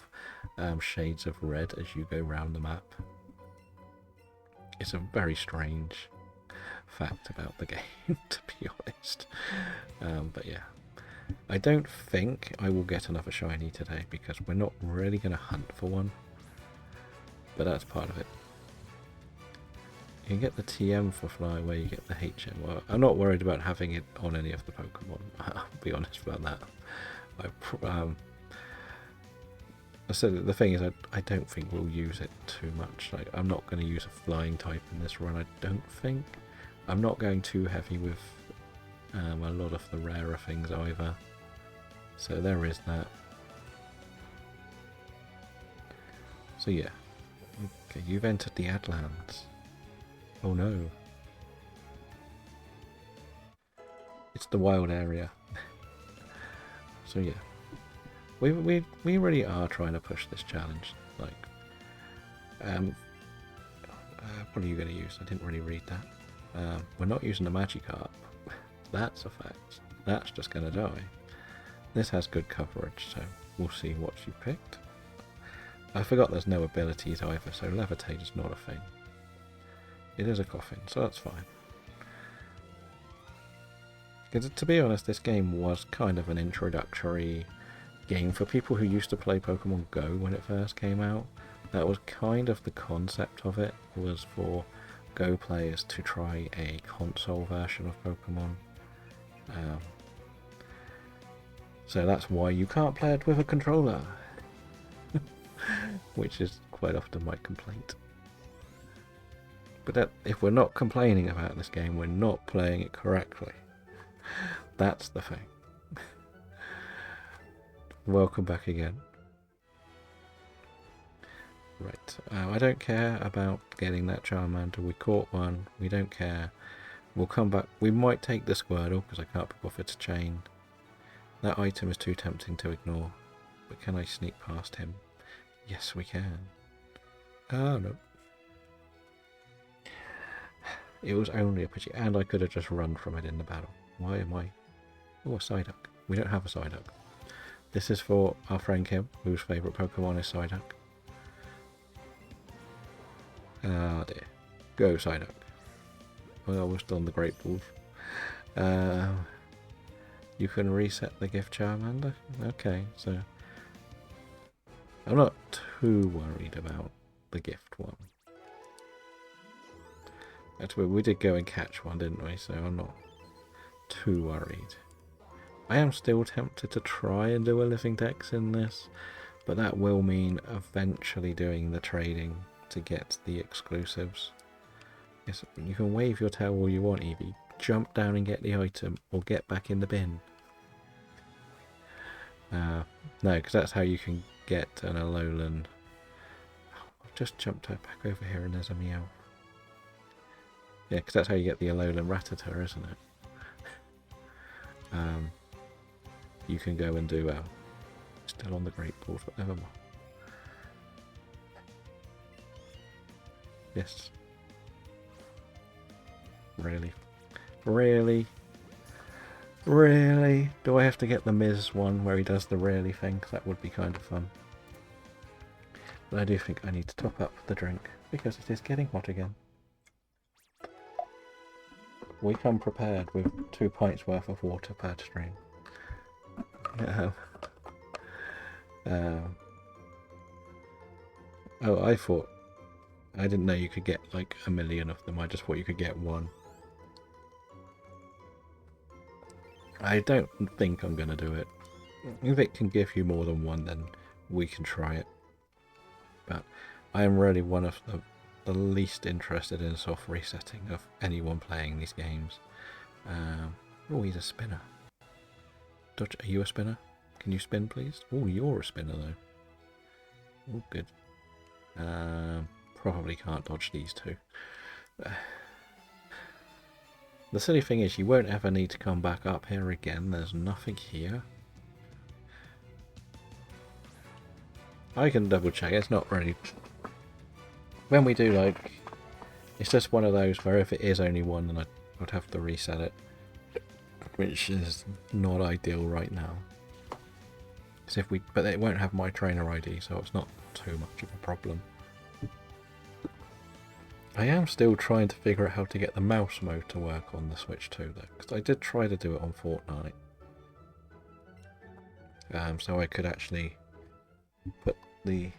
shades of red as you go around the map. It's a very strange fact about the game, to be honest. But yeah, I don't think I will get another shiny today because we're not really going to hunt for one, but that's part of it. You can get the TM for Fly where you get the HM. Well, I'm not worried about having it on any of the Pokemon, I'll be honest about that. So the thing is, I don't think we'll use it too much. Like, I'm not going to use a flying type in this run, I don't think. I'm not going too heavy with a lot of the rarer things either. So there is that. So yeah. Okay, you've entered the Adlands. Oh no. It's the wild area. So yeah, we really are trying to push this challenge. Like, what are you going to use? I didn't really read that. We're not using the Magikarp. That's a fact. That's just going to die. This has good coverage, so we'll see what you picked. I forgot there's no abilities either, so Levitate is not a thing. It is a coffin, so that's fine. Because to be honest, this game was kind of an introductory game for people who used to play Pokemon Go when it first came out. That was kind of the concept of it, was for Go players to try a console version of Pokemon. So that's why you can't play it with a controller. Which is quite often my complaint. But if we're not complaining about this game, we're not playing it correctly. That's the thing. Welcome back again. Right, I don't care about getting that Charmander. We caught one. We don't care. We'll come back. We might take the Squirtle because I can't be bothered to chain. That item is too tempting to ignore. But can I sneak past him? Yes, we can. Oh, no. It was only a pity, and I could have just run from it in the battle. Why am I... Oh, a Psyduck. We don't have a Psyduck. This is for our friend Kim, whose favourite Pokemon is Psyduck. Ah, dear. Go, Psyduck. Well, we're still on the Great Balls. You can reset the gift Charmander? Okay, so... I'm not too worried about the gift one. Actually, we did go and catch one, didn't we? So I'm not too worried. I am still tempted to try and do a living dex in this, but that will mean eventually doing the trading to get the exclusives. Yes, you can wave your tail all you want, Eevee. Jump down and get the item, or get back in the bin. No, because that's how you can get an Alolan. I've just jumped back over here and there's a Meow. Yeah, because that's how you get the Alolan Rattata, isn't it? You can go and do... still on the Great Balls, but never mind. Yes. Really? Really? Really? Do I have to get the Miz one where he does the really thing? Because that would be kind of fun. But I do think I need to top up the drink, because it is getting hot again. We come prepared with 2 pints worth of water per stream. Oh, I thought... I didn't know you could get like 1 million of them. I just thought you could get one. I don't think I'm going to do it. If it can give you more than one, then we can try it. But I am really one of the least interested in soft resetting of anyone playing these games. Oh, he's a spinner. Dodge, are you a spinner? Can you spin, please? Oh, you're a spinner, though. Oh, good. Probably can't dodge these two. The silly thing is, you won't ever need to come back up here again. There's nothing here. I can double check. It's not really... When we do, like... It's just one of those where if it is only one, then I would have to reset it. Which is not ideal right now. But it won't have my trainer ID, so it's not too much of a problem. I am still trying to figure out how to get the mouse mode to work on the Switch 2, though, because I did try to do it on Fortnite. So I could actually put the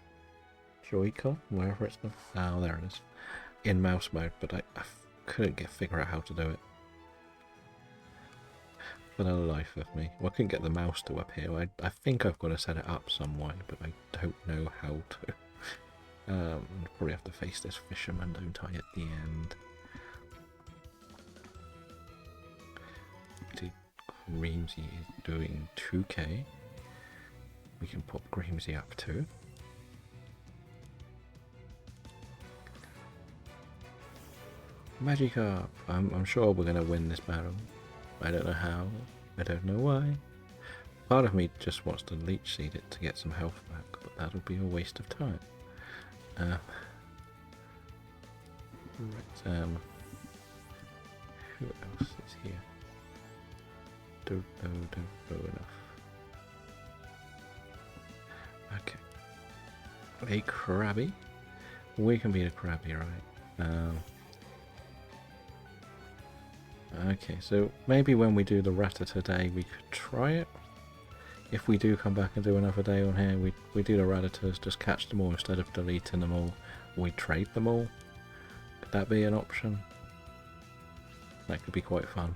Joy-Con, wherever it's gone. Oh, there it is. In mouse mode, but I couldn't figure out how to do it. For the life of me. Well, I couldn't get the mouse to appear. I think I've got to set it up somewhere, but I don't know how to. I'll probably have to face this fisherman, don't I, at the end. Greamsy is doing 2k. We can pop Greamsy up too. Magikarp! I'm sure we're going to win this battle. I don't know how. I don't know why. Part of me just wants to leech seed it to get some health back, but that'll be a waste of time. Right, who else is here? Don't know enough. Okay. A Krabby. We can beat a Krabby, right? Okay, so maybe when we do the Rattata day, we could try it. If we do come back and do another day on here, we do the Rattatas, just catch them all instead of deleting them all. We trade them all. Could that be an option? That could be quite fun.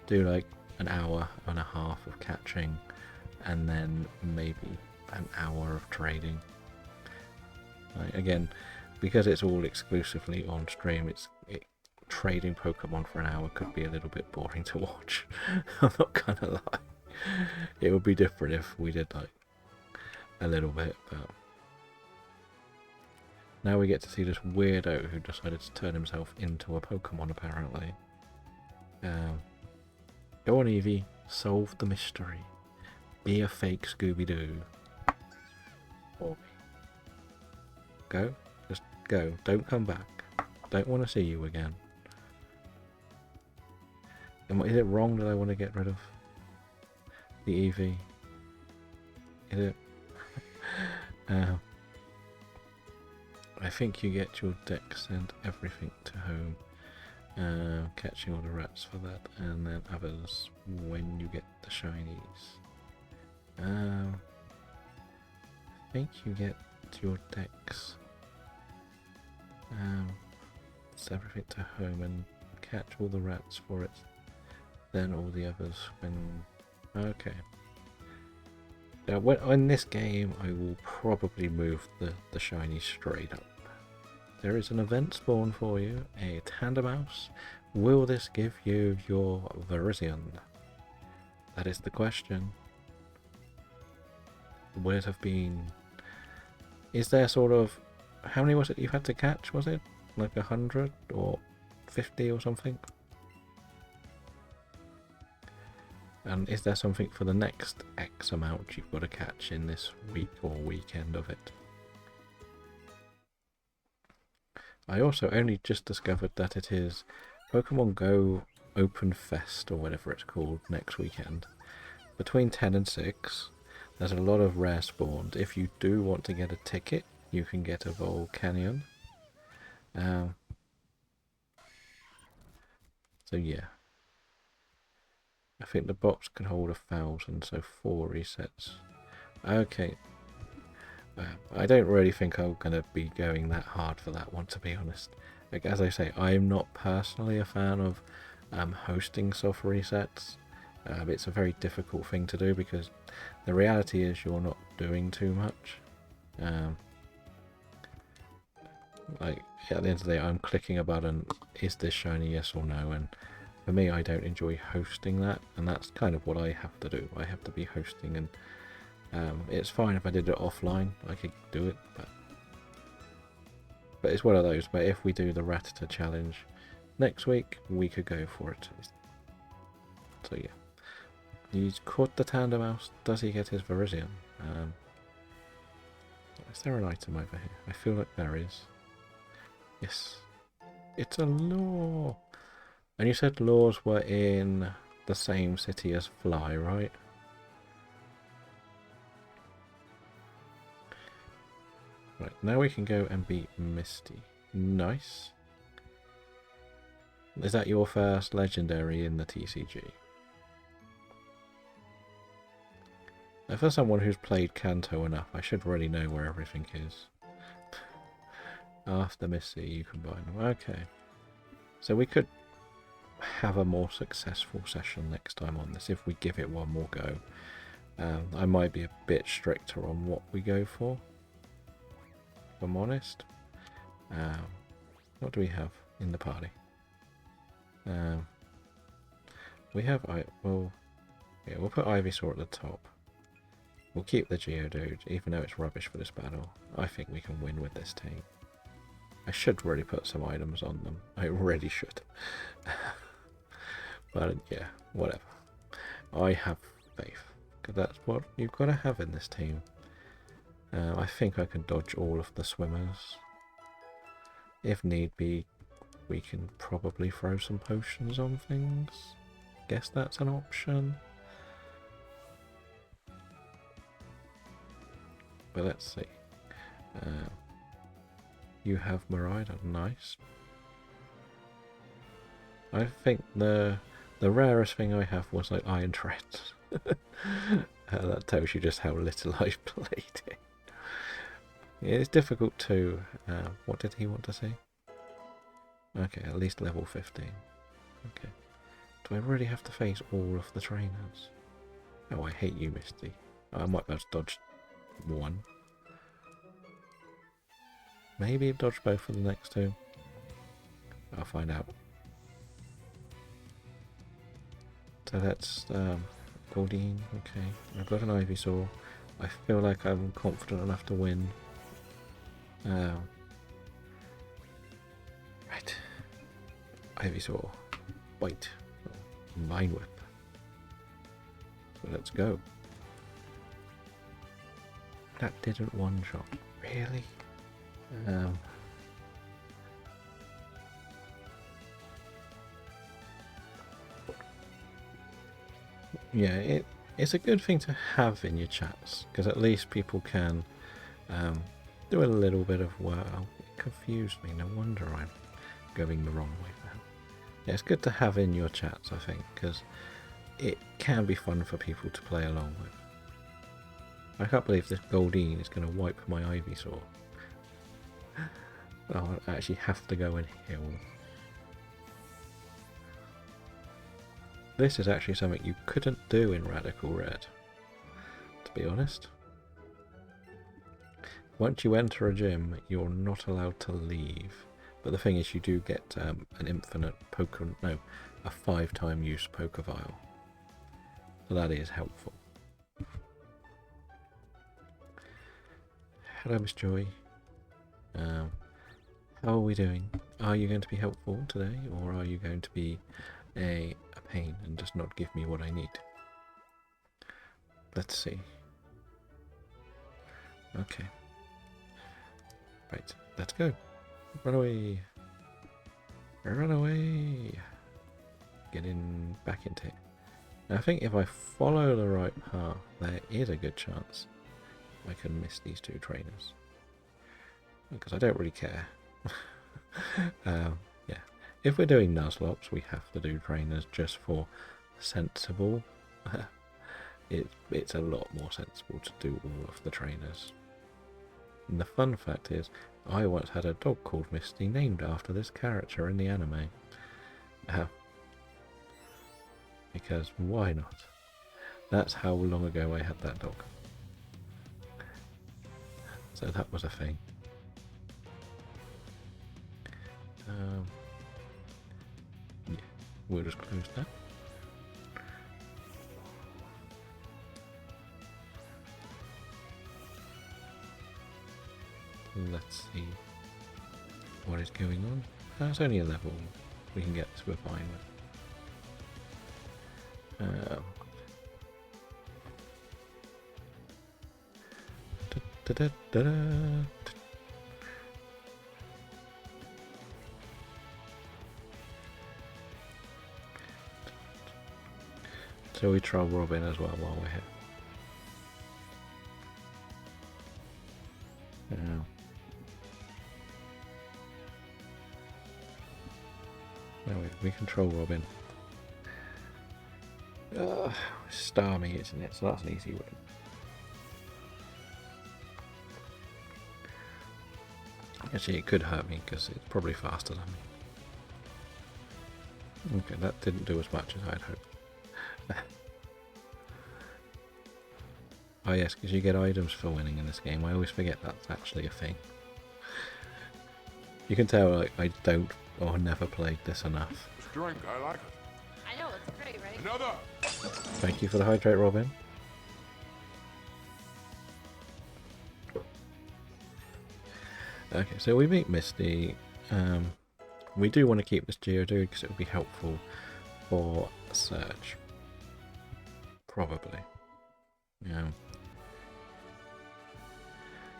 Do like an hour and a half of catching, and then maybe an hour of trading. Like, again, because it's all exclusively on stream, trading Pokemon for an hour could be a little bit boring to watch. I'm not gonna lie. It would be different if we did like a little bit, but now we get to see this weirdo who decided to turn himself into a Pokemon apparently. Go on, Eevee, solve the mystery. Be a fake Scooby-Doo. Go, just go, don't come back. Don't want to see you again. Is it wrong that I want to get rid of the Eevee? Is it? I think you get your deck sent everything to home. Catching all the rats for that, and then others when you get the shinies. I think you get your decks. It's everything to home and catch all the rats for it. Then all the others when... Okay. Now, in this game, I will probably move the shiny straight up. There is an event spawn for you, a Tandemaus. Will this give you your Virizion? That is the question. Would it have been... Is there sort of... How many was it you had to catch, was it? Like 100 or 50 or something? And is there something for the next X amount you've got to catch in this week or weekend of it? I also only just discovered that it is Pokemon Go Open Fest or whatever it's called next weekend. Between 10 and 6, there's a lot of rare spawns. If you do want to get a ticket, you can get a Volcanion. So yeah. I think the box can hold 1,000, so 4 resets. Okay. I don't really think I'm going to be going that hard for that one, to be honest. Like, as I say, I'm not personally a fan of hosting soft resets. It's a very difficult thing to do because the reality is you're not doing too much. Like, at the end of the day, I'm clicking a button, is this shiny, yes or no, and for me, I don't enjoy hosting that, and that's kind of what I have to do. I have to be hosting, and it's fine if I did it offline, I could do it, but it's one of those. But if we do the Rattata challenge next week, we could go for it. So yeah, he's caught the Tandemaus. Does he get his Virizion? Is there an item over here? I feel like there is. Yes, it's a lure. And you said lures were in the same city as Fly, right? Right, now we can go and beat Misty. Nice. Is that your first legendary in the TCG? Now, for someone who's played Kanto enough, I should really know where everything is. After Misty, you combine them. Okay. So we could have a more successful session next time on this if we give it one more go. I might be a bit stricter on what we go for, if I'm honest. What do we have in the party? We have... Well, yeah, we'll put Ivysaur at the top. We'll keep the Geodude, even though it's rubbish for this battle. I think we can win with this team. I should really put some items on them. I really should. But yeah, whatever. I have faith, because that's what you've got to have in this team. I think I can dodge all of the swimmers. If need be, we can probably throw some potions on things. Guess that's an option. But let's see. You have Marida, nice. I think the rarest thing I have was like Iron Treads. That tells you just how little I've played it. It's difficult to... what did he want to say? Okay, at least level 15. Okay. Do I really have to face all of the trainers? Oh, I hate you, Misty. I might be able to dodge one. Maybe dodge both for the next two. I'll find out. So that's Goldeen. Okay, I've got an Ivysaur. I feel like I'm confident enough to win. Right. Ivysaur. Bite. Vine Whip. So let's go. That didn't one-shot. Really? Yeah, it's a good thing to have in your chats, because at least people can do a little bit of, well, it confused me, no wonder I'm going the wrong way now. Yeah, it's good to have in your chats, I think, because it can be fun for people to play along with. I can't believe this Goldeen is going to wipe my Ivysaur. I'll actually have to go and heal. This is actually something you couldn't do in Radical Red, to be honest. Once you enter a gym, you're not allowed to leave. But the thing is, you do get an infinite a 5-time use Poke Vial. So that is helpful. Hello, Miss Joy. How are we doing? Are you going to be helpful today, or are you going to be a pain and just not give me what I need? Let's see. Okay. Right, let's go. Run away. Run away. Get in back into it. Now, I think if I follow the right path, there is a good chance I can miss these two trainers. Because I don't really care. Yeah. If we're doing Nuzlops, we have to do trainers just for sensible. It's a lot more sensible to do all of the trainers. And the fun fact is, I once had a dog called Misty named after this character in the anime. Because why not? That's how long ago I had that dog. So that was a thing. Yeah, we'll just close that. Let's see what is going on. That's only a level. We can get this, we're fine with. So we try Robin as well while we're here. No, we control Robin. Star me, isn't it? So that's an easy win. Actually, it could hurt me because it's probably faster than me. Okay, that didn't do as much as I'd hoped. Oh yes, because you get items for winning in this game. I always forget that's actually a thing. You can tell I don't or never played this enough. This drink, I like it. I know, it's great, right? Another! Thank you for the hydrate, Robin. Okay, so we meet Misty. We do want to keep this Geodude because it would be helpful for search. Probably. Yeah.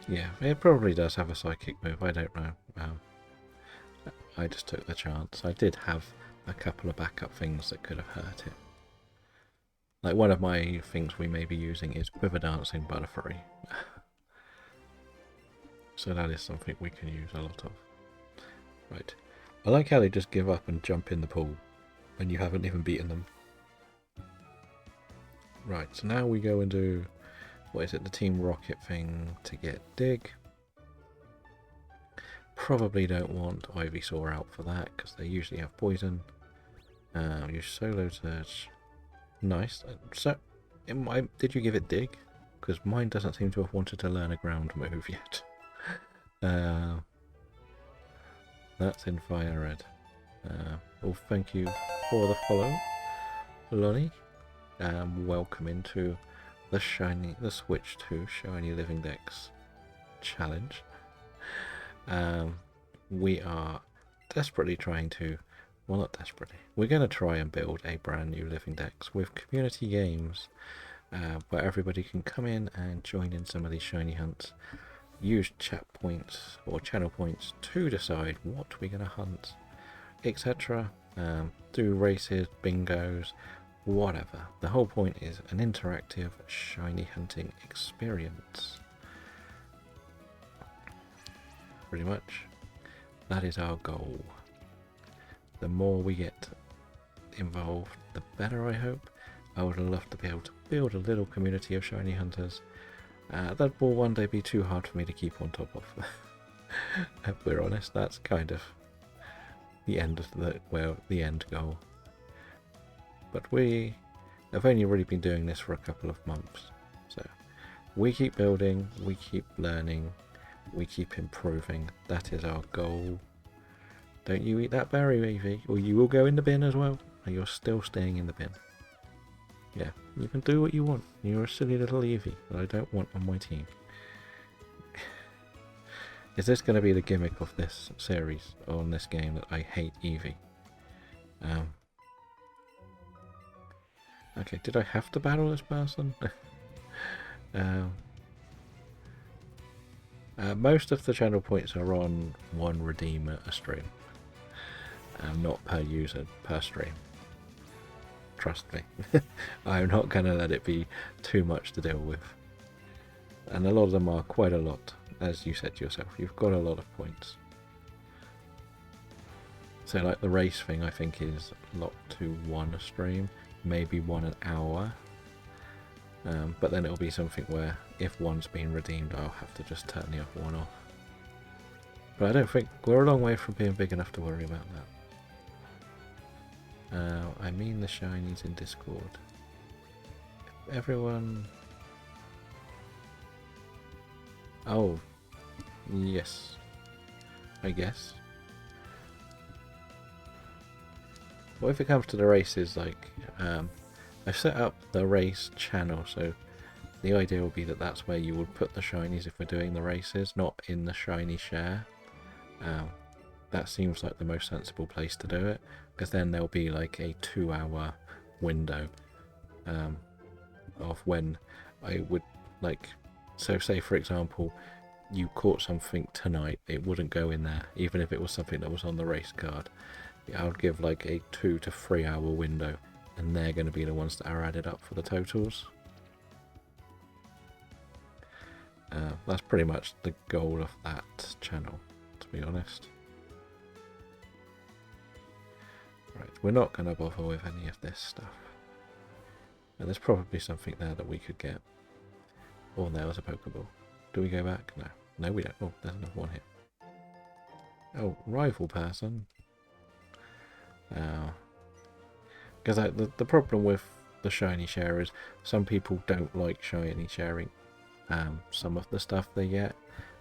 Yeah, it probably does have a psychic move, I don't know. I just took the chance. I did have a couple of backup things that could have hurt it. Like one of my things we may be using is Quiver Dancing Butterfree. So that is something we can use a lot of. Right. I like how they just give up and jump in the pool when you haven't even beaten them. Right, so now we go and do, what is it, the Team Rocket thing to get Dig. Probably don't want Ivysaur out for that because they usually have poison. Use Solo Surge. Nice. So, did you give it Dig? Because mine doesn't seem to have wanted to learn a ground move yet. That's in Fire Red. Well, thank you for the follow, Lonnie. Welcome into the Switch to Shiny Living Dex challenge. We are desperately trying to, well, not desperately, we're going to try and build a brand new Living Dex with community games where everybody can come in and join in some of these shiny hunts, use chat points or channel points to decide what we're going to hunt, etc. Do races, bingos, whatever. The whole point is an interactive shiny hunting experience. Pretty much. That is our goal. The more we get involved, the better, I hope. I would love to be able to build a little community of shiny hunters. That will one day be too hard for me to keep on top of. If we're honest, that's kind of the end of the end goal. But we have only really been doing this for a couple of months, so we keep building, we keep learning, we keep improving. That is our goal. Don't you eat that berry, Evie, or you will go in the bin as well. And you're still staying in the bin. Yeah, you can do what you want. You're a silly little Evie that I don't want on my team. Is this going to be the gimmick of this series, on this game, that I hate Evie? Okay, did I have to battle this person? Most of the channel points are on one redeemer a stream. Not per user, per stream. Trust me. I'm not going to let it be too much to deal with. And a lot of them are quite a lot, as you said yourself. You've got a lot of points. So like the race thing I think is locked to one a stream, maybe 1 hour. But then it'll be something where if one's been redeemed, I'll have to just turn the other one off. But I don't think we're a long way from being big enough to worry about that. I mean the shinies in Discord. If everyone... Oh, yes, I guess. Well, if it comes to the races, like, I've set up the race channel, so the idea will be that that's where you would put the shinies if we're doing the races, not in the shiny share. That seems like the most sensible place to do it, because then there'll be like a 2-hour window of when I would, like, so say for example you caught something tonight, it wouldn't go in there even if it was something that was on the race card. I would give like a 2 to 3 hour window, and they're going to be the ones that are added up for the totals. That's pretty much the goal of that channel, to be honest. Right, we're not going to bother with any of this stuff. And there's probably something there that we could get. Oh, there was a Pokeball. Do we go back? No. No, we don't. Oh, there's another one here. Oh, rival person. Because the problem with the shiny share is some people don't like shiny sharing some of the stuff they get.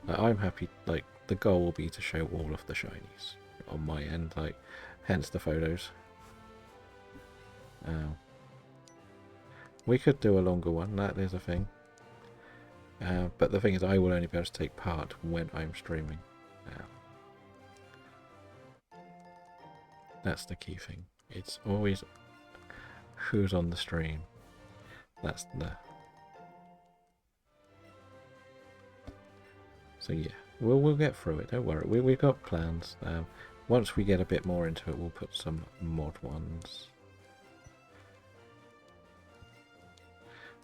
I'm happy, like, the goal will be to show all of the shinies on my end, like, hence the photos. We could do a longer one, that is a thing. But the thing is, I will only be able to take part when I'm streaming. That's the key thing. It's always who's on the stream. That's the... So yeah, we'll get through it, don't worry. We've got plans. Once we get a bit more into it, we'll put some mod ones.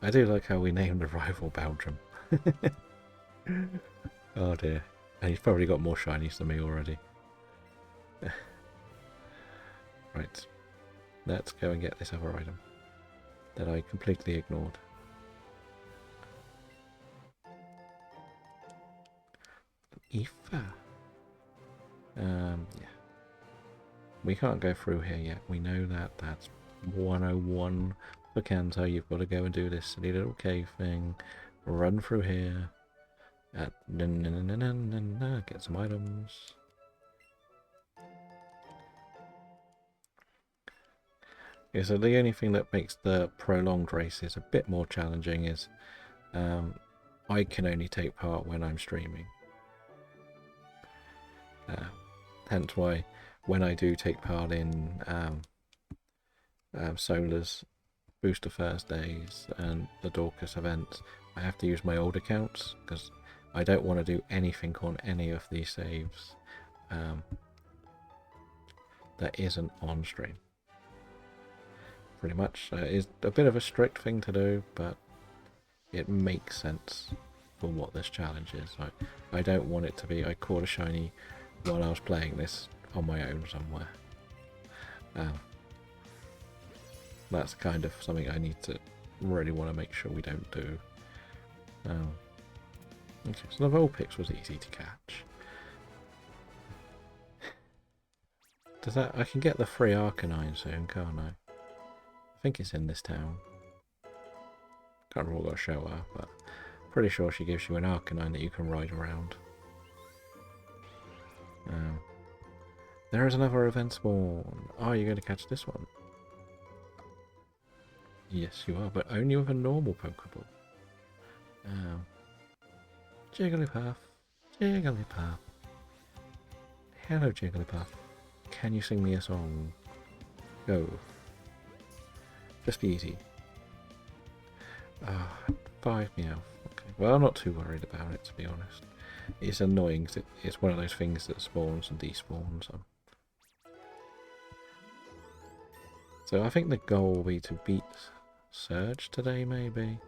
I do like how we named the rival Belgium. Oh dear. And he's probably got more shinies than me already. Right. Let's go and get this other item that I completely ignored. Aoife. Yeah. We can't go through here yet. We know that. That's 101 for Kanto. You've got to go and do this silly little cave thing. Run through here. Get some items. Yeah, so the only thing that makes the prolonged races a bit more challenging is I can only take part when I'm streaming. Hence why when I do take part in Solar's Booster Thursdays and the Dorcas events, I have to use my old accounts because I don't want to do anything on any of these saves that isn't on stream. Pretty much. It's a bit of a strict thing to do, but it makes sense for what this challenge is. I don't want it to be I caught a shiny while I was playing this on my own somewhere. That's kind of something I need to really want to make sure we don't do. Okay, so the Vulpix was easy to catch. Does that... I can get the free Arcanine soon, can't I? I think it's in this town. Can't remember what to show her, but pretty sure she gives you an Arcanine that you can ride around. There is another event spawn. Are you going to catch this one? Yes, you are, but only with a normal Pokeball. Jigglypuff. Jigglypuff. Hello, Jigglypuff. Can you sing me a song? Go. Just be easy. 5 meow. Okay. Well, I'm not too worried about it, to be honest. It's annoying because it's one of those things that spawns and despawns. So I think the goal will be to beat Surge today, maybe.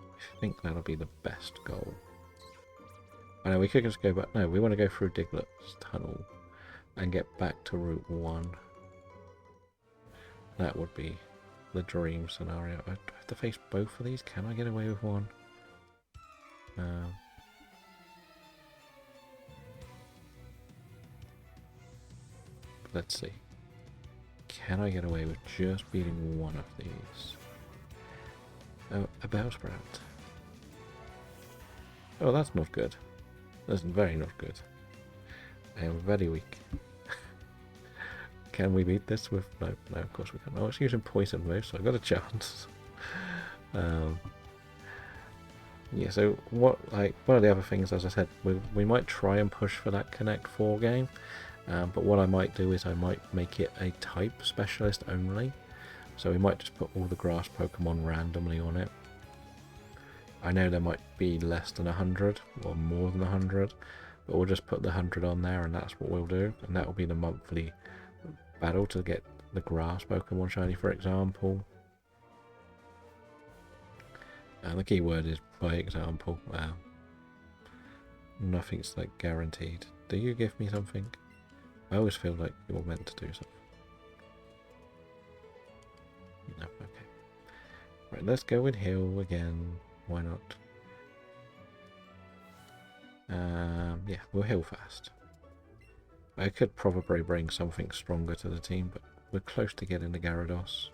I think that'll be the best goal. I know we could just go back. No, we want to go through Diglett's tunnel and get back to Route 1. That would be the dream scenario. I have to face both of these. Can I get away with one? Let's see. Can I get away with just beating one of these? Oh, a Bellsprout. Oh, that's not good. That's very not good. I am very weak. Can we beat this with... No, of course we can't. Oh, it's using Poison Move, so I've got a chance. Yeah, so one of the other things, as I said, we might try and push for that Connect 4 game. But what I might do is I might make it a type specialist only. So we might just put all the grass Pokemon randomly on it. I know there might be less than 100 or more than 100, but we'll just put the 100 on there and that's what we'll do. And that will be the monthly battle to get the grass Pokemon shiny, for example. And the key word is by example. Nothing's like guaranteed. Do you give me something? I always feel like you're meant to do something. No, okay. Right, let's go with Hill again. Why not? Yeah, we'll Hill fast. I could probably bring something stronger to the team, but we're close to getting the Gyarados.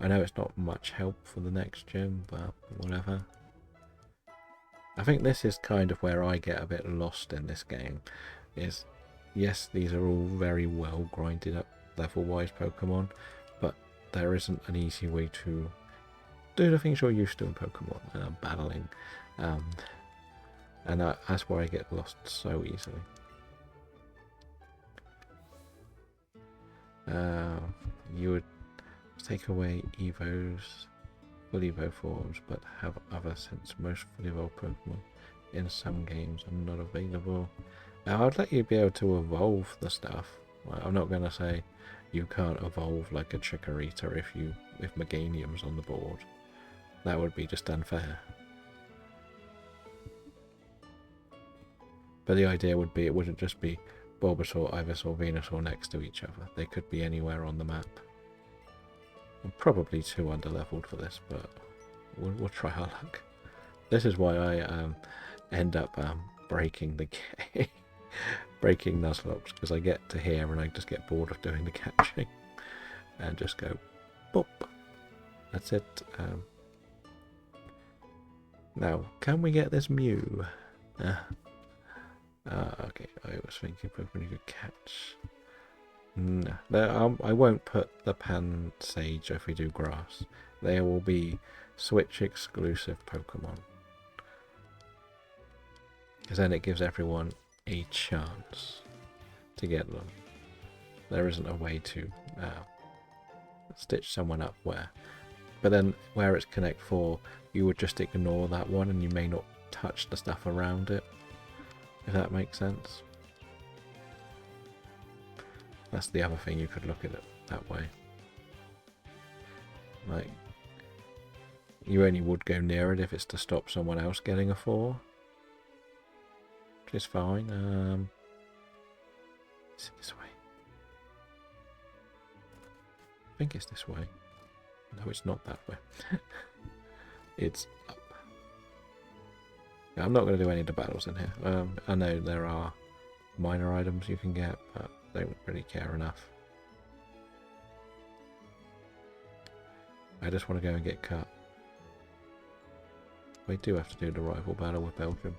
I know it's not much help for the next gym, but whatever. I think this is kind of where I get a bit lost in this game. Is yes, these are all very well grinded up level-wise Pokemon, but there isn't an easy way to do the things you're used to in Pokemon battling, and that's where I get lost so easily. take away Evos, full Evo forms, but have other since most fully evolved Pokemon in some games are not available. Now, I'd let you be able to evolve the stuff. I'm not going to say you can't evolve like a Chikorita if Meganium's on the board. That would be just unfair. But the idea would be it wouldn't just be Bulbasaur, Ivysaur, Venusaur next to each other. They could be anywhere on the map. I'm probably too underleveled for this, but we'll try our luck. This is why I end up breaking the game. Breaking Nuzlocke, because I get to here and I just get bored of doing the catching and just go boop. That's it. Now, can we get this Mew? Okay, I was thinking Pokemon you could catch. No, I won't put the Pansage if we do grass. There will be Switch exclusive Pokemon. Because then it gives everyone a chance to get them. There isn't a way to stitch someone up where. But then where it's Connect 4, you would just ignore that one and you may not touch the stuff around it. If that makes sense. That's the other thing, you could look at it that way. Like, you only would go near it if it's to stop someone else getting a 4. Which is fine. Is it this way? I think it's this way. No, it's not that way. It's up. Yeah, I'm not going to do any of the battles in here. I know there are minor items you can get, but I don't really care enough. I just want to go and get cut. We do have to do the rival battle with Belgium.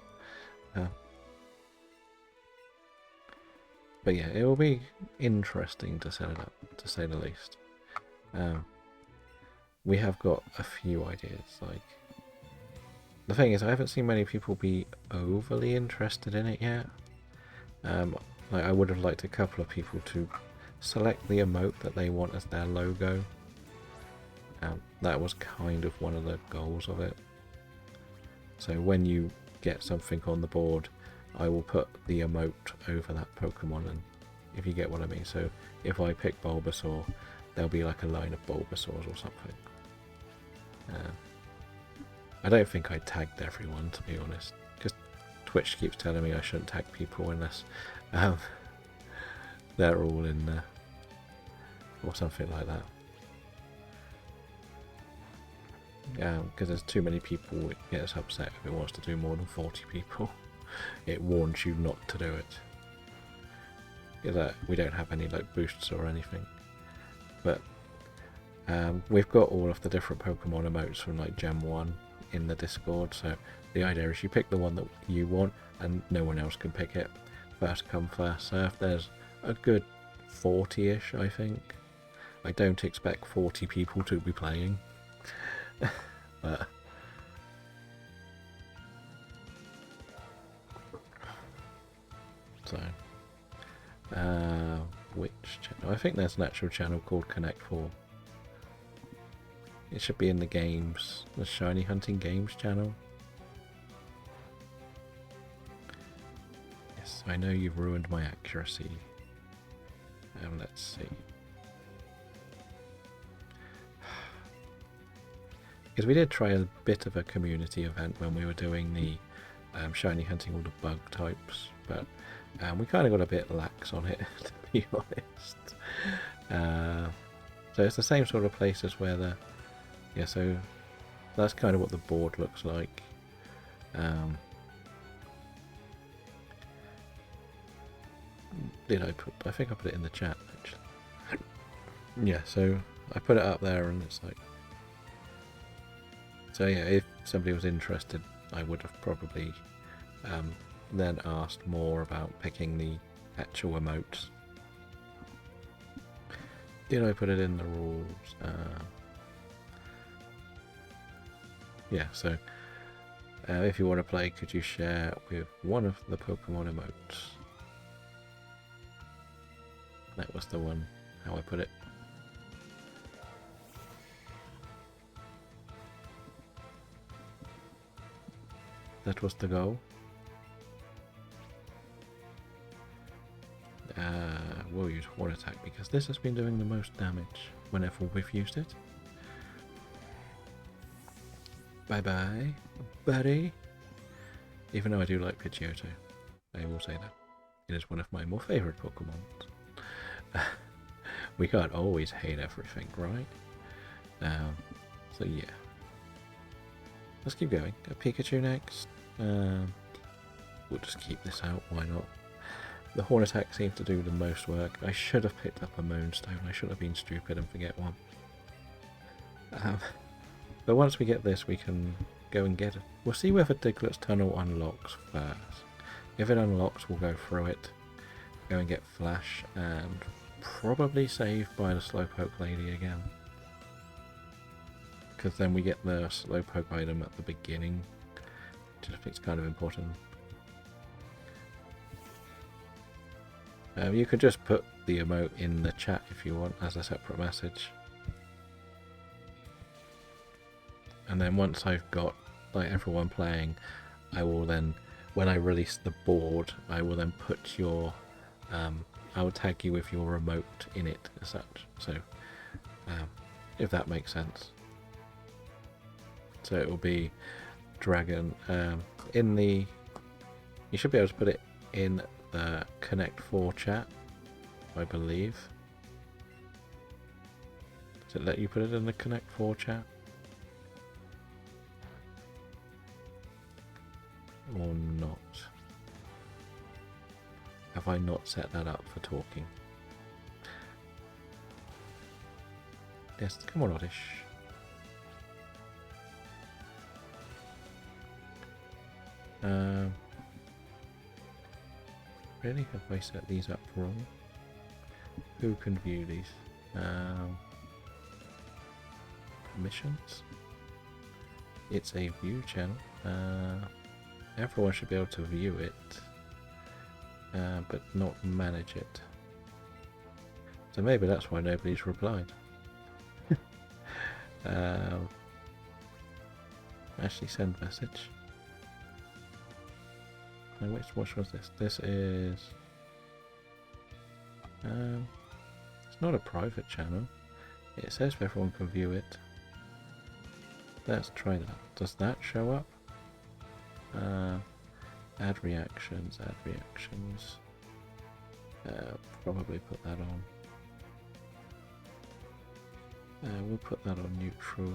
But yeah, it will be interesting to set it up, to say the least. We have got a few ideas. Like, the thing is, I haven't seen many people be overly interested in it yet. Like, I would have liked a couple of people to select the emote that they want as their logo. That was kind of one of the goals of it. So when you get something on the board, I will put the emote over that Pokemon, and if you get what I mean. So if I pick Bulbasaur, there'll be like a line of Bulbasaurs or something. I don't think I tagged everyone, to be honest, because Twitch keeps telling me I shouldn't tag people unless they're all in there, or something like that. Because there's too many people, it gets upset if it wants to do more than 40 people. It warns you not to do it. That we don't have any like boosts or anything, but we've got all of the different Pokemon emotes from like Gen 1 in the Discord, so the idea is you pick the one that you want and no one else can pick it. First come, first serve. There's a good 40-ish, I think. I don't expect 40 people to be playing. But so which channel? I think there's an actual channel called Connect 4. It should be in the games, the Shiny Hunting Games channel. Yes, I know you've ruined my accuracy. Let's see. Because we did try a bit of a community event when we were doing the shiny hunting all the bug types, but we kind of got a bit lax on it, to be honest. So it's the same sort of places where the... Yeah, so that's kind of what the board looks like. Did I put... I think I put it in the chat, actually. Yeah, so I put it up there and it's like... So yeah, if somebody was interested, I would have probably then asked more about picking the actual emotes. Did I put it in the rules? Yeah, so if you want to play, could you share with one of the Pokemon emotes? That was the one, how I put it. That was the goal. We'll use Horn Attack because this has been doing the most damage whenever we've used it. Bye bye, buddy. Even though I do like Pidgeotto, I will say that. It is one of my more favourite Pokemon. We can't always hate everything, right? So yeah. Let's keep going. Got Pikachu next. We'll just keep this out, why not? The Horn Attack seems to do the most work. I should have picked up a Moonstone. I should have been stupid and forget one. But once we get this, we can go and get it. We'll see whether Diglett's Tunnel unlocks first. If it unlocks, we'll go through it, go and get Flash, and probably save by the Slowpoke Lady again. Because then we get the Slowpoke item at the beginning, which I think is kind of important. You could just put the emote in the chat if you want as a separate message. And then once I've got like everyone playing, I will then, when I release the board, I will then put your, I will tag you with your remote in it as such. So, if that makes sense. So it will be Dragon in the. You should be able to put it in the Connect 4 chat, I believe. Does it let you put it in the Connect 4 chat? Or not? Have I not set that up for talking? Yes, come on, Oddish. Really? Have I set these up wrong? Who can view these? Permissions? It's a view channel. Everyone should be able to view it, but not manage it. So maybe that's why nobody's replied. Actually, send message. Now, which was this? This is. It's not a private channel. It says everyone can view it. Let's try that. Does that show up? Add reactions, add reactions. Probably put that on. We'll put that on neutral.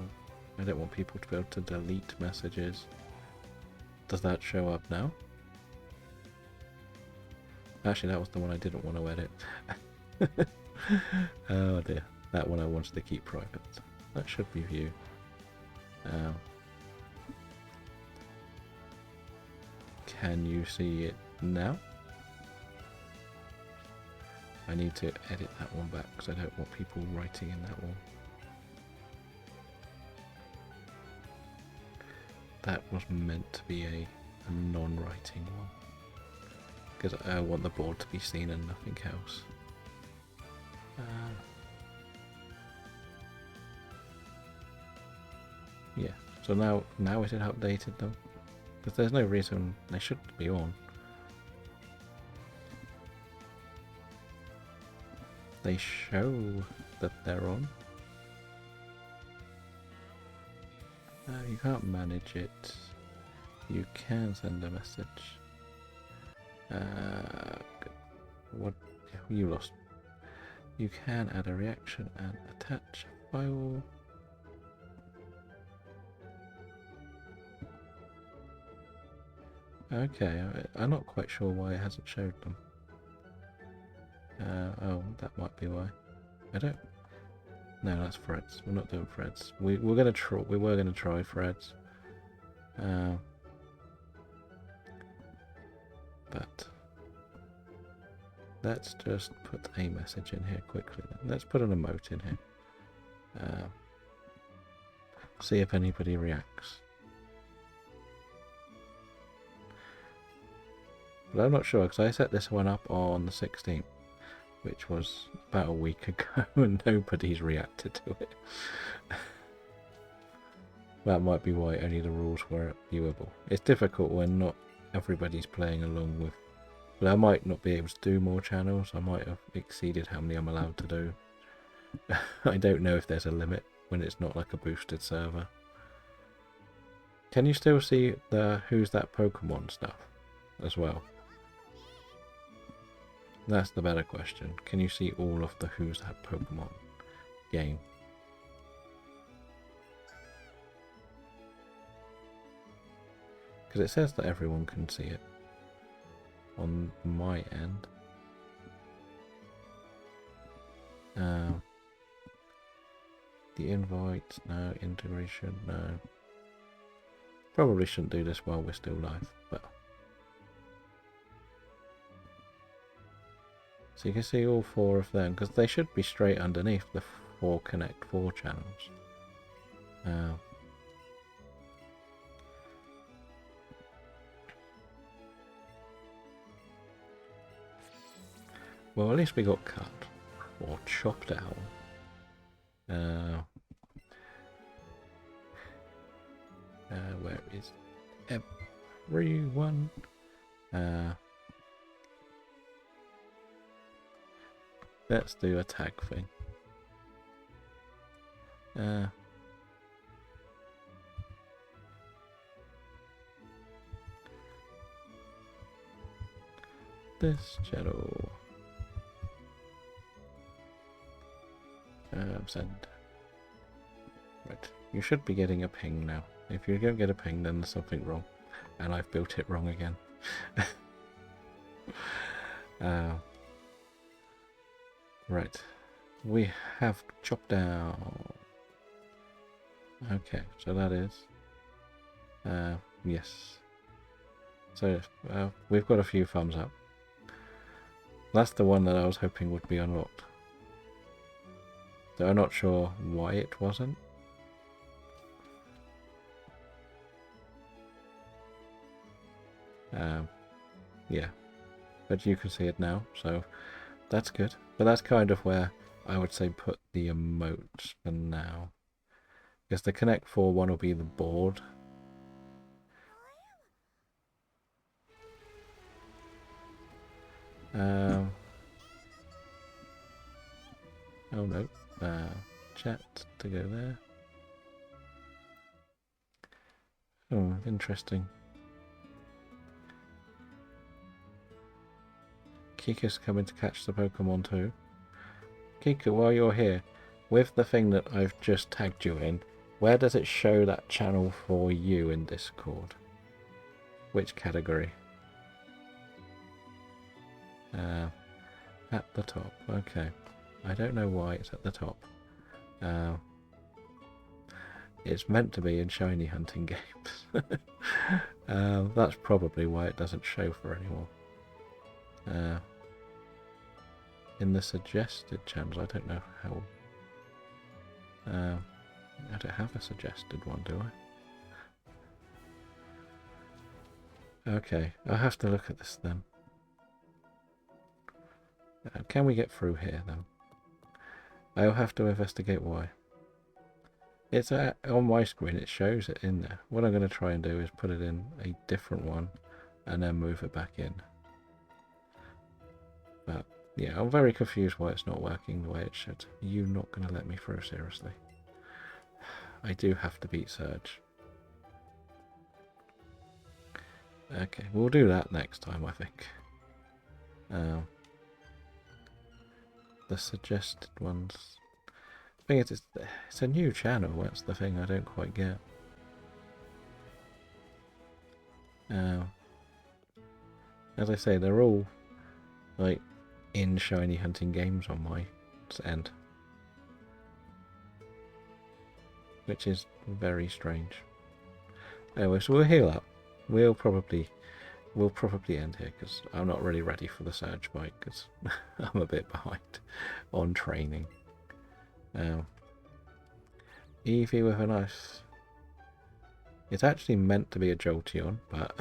I don't want people to be able to delete messages. Does that show up now? Actually, that was the one I didn't want to edit. Oh dear. That one I wanted to keep private. That should be view. Can you see it now? I need to edit that one back because I don't want people writing in that one. That was meant to be a non-writing one. Because I want the board to be seen and nothing else. Yeah, so now is it updated though? Because there's no reason they should be on. They show that they're on. You can't manage it. You can send a message. What? You lost. You can add a reaction and attach a file. Okay, I'm not quite sure why it hasn't showed them. Oh, that might be why. I don't. No, that's threads. We're not doing threads. We were gonna try threads. But let's just put a message in here quickly. Let's put an emote in here. See if anybody reacts. But I'm not sure because I set this one up on the 16th, which was about a week ago, and nobody's reacted to it. That might be why only the rules were viewable. It's difficult when not everybody's playing along with... But I might not be able to do more channels. I might have exceeded how many I'm allowed to do. I don't know if there's a limit when it's not like a boosted server. Can you still see the Who's That Pokemon stuff as well? That's the better question. Can you see all of the Who's That Pokemon game? Because it says that everyone can see it on my end. The invites, no. Integration, no. Probably shouldn't do this while we're still live, but... So you can see all 4 of them, because they should be straight underneath the 4 Connect 4 channels. Well, at least we got cut. Or chopped out. Where is everyone? Let's do a tag thing. This channel. Send. Right. You should be getting a ping now. If you don't get a ping, then there's something wrong. And I've built it wrong again. Right. We have chopped down. Okay, so that is... yes. So, we've got a few thumbs up. That's the one that I was hoping would be unlocked. So I'm not sure why it wasn't. Yeah. But you can see it now, so that's good. But that's kind of where I would say put the emotes for now. Because the Connect 4 one will be the board. Oh no. Chat to go there. Oh, interesting. Kika's coming to catch the Pokemon too. Kika, while you're here, with the thing that I've just tagged you in, where does it show that channel for you in Discord? Which category? At the top. Okay. I don't know why it's at the top. It's meant to be in shiny hunting games. That's probably why it doesn't show for anyone. In the suggested channels, I don't know how... I don't have a suggested one, do I? Okay, I'll have to look at this then. Can we get through here then? I'll have to investigate why. It's on my screen, it shows it in there. What I'm going to try and do is put it in a different one and then move it back in. But yeah, I'm very confused why it's not working the way it should. You're not going to let me through, seriously. I do have to beat Surge. Okay, we'll do that next time, I think. The suggested ones... The thing is, it's a new channel, that's the thing I don't quite get. As I say, they're all like in shiny hunting games on my end, which is very strange. Anyway, so we'll heal up. We'll probably end here because I'm not really ready for the Surge bike because I'm a bit behind on training. Eevee with a nice... It's actually meant to be a Jolteon, but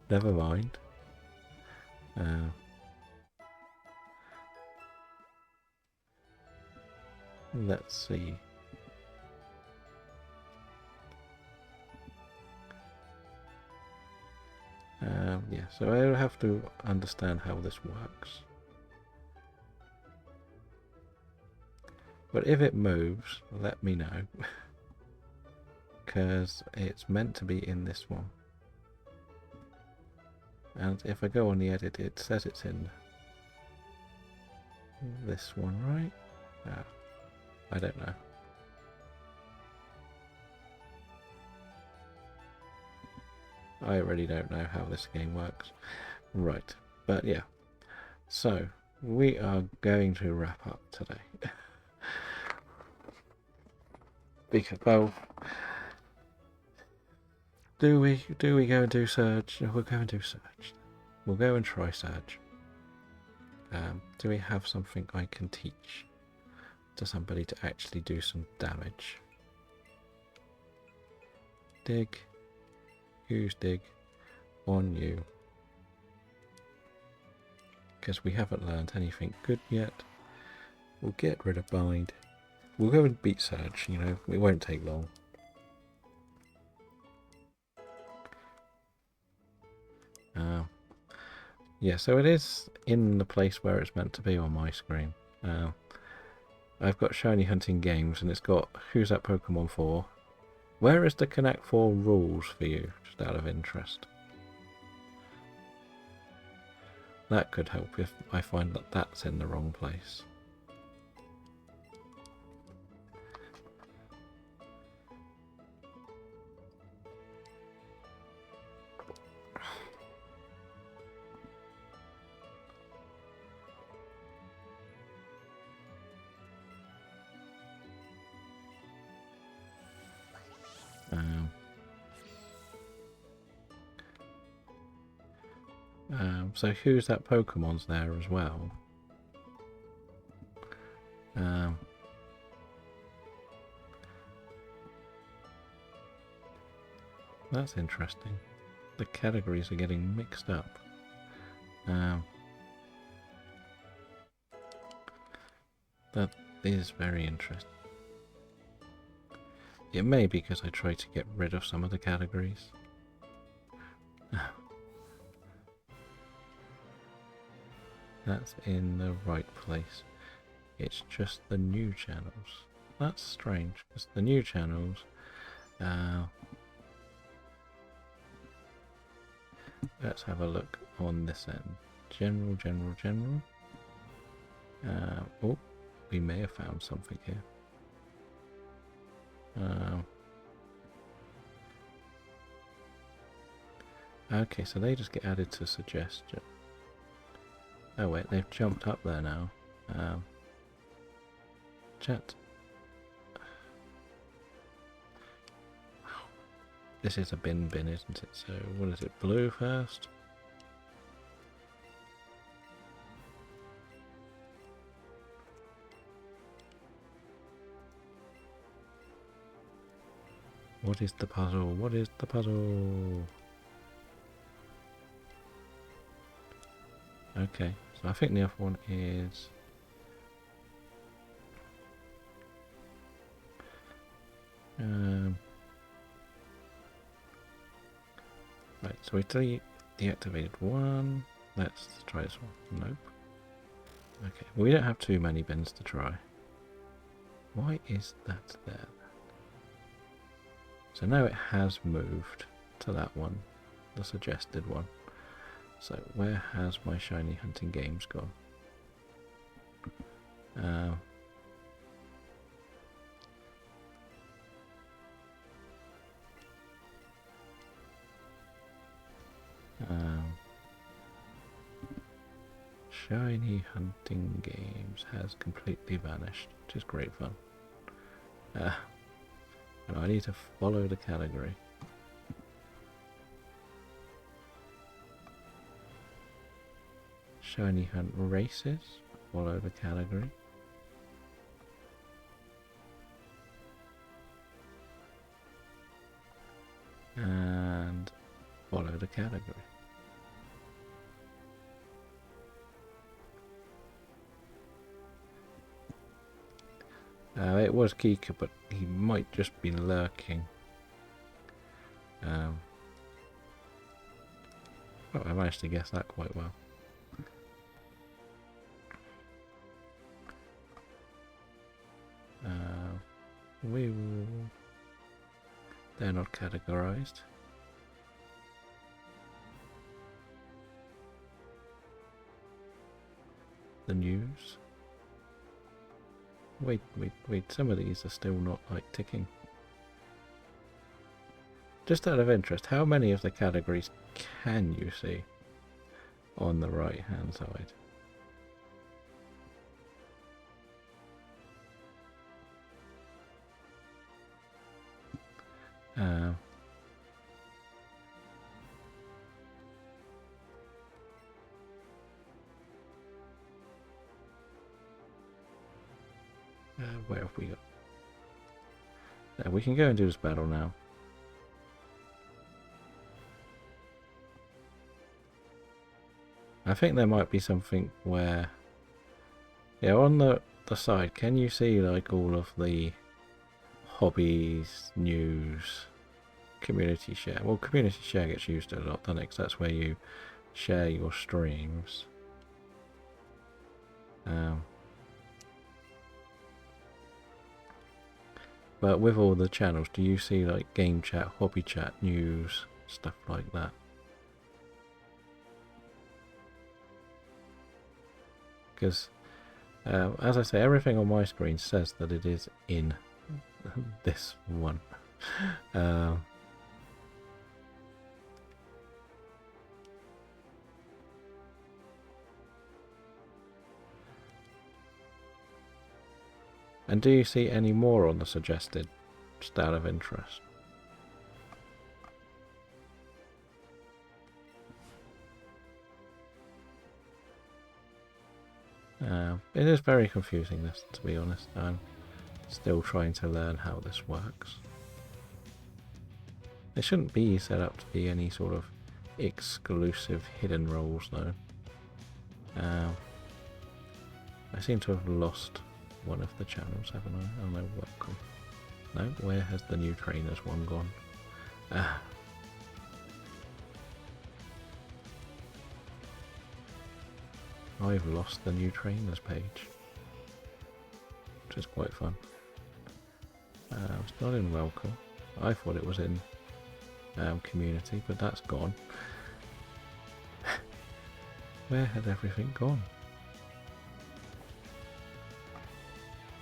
never mind. Let's see. so I'll have to understand how this works. But if it moves, let me know. Because it's meant to be in this one. And if I go on the edit, it says it's in this one, right? Ah, I don't know. I really don't know how this game works. Right, but yeah. So, we are going to wrap up today. Because, well, do we go and do Surge? No, we'll go and do Surge. We'll go and try Surge. Do we have something I can teach to somebody to actually do some damage? Dig. Use dig on you. Because we haven't learned anything good yet. We'll get rid of Bind. We'll go and beat Surge, you know, it won't take long. Yeah, so it is in the place where it's meant to be on my screen. I've got Shiny Hunting Games and it's got Who's That Pokemon For? Where is the Connect 4 rules for you, just out of interest? That could help if I find that that's in the wrong place. So Who's That Pokemon's there as well. That's interesting. The categories are getting mixed up. That is very interesting. It may be because I tried to get rid of some of the categories. That's in the right place. It's just the new channels. That's strange, because the new channels... let's have a look on this end. General. Oh, we may have found something here. Okay, so they just get added to suggestion. Oh wait, they've jumped up there now. Chat. This is a bin, isn't it? So what is it? Blue first? What is the puzzle? What is the puzzle? Okay, so I think the other one is... right, so we deactivated one. Let's try this one. Nope. Okay, well, we don't have too many bins to try. Why is that there? So now it has moved to that one, the suggested one. So where has my Shiny Hunting Games gone? Shiny Hunting Games has completely vanished, which is great fun. And I need to follow the category. Shiny Hunt Races, follow the category. And follow the category. It was Kika, but he might just be lurking. Oh, I managed to guess that quite well. They're not categorized. The news. Wait, some of these are still not like ticking. Just out of interest, how many of the categories can you see on the right hand side? Where have we got? We can go and do this battle now. I think there might be something where, yeah, on the side, can you see like all of the hobbies, news, community share? Well, community share gets used a lot, doesn't it? 'Cause that's where you share your streams. But with all the channels, do you see like game chat, hobby chat, news, stuff like that? Because, as I say, everything on my screen says that it is in this one. And do you see any more on the suggested, just out of interest? It is very confusing, this, to be honest. I'm still trying to learn how this works. It shouldn't be set up to be any sort of exclusive hidden roles, though. I seem to have lost one of the channels, haven't I? Oh no, welcome. No, where has the new trainers one gone? I've lost the new trainers page, which is quite fun. It's not in welcome. I thought it was in community, but that's gone. Where had everything gone?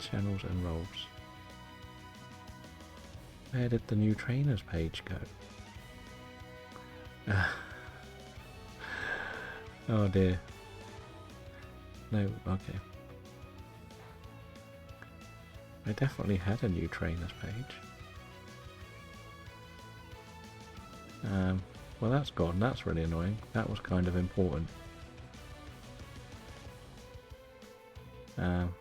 Channels and roles. Where did the new trainers page go? Oh dear. No, okay. I definitely had a new trainers page. Well, that's gone. That's really annoying. That was kind of important. So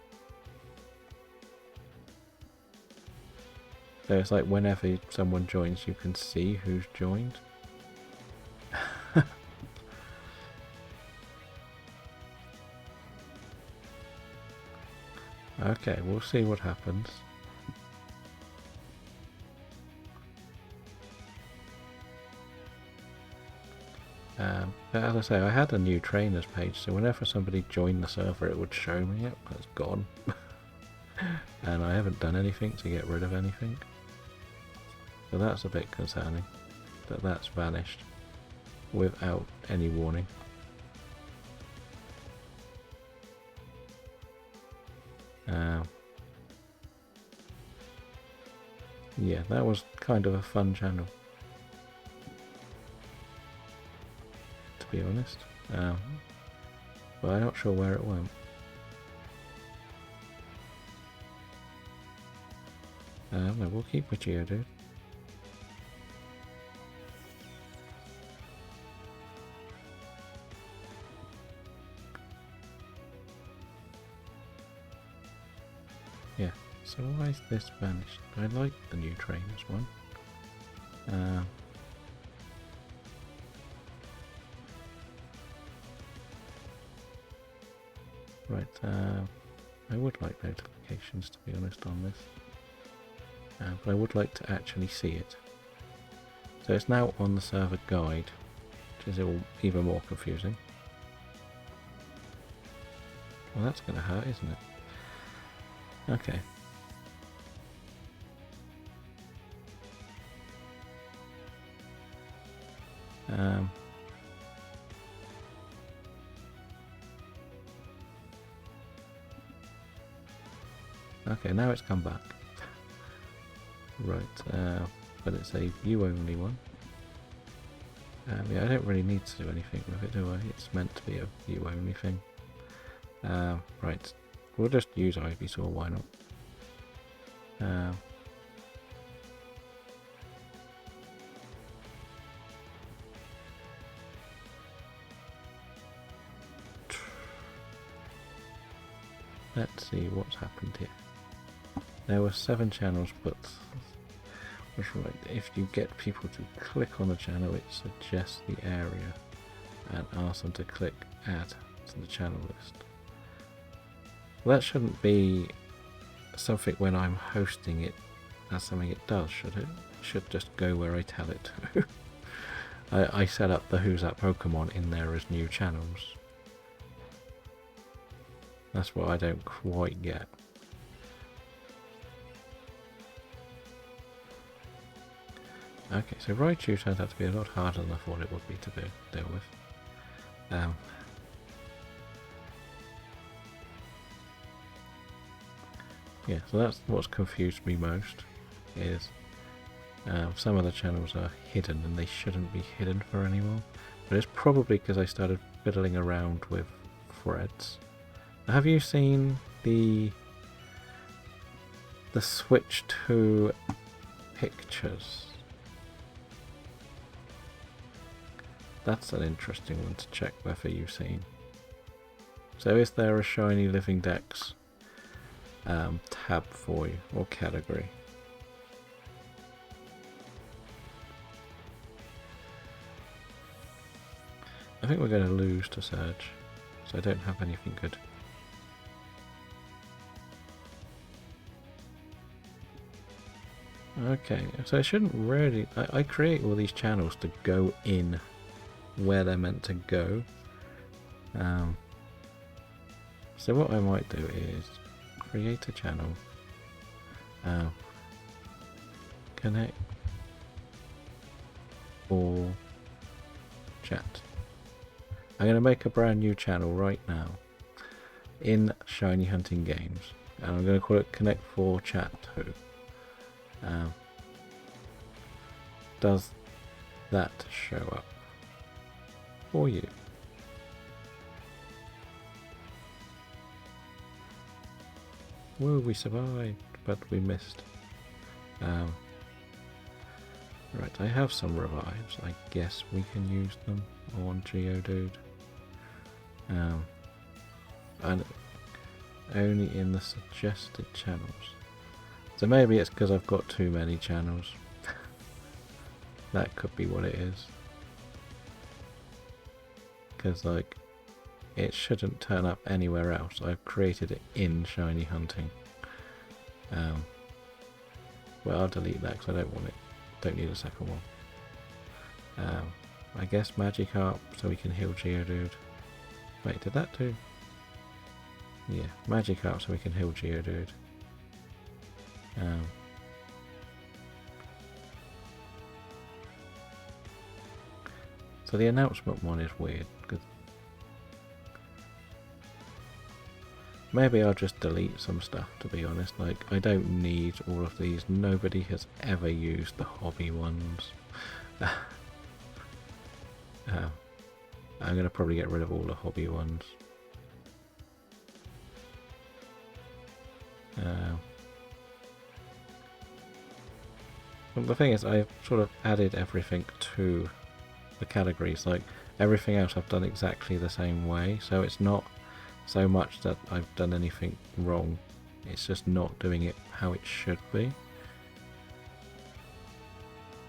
it's like whenever someone joins, you can see who's joined. Okay, we'll see what happens. But as I say, I had a new trainers page, so whenever somebody joined the server, it would show me it. It's gone. And I haven't done anything to get rid of anything. So that's a bit concerning, that that's vanished without any warning. Yeah, that was kind of a fun channel, to be honest. But I'm not sure where it went. No, we'll keep with Geodude. Yeah, so why is this vanished? I like the new trainers one. Right, I would like notifications, to be honest, on this. But I would like to actually see it. So it's now on the server guide, which is all even more confusing. Well, that's going to hurt, isn't it? Okay. Okay, now it's come back. Right, but it's a view only one. Yeah, I don't really need to do anything with it, do I? It's meant to be a view only thing. Right, we'll just use Ivysaur, why not? Let's see what's happened here. There were 7 channels, but right, if you get people to click on the channel, it suggests the area and asks them to click add to the channel list. Well, that shouldn't be something when I'm hosting it as something it does, should it? It should just go where I tell it to. I set up the Who's That Pokemon in there as new channels. That's what I don't quite get. Okay, so Raichu turns out to be a lot harder than I thought it would be to deal with. Yeah, so that's what's confused me most, is some of the channels are hidden and they shouldn't be hidden for anyone. But it's probably because I started fiddling around with threads. Have you seen the switch to pictures? That's an interesting one to check whether you've seen. So is there a Shiny Living Dex tab for you, or category? I think we're going to lose to Surge, so I don't have anything good. Okay, so I shouldn't really... I create all these channels to go in where they're meant to go. So what I might do is create a channel, connect or chat. I'm going to make a brand new channel right now in Shiny Hunting Games, and I'm going to call it Connect for Chat 2. Does that show up for you? Woo, we survived, but we missed. Right, I have some revives. I guess we can use them on Geodude. And only in the suggested channels. So maybe it's because I've got too many channels. That could be what it is. Because, like, it shouldn't turn up anywhere else. I've created it in Shiny Hunting. Well, I'll delete that because I don't want it. Don't need a second one. I guess Magikarp so we can heal Geodude. Wait, did that do? Yeah, Magikarp so we can heal Geodude. So the announcement one is weird, because maybe I'll just delete some stuff, to be honest. Like, I don't need all of these. Nobody has ever used the hobby ones. I'm going to probably get rid of all the hobby ones. But the thing is, I've sort of added everything to the categories. Like, everything else I've done exactly the same way, so it's not so much that I've done anything wrong, it's just not doing it how it should be,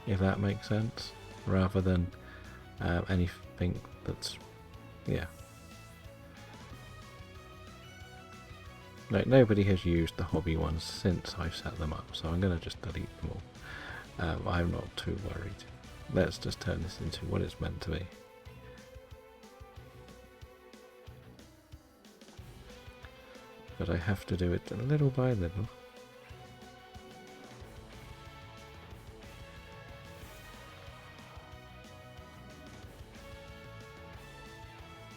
if that makes sense, rather than anything that's, yeah. Like, nobody has used the hobby ones since I've set them up, so I'm going to just delete them all. I'm not too worried. Let's just turn this into what it's meant to be. but I have to do it little by little.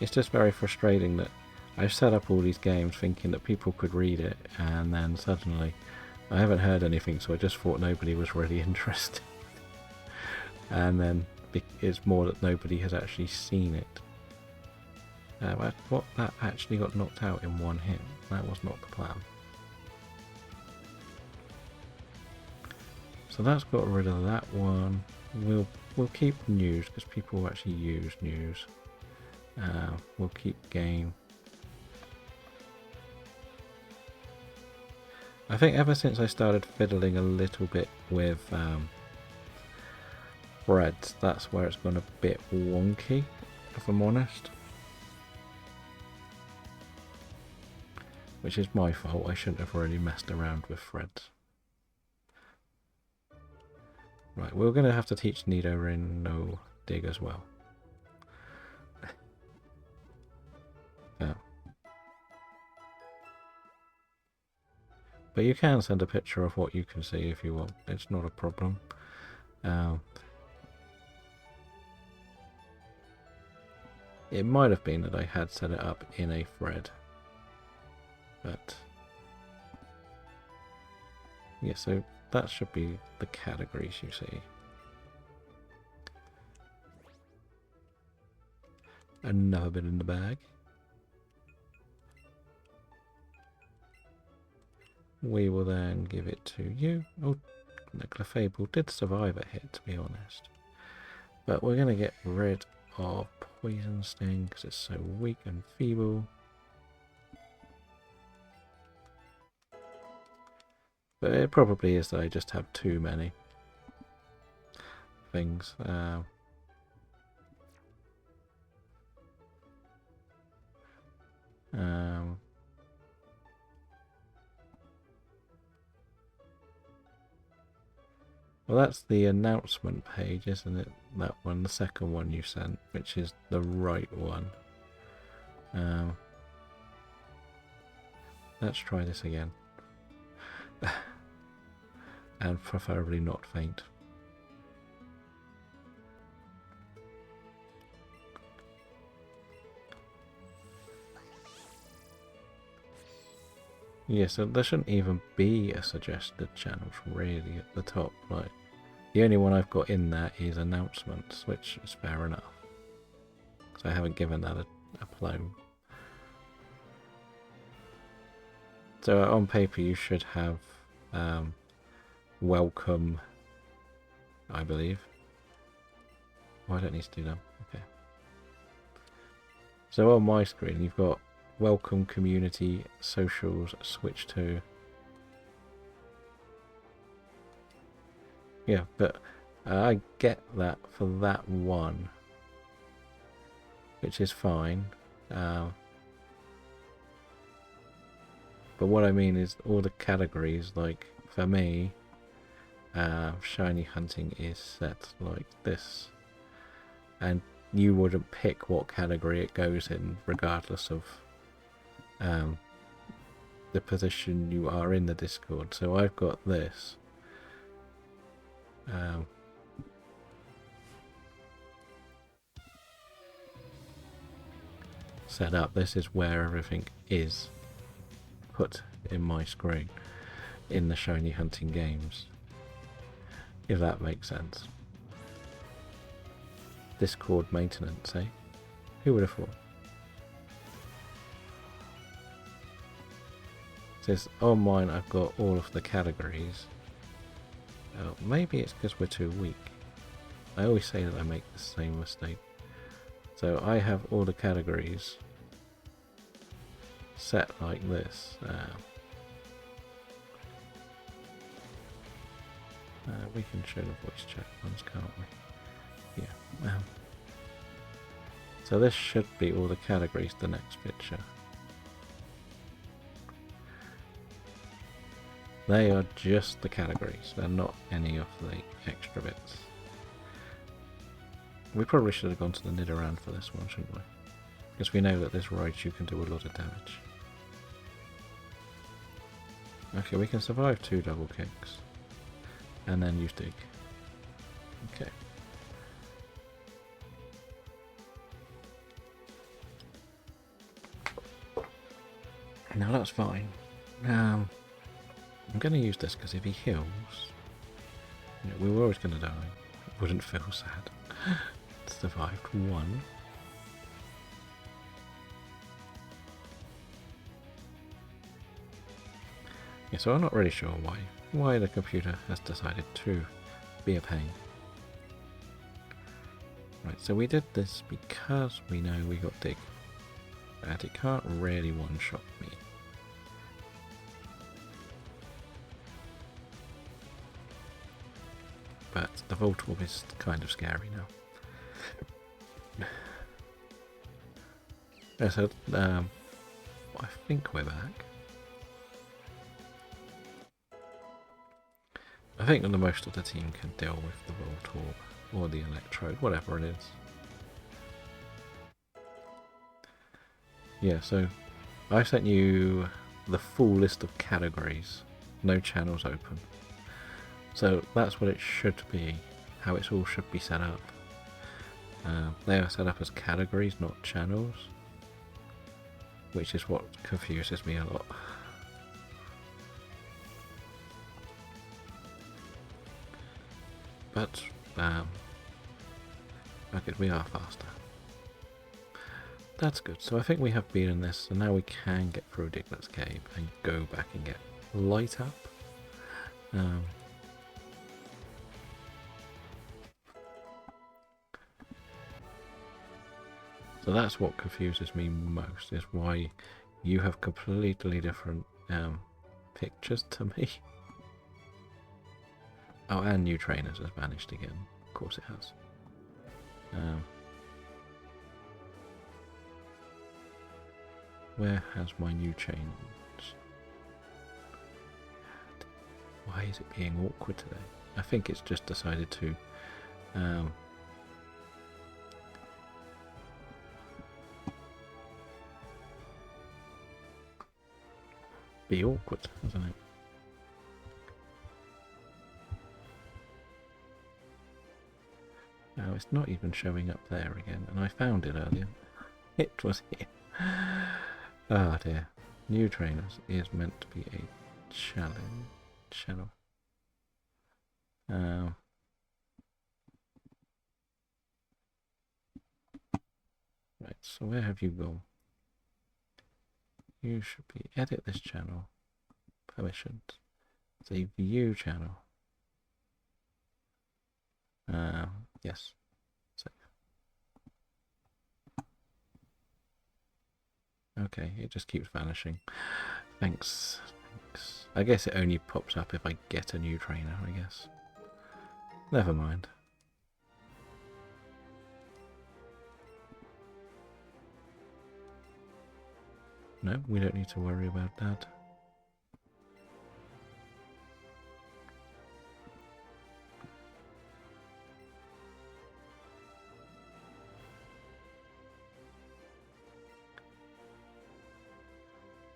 It's just very frustrating that I've set up all these games thinking that people could read it, and then suddenly I haven't heard anything, so I just thought nobody was really interested. And then it's more that nobody has actually seen it. What, that actually got knocked out in one hit. That was not the plan. So that's got rid of that one. We'll keep news because people actually use news. We'll keep game. I think ever since I started fiddling a little bit with threads, that's where it's gone a bit wonky, if I'm honest. Which is my fault, I shouldn't have really messed around with threads. Right, we're going to have to teach Nido dig as well. Yeah. But you can send a picture of what you can see if you want, it's not a problem. It might have been that I had set it up in a thread. But yeah, so that should be the categories you see. Another bit in the bag. We will then give it to you. Oh, the Clefable did survive a hit, to be honest. But we're going to get rid of Poison Sting because it's so weak and feeble. But it probably is that I just have too many things. Well, that's the announcement page, isn't it? That one, the second one you sent, which is the right one. Let's try this again. And preferably not faint. Yeah, so there shouldn't even be a suggested channel really at the top. Like, the only one I've got in there is announcements, which is fair enough. So I haven't given that a plume. So on paper you should have welcome, I believe. Oh, I don't need to do them. Okay. So on my screen you've got welcome, community, socials, switch to. Yeah, but I get that for that one, which is fine. But what I mean is all the categories, like for me, shiny hunting is set like this. And you wouldn't pick what category it goes in regardless of the position you are in the Discord. So I've got this. Set up. This is where everything is put in my screen in the shiny hunting games, if that makes sense. Discord maintenance, eh? Who would have thought? It says on mine I've got all of the categories. Oh, maybe it's because we're too weak. I always say that I make the same mistake. So I have all the categories set like this. We can show the voice chat ones, can't we? Yeah. So this should be all the categories, the next picture. They are just the categories, they're not any of the extra bits. We probably should have gone to the Nidoran for this one, shouldn't we? Because we know that this Raichu can do a lot of damage. Okay, we can survive 2 double kicks. And then use dig. Okay. Now that's fine. I'm going to use this because if he heals, we were always going to die. Wouldn't feel sad. Survived 1. Yeah, so I'm not really sure why the computer has decided to be a pain. Right, so we did this because we know we got dig. And it can't really one-shot me. But the Volt Orb is kind of scary now. Yeah, so I think we're back. I think that the most of the team can deal with the Volt Orb or the Electrode, whatever it is. Yeah, so I sent you the full list of categories, no channels open. So that's what it should be, how it all should be set up. They are set up as categories, not channels, which is what confuses me a lot. But, okay, we are faster. That's good. So I think we have beaten this, and now we can get through Diglett's Cave and go back and get Light Up. So that's what confuses me most, is why you have completely different pictures to me. Oh, and new trainers has vanished again. Of course it has. Where has my new change? Why is it being awkward today? I think it's just decided to be awkward, isn't it? No, it's not even showing up there again, and I found it earlier. It was here. Ah dear. New trainers is meant to be a channel. Right, so where have you gone? You should be edit this channel. Permissions. Say view channel. Yes. Okay, it just keeps vanishing. Thanks. I guess it only pops up if I get a new trainer, I guess. Never mind. No, we don't need to worry about that.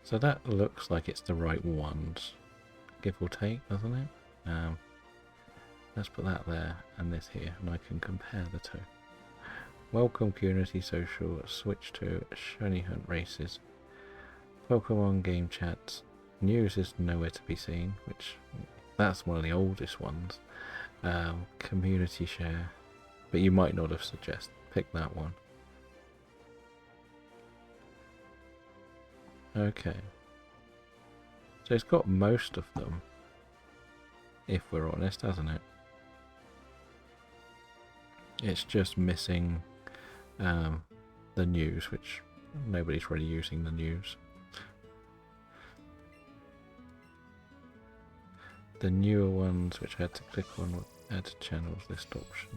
So that looks like it's the right ones, give or take, doesn't it? Let's put that there and this here, and I can compare the two. Welcome Community Social, switch to Shiny Hunt Races, Pokemon Game Chats, News is nowhere to be seen, which that's one of the oldest ones. Community Share, but you might not have suggested, pick that one. Okay. So it's got most of them, if we're honest, hasn't it? It's just missing the news, which nobody's really using the news. The newer ones, which I had to click on, add channels list option.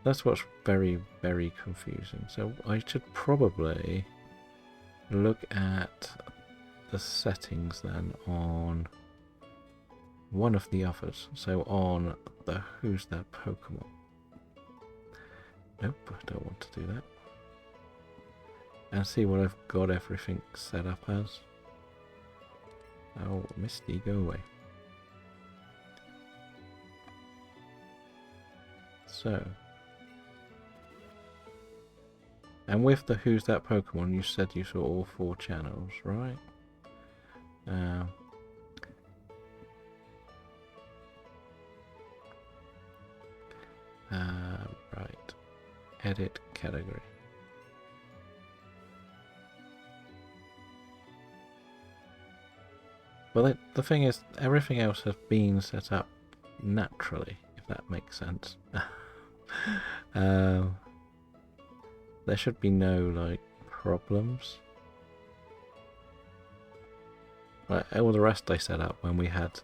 That's what's very, very confusing. So I should probably look at the settings then on one of the others. So on the Who's That Pokemon. Nope, I don't want to do that. and see what I've got everything set up as. Oh, Misty, go away. So, and with the Who's That Pokemon, you said you saw all 4 channels, right? Right. Edit category. Well, the thing is, everything else has been set up naturally, if that makes sense. There should be no, like, problems. Like, all the rest I set up when we had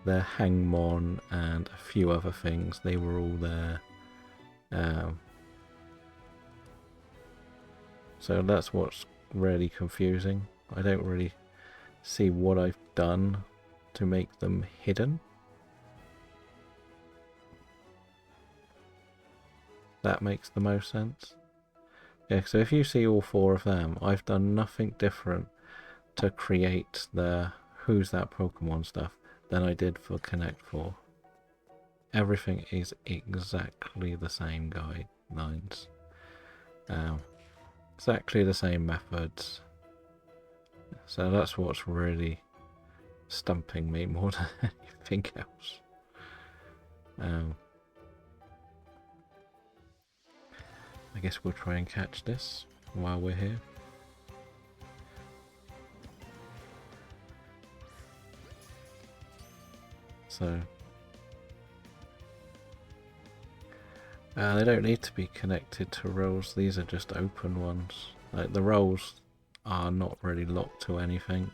the Hangmon and a few other things, they were all there. So that's what's really confusing. I don't really see what I've done to make them hidden. That makes the most sense. Yeah, so if you see all 4 of them, I've done nothing different to create the Who's That Pokemon stuff than I did for Connect 4. Everything is exactly the same guidelines. Exactly the same methods. So that's what's really stumping me more than anything else. I guess we'll try and catch this while we're here. So they don't need to be connected to roles. These are just open ones. Like, the roles are not really locked to anything.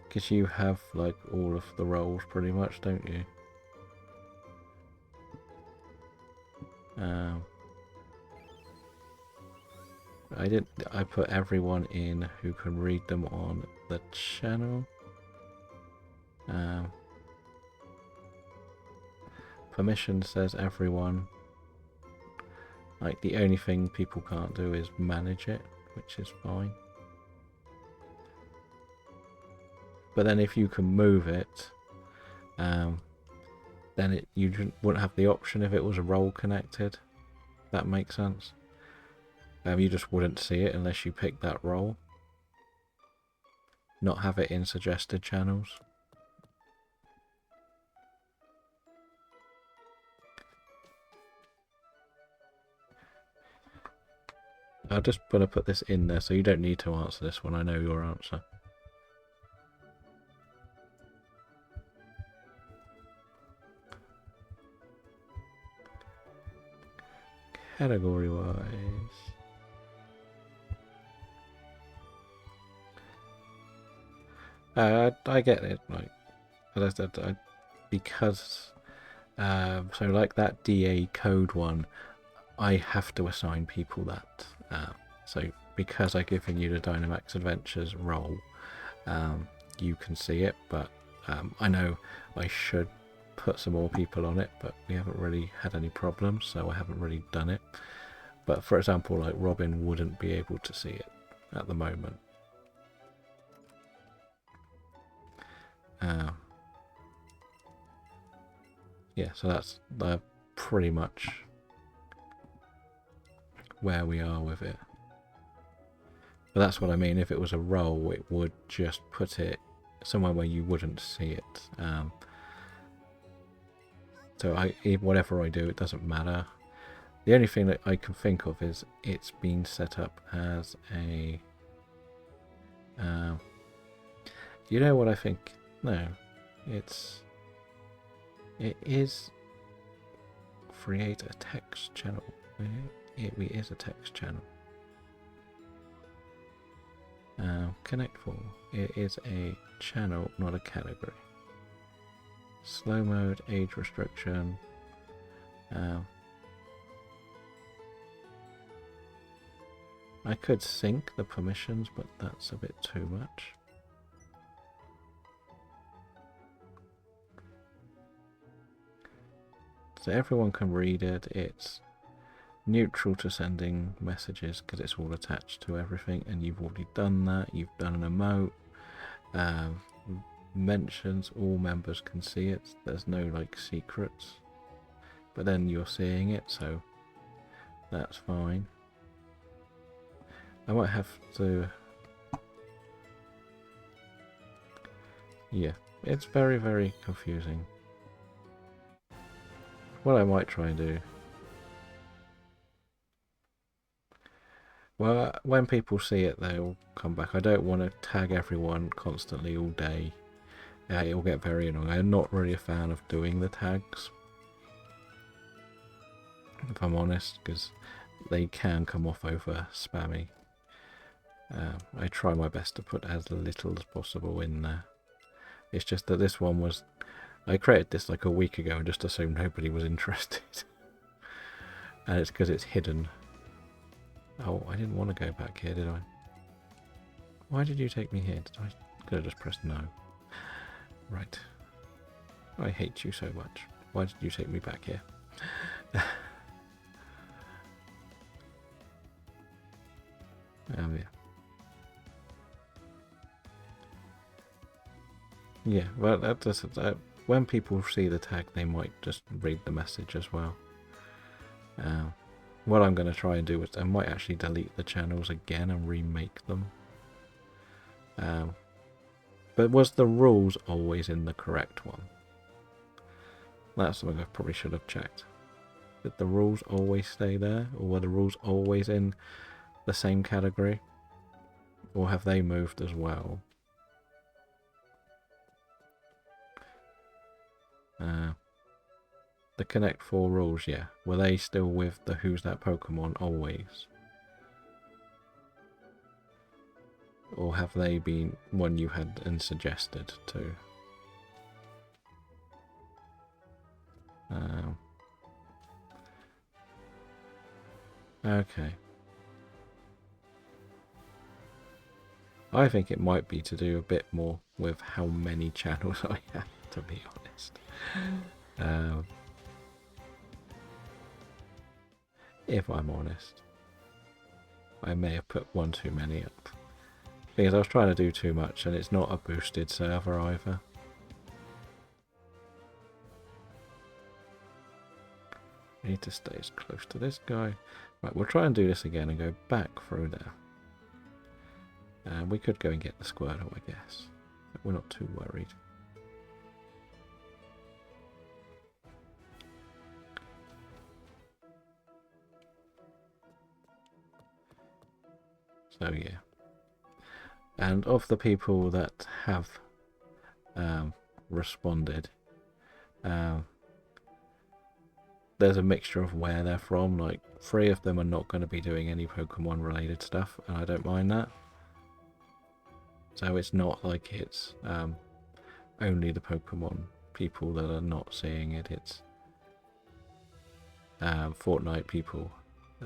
Because you have, like, all of the roles pretty much, don't you? I put everyone in who can read them on the channel. Permission says everyone. Like, the only thing people can't do is manage it, which is fine. But then if you can move it, then you wouldn't have the option if it was a role connected. That makes sense. You just wouldn't see it unless you pick that role. Not have it in suggested channels. I'm just going to put this in there, so you don't need to answer this one. I know your answer. Category-wise. I get it. Like, as I said, because so like that DA code one, I have to assign people that. So because I've given you the Dynamax Adventures role, you can see it, but I know I should put some more people on it, but we haven't really had any problems, so I haven't really done it. But for example, like, Robin wouldn't be able to see it at the moment. Yeah, so that's pretty much where we are with it. But that's what I mean. If it was a role, it would just put it somewhere where you wouldn't see it. So whatever I do, it doesn't matter. The only thing that I can think of is it's been set up as a... you know what I think? No. It is... create a text channel. It is a text channel. Connect 4. It is a channel, not a category. Slow mode, age restriction. I could sync the permissions, but that's a bit too much. So everyone can read it. It's neutral to sending messages because it's all attached to everything, and you've already done that. You've done an emote. Mentions all members can see it. There's no like secrets, but then you're seeing it, so that's fine. I might have to... Yeah, it's very, very confusing. What I might try and do... Well, when people see it, they'll come back. I don't want to tag everyone constantly all day. It'll get very annoying. I'm not really a fan of doing the tags, if I'm honest, because they can come off over spammy. I try my best to put as little as possible in there. It's just that this one was... I created this like a week ago and just assumed nobody was interested. And it's because it's hidden. Oh, I didn't want to go back here, did I? Why did you take me here? I could have just pressed no. Right. I hate you so much. Why did you take me back here? Yeah. Yeah, well, when people see the tag, they might just read the message as well. What I'm going to try and do is I might actually delete the channels again and remake them. But was the rules always in the correct one? That's something I probably should have checked. Did the rules always stay there? Or were the rules always in the same category? Or have they moved as well? The Connect 4 rules, yeah. Were they still with the Who's That Pokemon always? Or have they been one you had and suggested too? Okay. I think it might be to do a bit more with how many channels I have, to be honest. If I'm honest. I may have put one too many up. Because I was trying to do too much, and it's not a boosted server either. I need to stay as close to this guy. Right, we'll try and do this again and go back through there. We could go and get the Squirtle, I guess. But we're not too worried. So yeah. And of the people that have responded, there's a mixture of where they're from. Like 3 of them are not going to be doing any Pokemon related stuff, and I don't mind that. So it's not like it's only the Pokemon people that are not seeing it. It's Fortnite people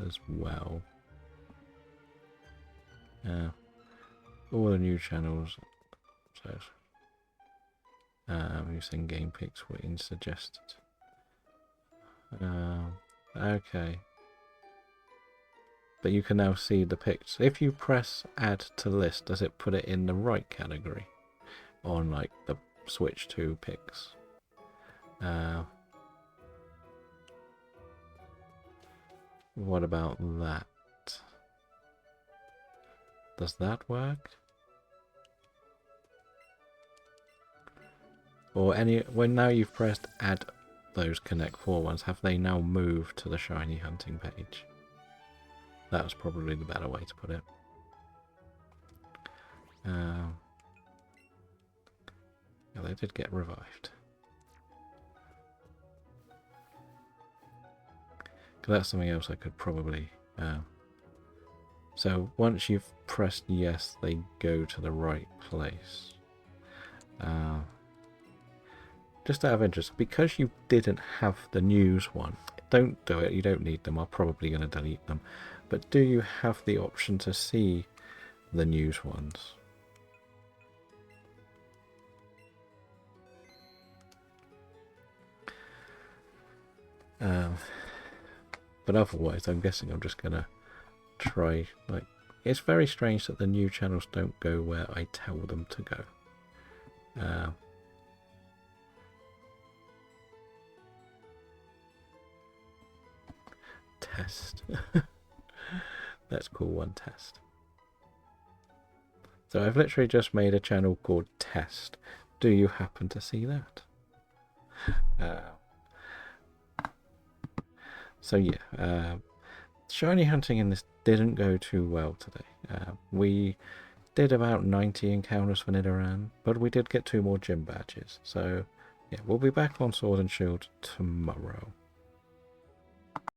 as well. All the new channels. So using game pics were suggested. Okay. But you can now see the pics. If you press add to list, does it put it in the right category? On like the Switch 2 pics? What about that? Does that work? Or when now you've pressed add those Connect 4 ones, have they now moved to the shiny hunting page? That was probably the better way to put it. Yeah, they did get revived. That's something else I could probably... So once you've pressed yes, they go to the right place. Just out of interest, because you didn't have the news one, don't do it, you don't need them, I'm probably going to delete them. But do you have the option to see the news ones? But otherwise, I'm guessing I'm just gonna try, like, it's very strange that the new channels don't go where I tell them to go. Test. Let's call one test. So I've literally just made a channel called Test. Do you happen to see that? So yeah, shiny hunting in this didn't go too well today. We did about 90 encounters for Nidoran, but we did get 2 more gym badges. So yeah, we'll be back on Sword and Shield tomorrow.